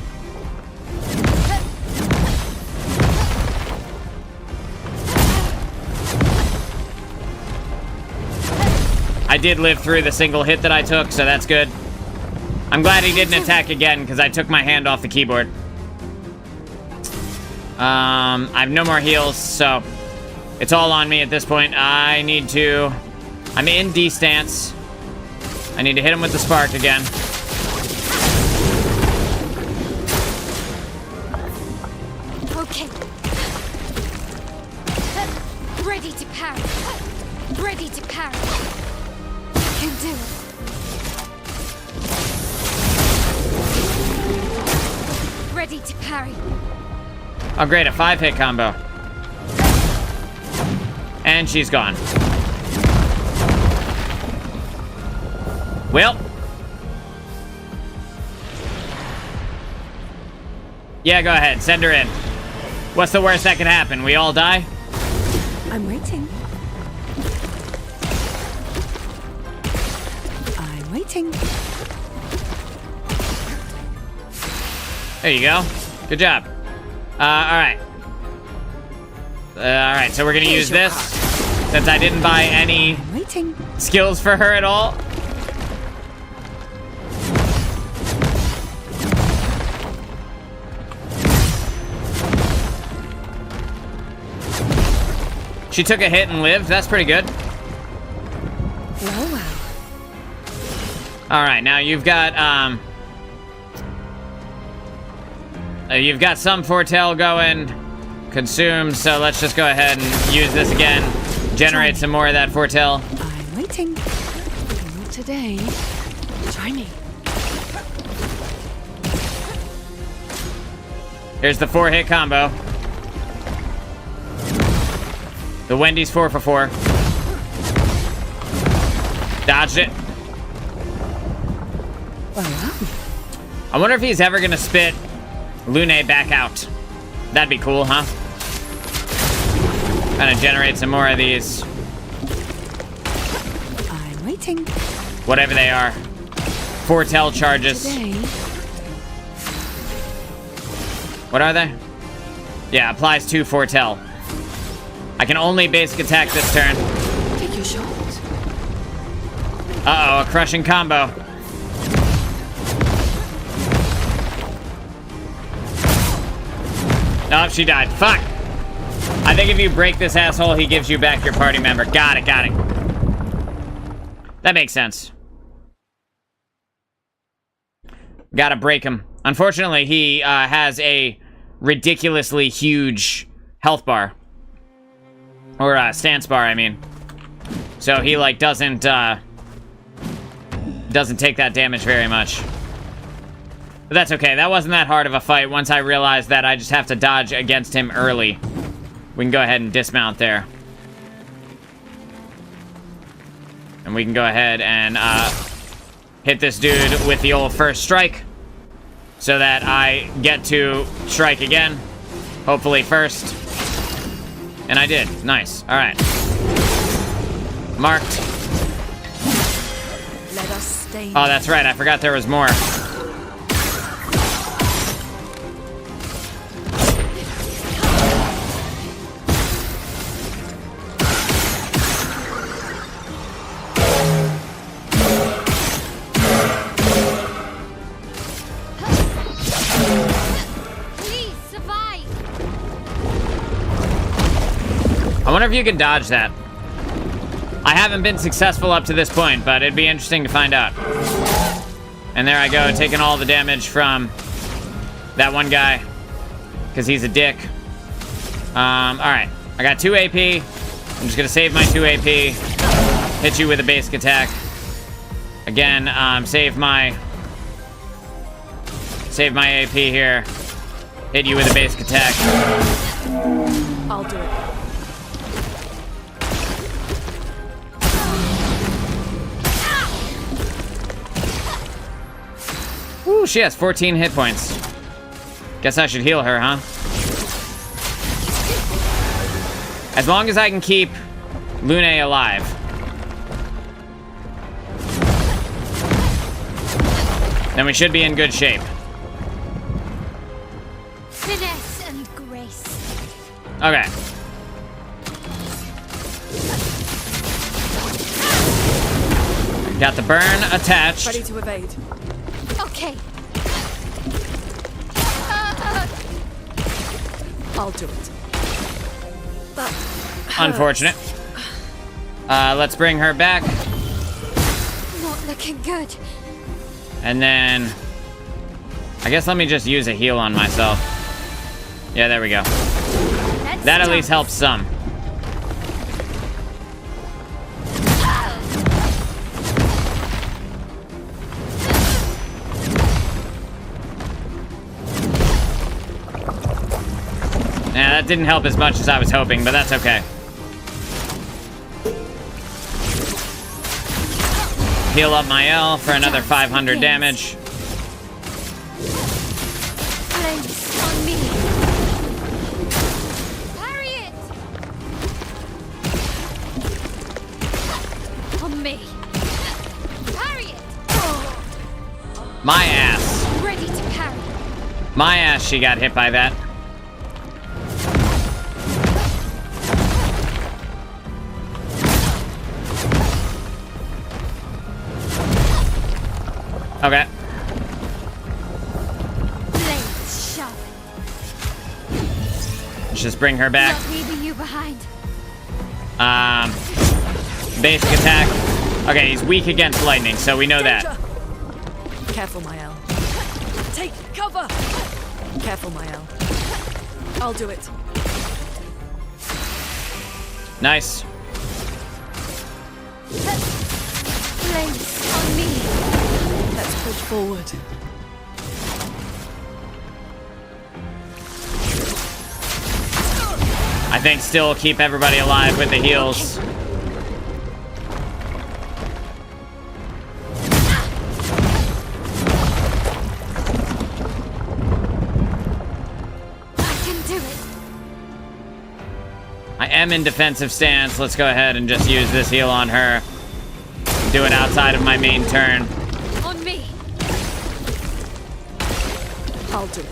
I did live through the single hit that I took, so that's good. I'm glad he didn't attack again, because I took my hand off the keyboard. I have no more heals, so it's all on me at this point. I'm in D stance. I need to hit him with the spark again. Okay. Ready to parry. Ready to parry. Can do it. Ready to parry. Oh, great, a 5-hit combo. And she's gone. Well. Yeah, go ahead, send her in. What's the worst that could happen? We all die? I'm waiting. I'm waiting. There you go. Good job. Alright. Alright, so we're gonna use this. Since I didn't buy any Waiting. skills for her at all. She took a hit and lived. That's pretty good. Well, well. Alright, now you've got some foretell going, consumed, so let's just go ahead and use this again. Generate some more of that foretell. I'm waiting. Not today. Try me. Here's the 4-hit combo. The Wendy's 4 for 4. Dodged it. Well, well. I wonder if he's ever gonna spit Lune back out. That'd be cool, huh? Kind of generate some more of these. I'm waiting. Whatever they are. Foretell charges. Today. What are they? Yeah, applies 2 foretell. I can only basic attack this turn. Take your shot. Uh-oh, a crushing combo. Oh, she died. Fuck. I think if you break this asshole, he gives you back your party member. Got it, got it. That makes sense. Gotta break him. Unfortunately, he has a ridiculously huge health bar. Or stance bar, I mean. So he, like, doesn't take that damage very much. But that's okay. That wasn't that hard of a fight once I realized that I just have to dodge against him early. We can go ahead and dismount there. And we can go ahead and hit this dude with the old first strike. So that I get to strike again. Hopefully first. And I did. Nice. Alright. Marked. Let us stay. Oh, that's right. I forgot there was more. Please survive. I wonder if you can dodge that. I haven't been successful up to this point, but it'd be interesting to find out. And there I go, taking all the damage from that one guy, because he's a dick. Alright. I got 2 AP. I'm just gonna save my 2 AP. Hit you with a basic attack. Again, save my AP here. Hit you with a basic attack. I'll do it. Ooh, she has 14 hit points. Guess I should heal her, huh? As long as I can keep Lune alive. then we should be in good shape. Finesse and grace. Okay. Got the burn attached. Ready to evade. Okay. I'll do it. That hurts. Unfortunate. Let's bring her back. Not looking good. And then... I guess let me just use a heal on myself. Yeah, there we go. Let's That at start. least helps some. Yeah, that didn't help as much as I was hoping, but that's okay. Heal up my L for another 500 damage. Flames on me. Parry it. On me. Parry it. My ass. Ready to parry. My ass, she got hit by that. Okay. Blades sharp. Let's just bring her back. Not leaving you behind. Basic attack. Okay, he's weak against lightning, so we know that. Danger. Careful, Mael. Take cover. Careful, Mael. I'll do it. Nice. Flames on me. Let's push forward. I think still keep everybody alive with the heals. I can do it. I am in defensive stance. Let's go ahead and just use this heal on her. Do it outside of my main turn. On me. I'll do it.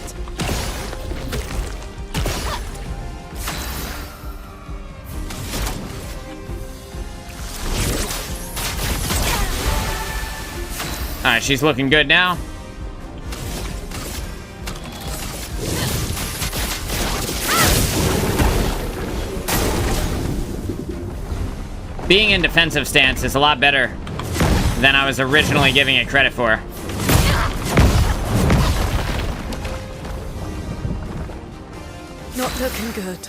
Alright, she's looking good now. Being in defensive stance is a lot better than I was originally giving it credit for. Not looking good.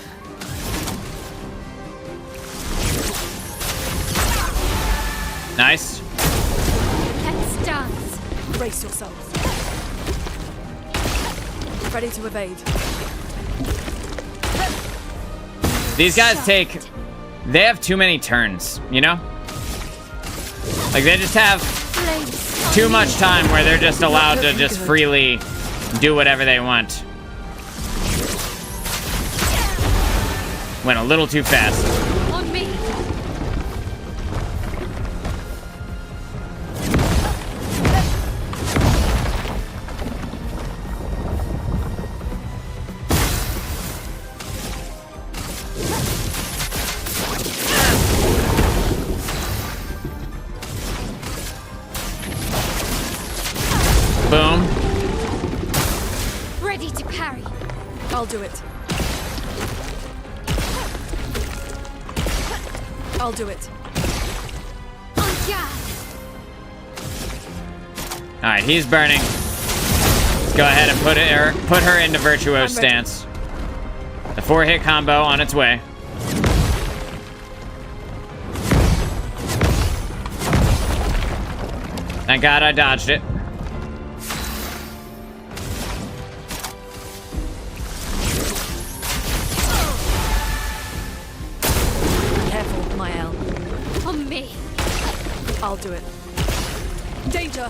Nice. Let's dance. Brace yourselves. Ready to evade. These guys take... They have too many turns, you know? Like, they just have Flames on too me. much time where they're just allowed to just freely do whatever they want. Went a little too fast. On me. Boom. Ready to parry. I'll do it. I'll do it. On guard. Alright, he's burning. Let's go ahead and put her into Virtuoso stance. The 4-hit combo on its way. Thank God I dodged it. Careful, Mael. On me. I'll do it. Danger!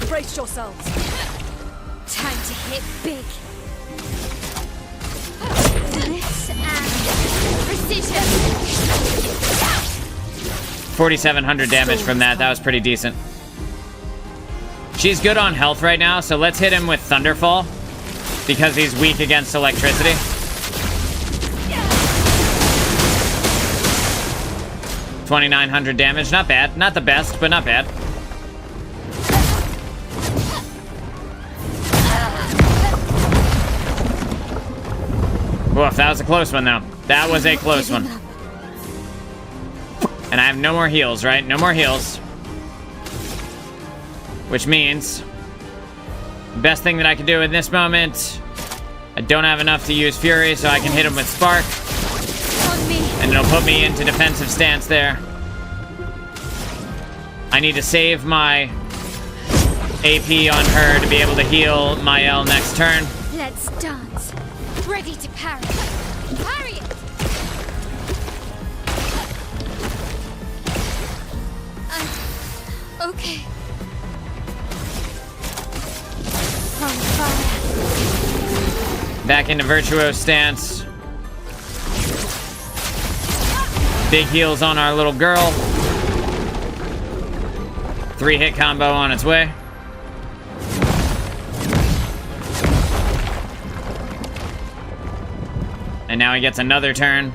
Brace yourselves. Time to hit big. This and precision. 4,700 damage from that. That was pretty decent. She's good on health right now, so let's hit him with Thunderfall because he's weak against electricity. $2,900 damage, not bad. Not the best, but not bad. Woof, that was a close one, though. That was a close one. And I have no more heals, right? No more heals. Which means the best thing that I can do in this moment, I don't have enough to use Fury, so I can hit him with Spark. And it'll put me into defensive stance there. I need to save my AP on her to be able to heal Mael next turn. Let's dance. Ready to parry. Parry it! Okay. On fire. Back into Virtuoso stance. Big heals on our little girl. 3-hit combo on its way. And now he gets another turn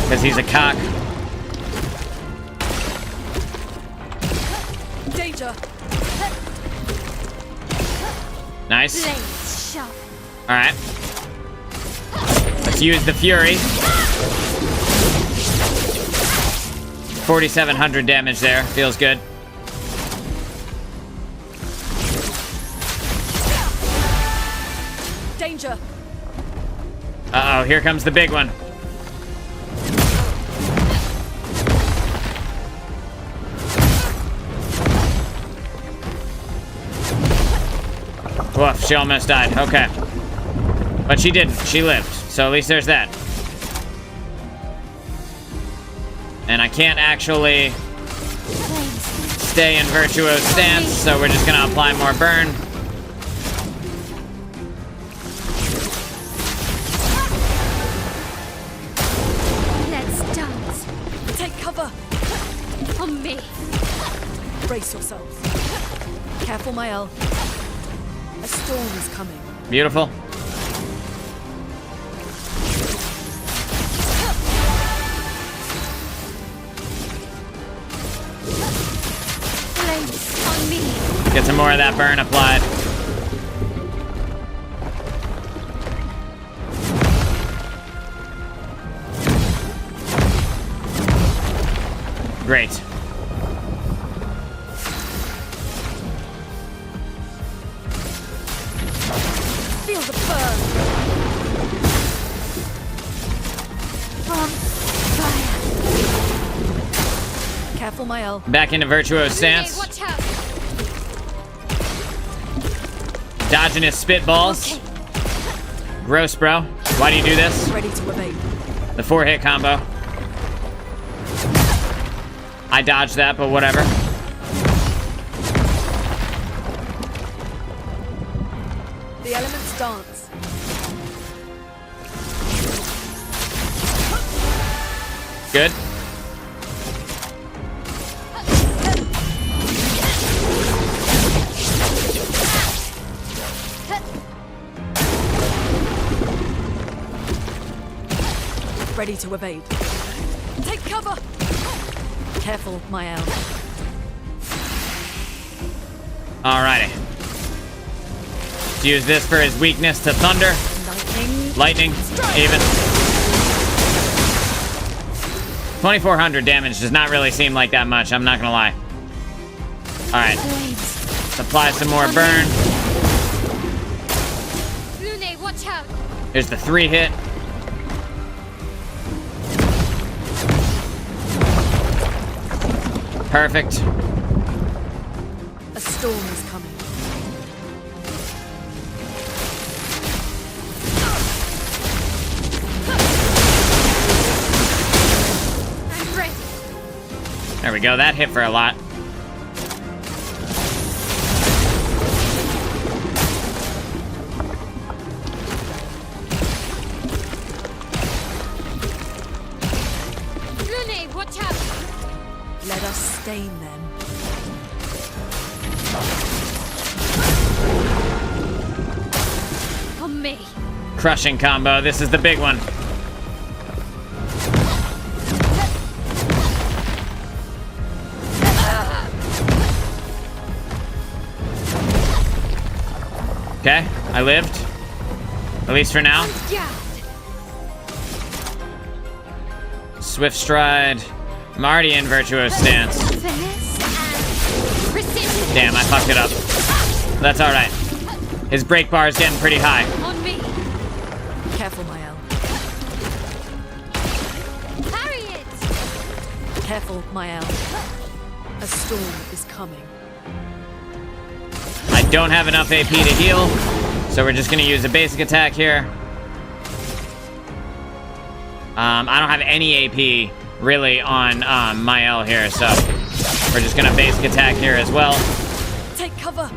because he's a cock. Danger. Nice. Blades sharp. All right. Let's use the Fury. 4,700 damage there. Feels good. Danger. Uh-oh, here comes the big one. Woof, she almost died. Okay. But she didn't. She lived. So at least there's that. And I can't actually stay in Virtuoso stance, so we're just gonna apply more burn. Let's dance. Take cover. On me. Brace yourselves. Careful, Mael. A storm is coming. Beautiful. Blades on me. Get some more of that burn applied. Great. Feel the burn. On fire. Careful, Mael. Back into Virtuoso stance. Watch out. Dodging his spitballs. Okay. Gross, bro. Why do you do this? Ready to evade. The 4-hit combo. I dodged that, but whatever. The elements dance. Good. Ready to evade. Take cover. Careful, Mael. Alrighty. Let's use this for his weakness to thunder. Lightning. Lightning. Even. 2,400 damage does not really seem like that much, I'm not gonna lie. Alright. Let's apply some more burn. Lune, watch out. Here's the 3-hit. Perfect. A storm is coming. I'm ready. There we go, that hit for a lot. Lune, watch out. Let us stain them. me. Crushing combo. This is the big one. Okay, I lived. At least for now. Yeah. Swift stride. I'm already in virtuoso stance. Finesse and precision. Damn, I fucked it up. That's alright. His break bar is getting pretty high. On me. Careful, Mael. Parry it. Careful, Mael. A storm is coming. I don't have enough AP to heal, so we're just gonna use a basic attack here. I don't have any AP really on Mael here, so we're just gonna basic attack here as well. Take cover.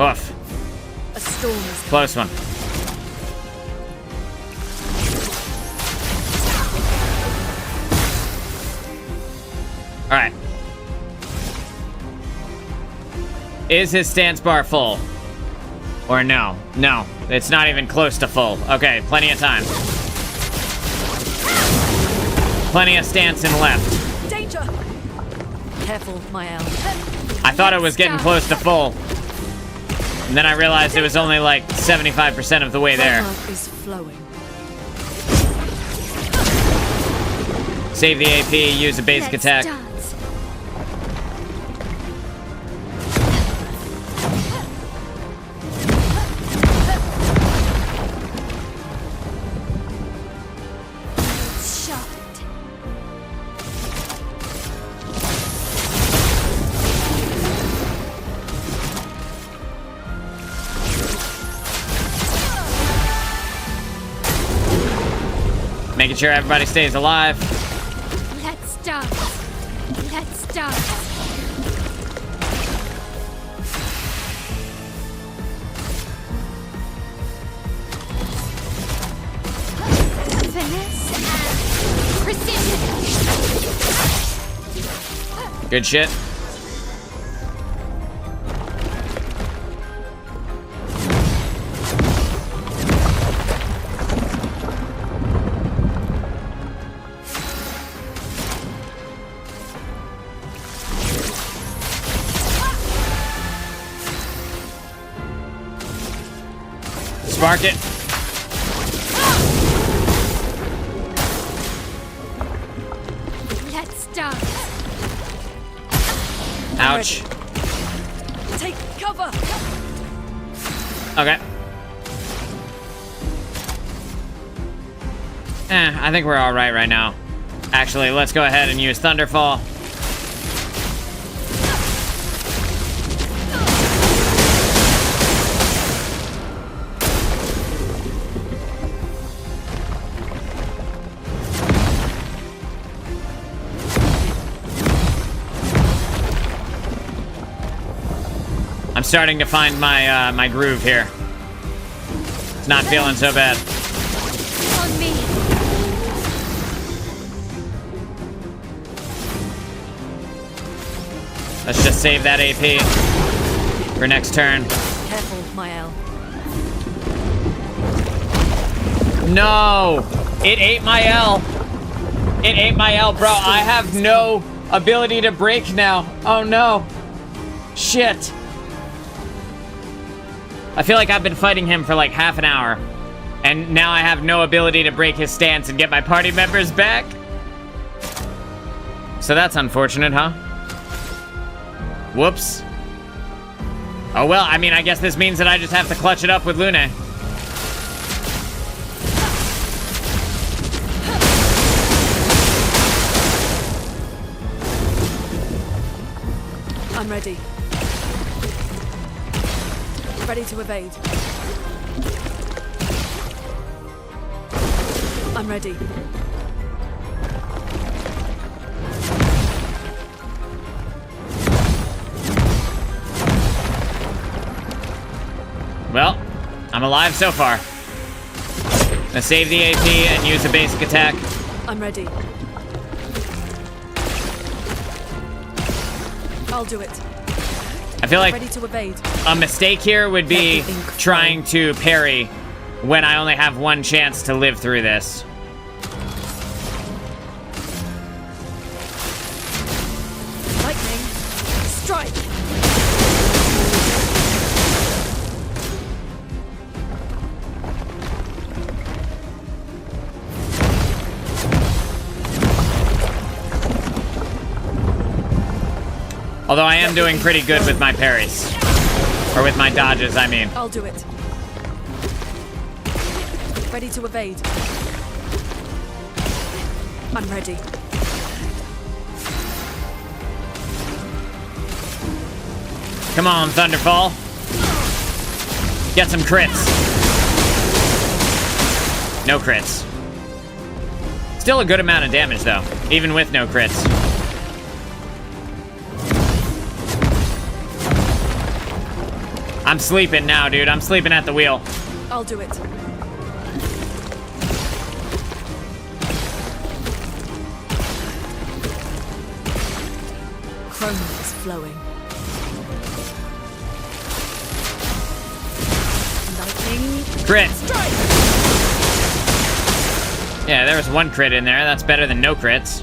Oof. A storm is coming. Close one. All right. Is his stance bar full? Or no? No, it's not even close to full. Okay, plenty of time. Plenty of stance and left. Danger. Careful, Mael. I thought it was getting close to full. And then I realized it was only like 75% of the way there. Blood is flowing. Save the AP, use a basic Let's attack. dance. Shot. Making sure everybody stays alive. Let's dance. Let's dance. Finesse and precision. Good shit. Spark it. Let's dance. Ouch. Take cover. Okay. I think we're all right now. Actually, let's go ahead and use Thunderfall. I'm starting to find my my groove here. It's not feeling so bad. On me. Let's just save that AP for next turn. Careful, Mael. No! It ate my L. It ate my L, bro. I have no ability to break now. Oh no. Shit. I feel like I've been fighting him for like half an hour, and now I have no ability to break his stance and get my party members back. So that's unfortunate, huh? Whoops. Oh well, I mean, I guess this means that I just have to clutch it up with Lune. I'm ready. Ready to evade. I'm ready. Well, I'm alive so far. Gonna save the AP and use a basic attack. I'm ready. I'll do it. I feel like Ready to evade. a mistake here would be trying to parry when I only have one chance to live through this. Lightning. Strike. Although I am doing pretty good with my parries. Or with my dodges, I mean. I'll do it. Ready to evade. I'm ready. Come on, Thunderfall. Get some crits. No crits. Still a good amount of damage, though, even with no crits. I'm sleeping now, dude. I'm sleeping at the wheel. I'll do it. Chrome is flowing. Lightning. Crit. Strike! Yeah, there was one crit in there. That's better than no crits.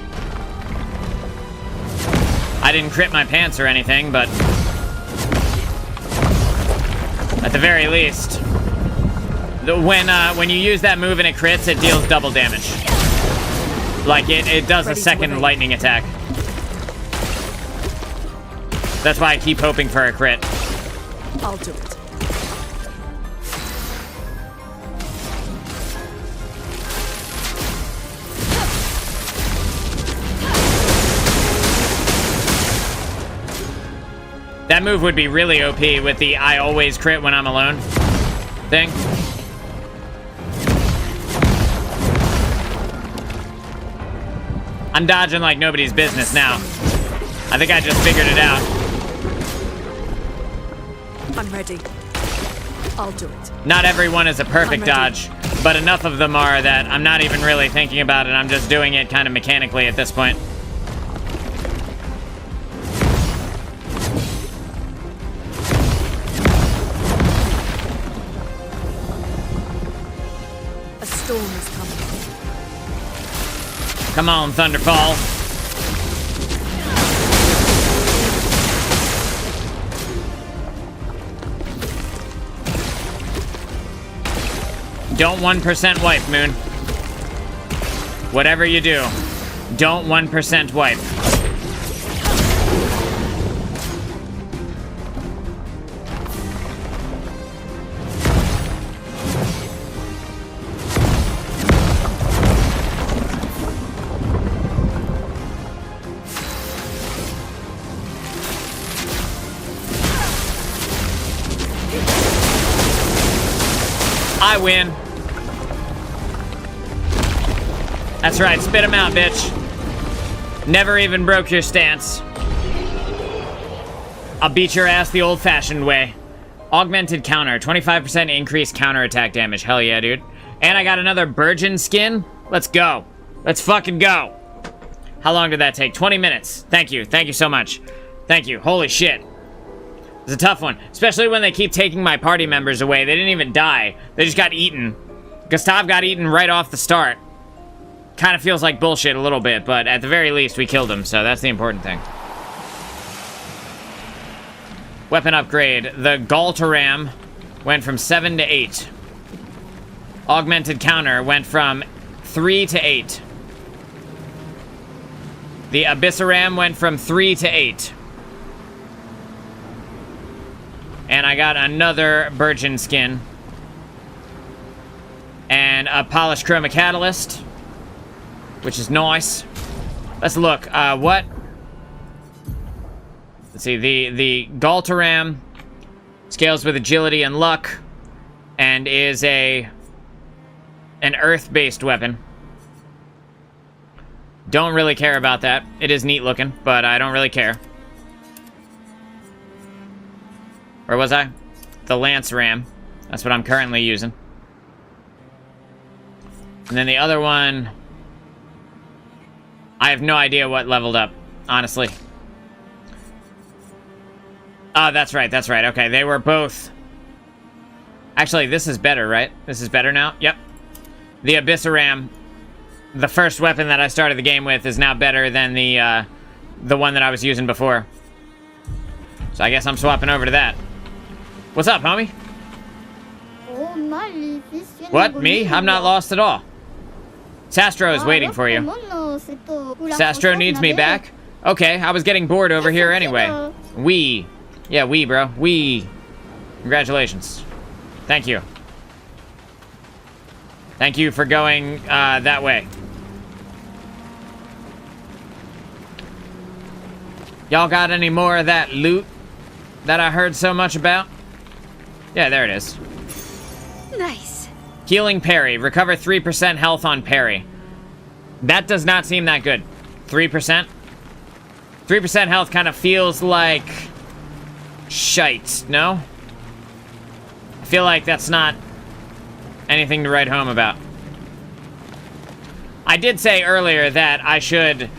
I didn't crit my pants or anything, but at the very least, when you use that move and it crits, it deals double damage. Like it does a second lightning attack. That's why I keep hoping for a crit. I'll do it. That move would be really OP with the I always crit when I'm alone thing. I'm dodging like nobody's business now. I think I just figured it out. I'm ready. I'll do it. Not everyone is a perfect dodge, but enough of them are that I'm not even really thinking about it. I'm just doing it kind of mechanically at this point. A storm is coming. Come on, Thunderfall. Don't 1% wipe, Moon. Whatever you do, don't 1% wipe. I win. That's right, spit him out, bitch. Never even broke your stance. I'll beat your ass the old-fashioned way. Augmented counter, 25% increased counterattack damage. Hell yeah, dude. And I got another Burgeon skin. Let's go. Let's fucking go. How long did that take? 20 minutes. Thank you. Thank you so much. Thank you. Holy shit. It's a tough one. Especially when they keep taking my party members away. They didn't even die. They just got eaten. Gustav got eaten right off the start. Kind of feels like bullshit a little bit, but at the very least, we killed him, so that's the important thing. Weapon upgrade. The Galtaram went from 7 to 8. Augmented counter went from 3 to 8. The Abyssaram went from 3 to 8. And I got another Burgeon skin. And a Polished Chroma Catalyst, which is nice. Let's look. What? Let's see. The Galtaram scales with agility and luck, and is an earth-based weapon. Don't really care about that. It is neat looking, but I don't really care. Where was I? The Lance Ram. That's what I'm currently using. And then the other one, I have no idea what leveled up, honestly. Oh, that's right, that's right. Okay, they were both... Actually, this is better, right? This is better now? Yep. The Abyssaram, the first weapon that I started the game with, is now better than the one that I was using before. So I guess I'm swapping over to that. What's up, homie? What? Me? I'm not lost at all. Sastro is waiting for you. Sastro needs me back? Okay, I was getting bored over here anyway. Yeah, bro. Congratulations. Thank you. Thank you for going that way. Y'all got any more of that loot that I heard so much about? Yeah, there it is. Nice. Healing parry. Recover 3% health on parry. That does not seem that good. 3%? 3% health kind of feels like... shite, no? I feel like that's not anything to write home about. I did say earlier that I should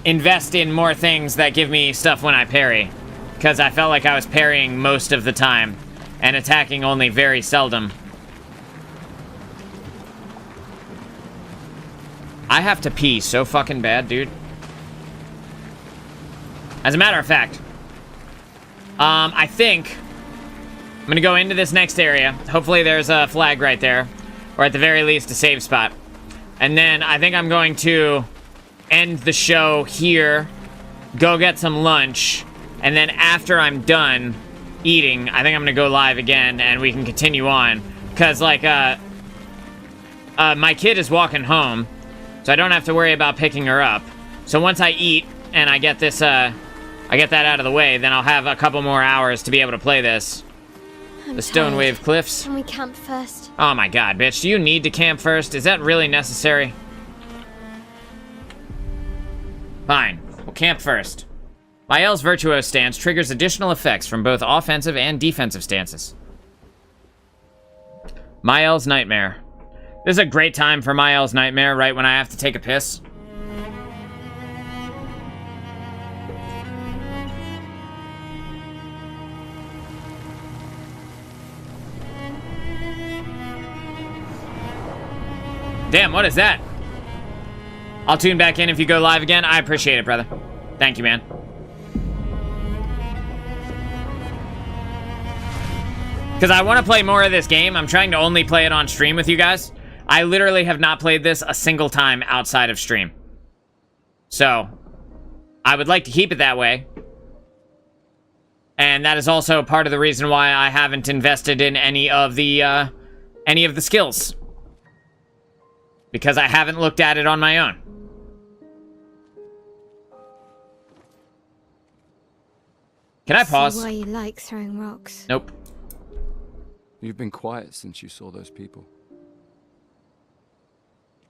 invest in more things that give me stuff when I parry, because I felt like I was parrying most of the time and attacking only very seldom. I have to pee so fucking bad, dude. As a matter of fact, I think I'm gonna go into this next area. Hopefully there's a flag right there, or at the very least a save spot. And then I think I'm going to end the show here, go get some lunch, and then after I'm done eating, I think I'm gonna go live again and we can continue on. Cause like, my kid is walking home, so I don't have to worry about picking her up. So once I eat and I get this, I get that out of the way, then I'll have a couple more hours to be able to play this. I'm The Stonewave tired. Cliffs. Can we camp first? Oh my god, bitch. Do you need to camp first? Is that really necessary? Fine. We'll camp first. Mael's Virtuose stance triggers additional effects from both offensive and defensive stances. Mael's Nightmare. This is a great time for Mael's Nightmare, right when I have to take a piss. Damn, what is that? I'll tune back in if you go live again. I appreciate it, brother. Thank you, man. Because I want to play more of this game. I'm trying to only play it on stream with you guys. I literally have not played this a single time outside of stream. So, I would like to keep it that way. And that is also part of the reason why I haven't invested in any of the skills. Because I haven't looked at it on my own. Can I pause? See why you like throwing rocks. Nope. You've been quiet since you saw those people.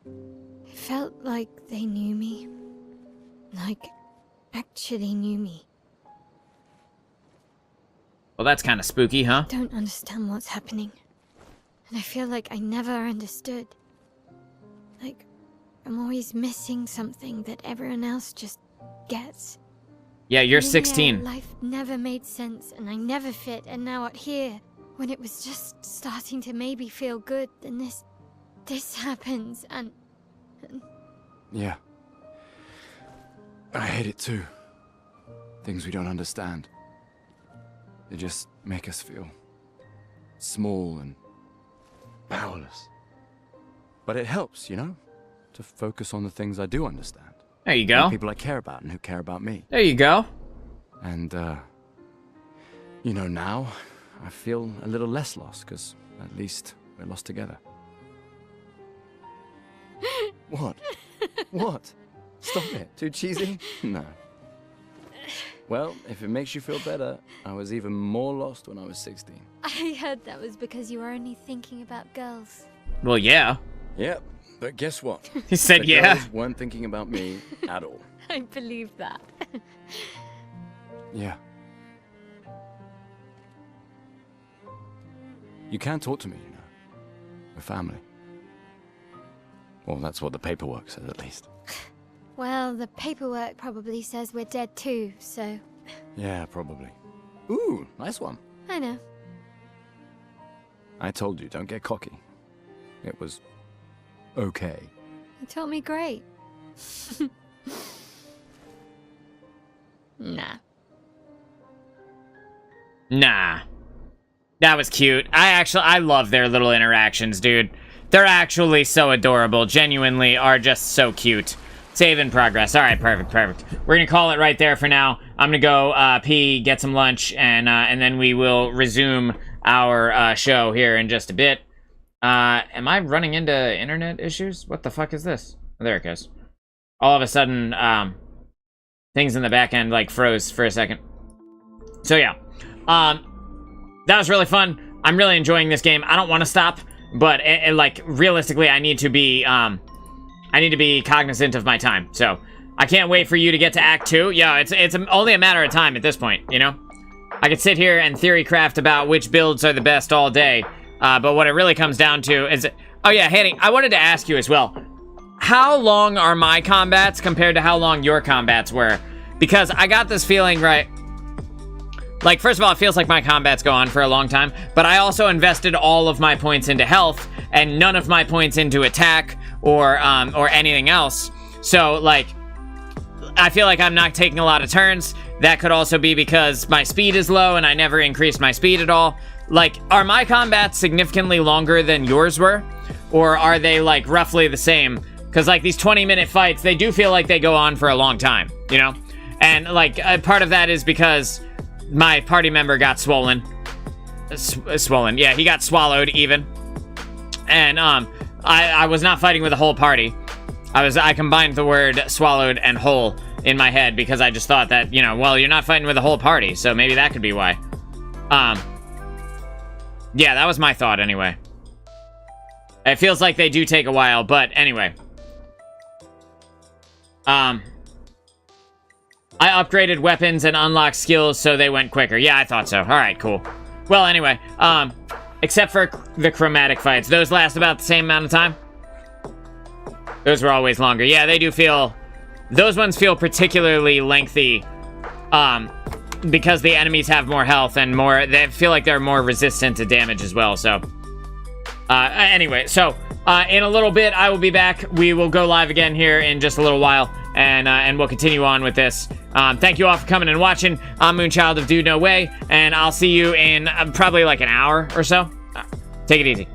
It felt like they knew me. Like, actually knew me. Well, that's kind of spooky, huh? I don't understand what's happening. And I feel like I never understood. Like, I'm always missing something that everyone else just gets. Yeah, you're And yeah, 16. Life never made sense, and I never fit, and now out here, when it was just starting to maybe feel good, then this happens, and... Yeah. I hate it too. Things we don't understand. They just make us feel small and powerless. But it helps, you know, to focus on the things I do understand. There you And go. the people I care about and who care about me. There you go. And, you know, now I feel a little less lost, because at least we're lost together. What? What? Stop it. Too cheesy? No. Well, if it makes you feel better, I was even more lost when I was 16. I heard that was because you were only thinking about girls. Well, yeah. Yep, but guess what? He said The yeah. girls weren't thinking about me at all. I believe that. Yeah. You can talk to me, you know. We're family. Well, that's what the paperwork says, at least. Well, the paperwork probably says we're dead too, so... Yeah, probably. Ooh, nice one. I know. I told you, don't get cocky. It was okay. You taught me great. Nah. Nah. That was cute. I love their little interactions, dude. They're actually so adorable. Genuinely are just so cute. Save in progress. All right, perfect. We're gonna call it right there for now. I'm gonna go pee, get some lunch, and then we will resume our show here in just a bit. Am I running into internet issues? What the fuck is this? Oh, there it goes. All of a sudden, things in the back end like froze for a second. So yeah, that was really fun. I'm really enjoying this game. I don't want to stop, but like realistically, I need to be cognizant of my time. So I can't wait for you to get to Act 2. Yeah, it's only a matter of time at this point, you know? I could sit here and theory craft about which builds are the best all day, but what it really comes down to is... Oh yeah, Hanny, I wanted to ask you as well. How long are my combats compared to how long your combats were? Because I got this feeling, right... Like, first of all, it feels like my combats go on for a long time, but I also invested all of my points into health, and none of my points into attack, or anything else. So, like, I feel like I'm not taking a lot of turns. That could also be because my speed is low, and I never increased my speed at all. Like, are my combats significantly longer than yours were? Or are they, like, roughly the same? Because, like, these 20-minute fights, they do feel like they go on for a long time, you know? And, like, part of that is because... my party member got swollen. Swollen. Yeah, he got swallowed even. And I was not fighting with the whole party. I combined the word swallowed and whole in my head because I just thought that, you know, well, you're not fighting with the whole party, so maybe that could be why. Yeah, that was my thought anyway. It feels like they do take a while, but anyway. I upgraded weapons and unlocked skills so they went quicker. Yeah, I thought so. All right, cool. Well, anyway, except for the chromatic fights. Those last about the same amount of time? Those were always longer. Yeah, they do feel... those ones feel particularly lengthy, because the enemies have more health and more... they feel like they're more resistant to damage as well, so... anyway, so, in a little bit, I will be back. We will go live again here in just a little while, and we'll continue on with this. Thank you all for coming and watching. I'm Moonchild of Dude No Way, and I'll see you in probably like an hour or so. Take it easy.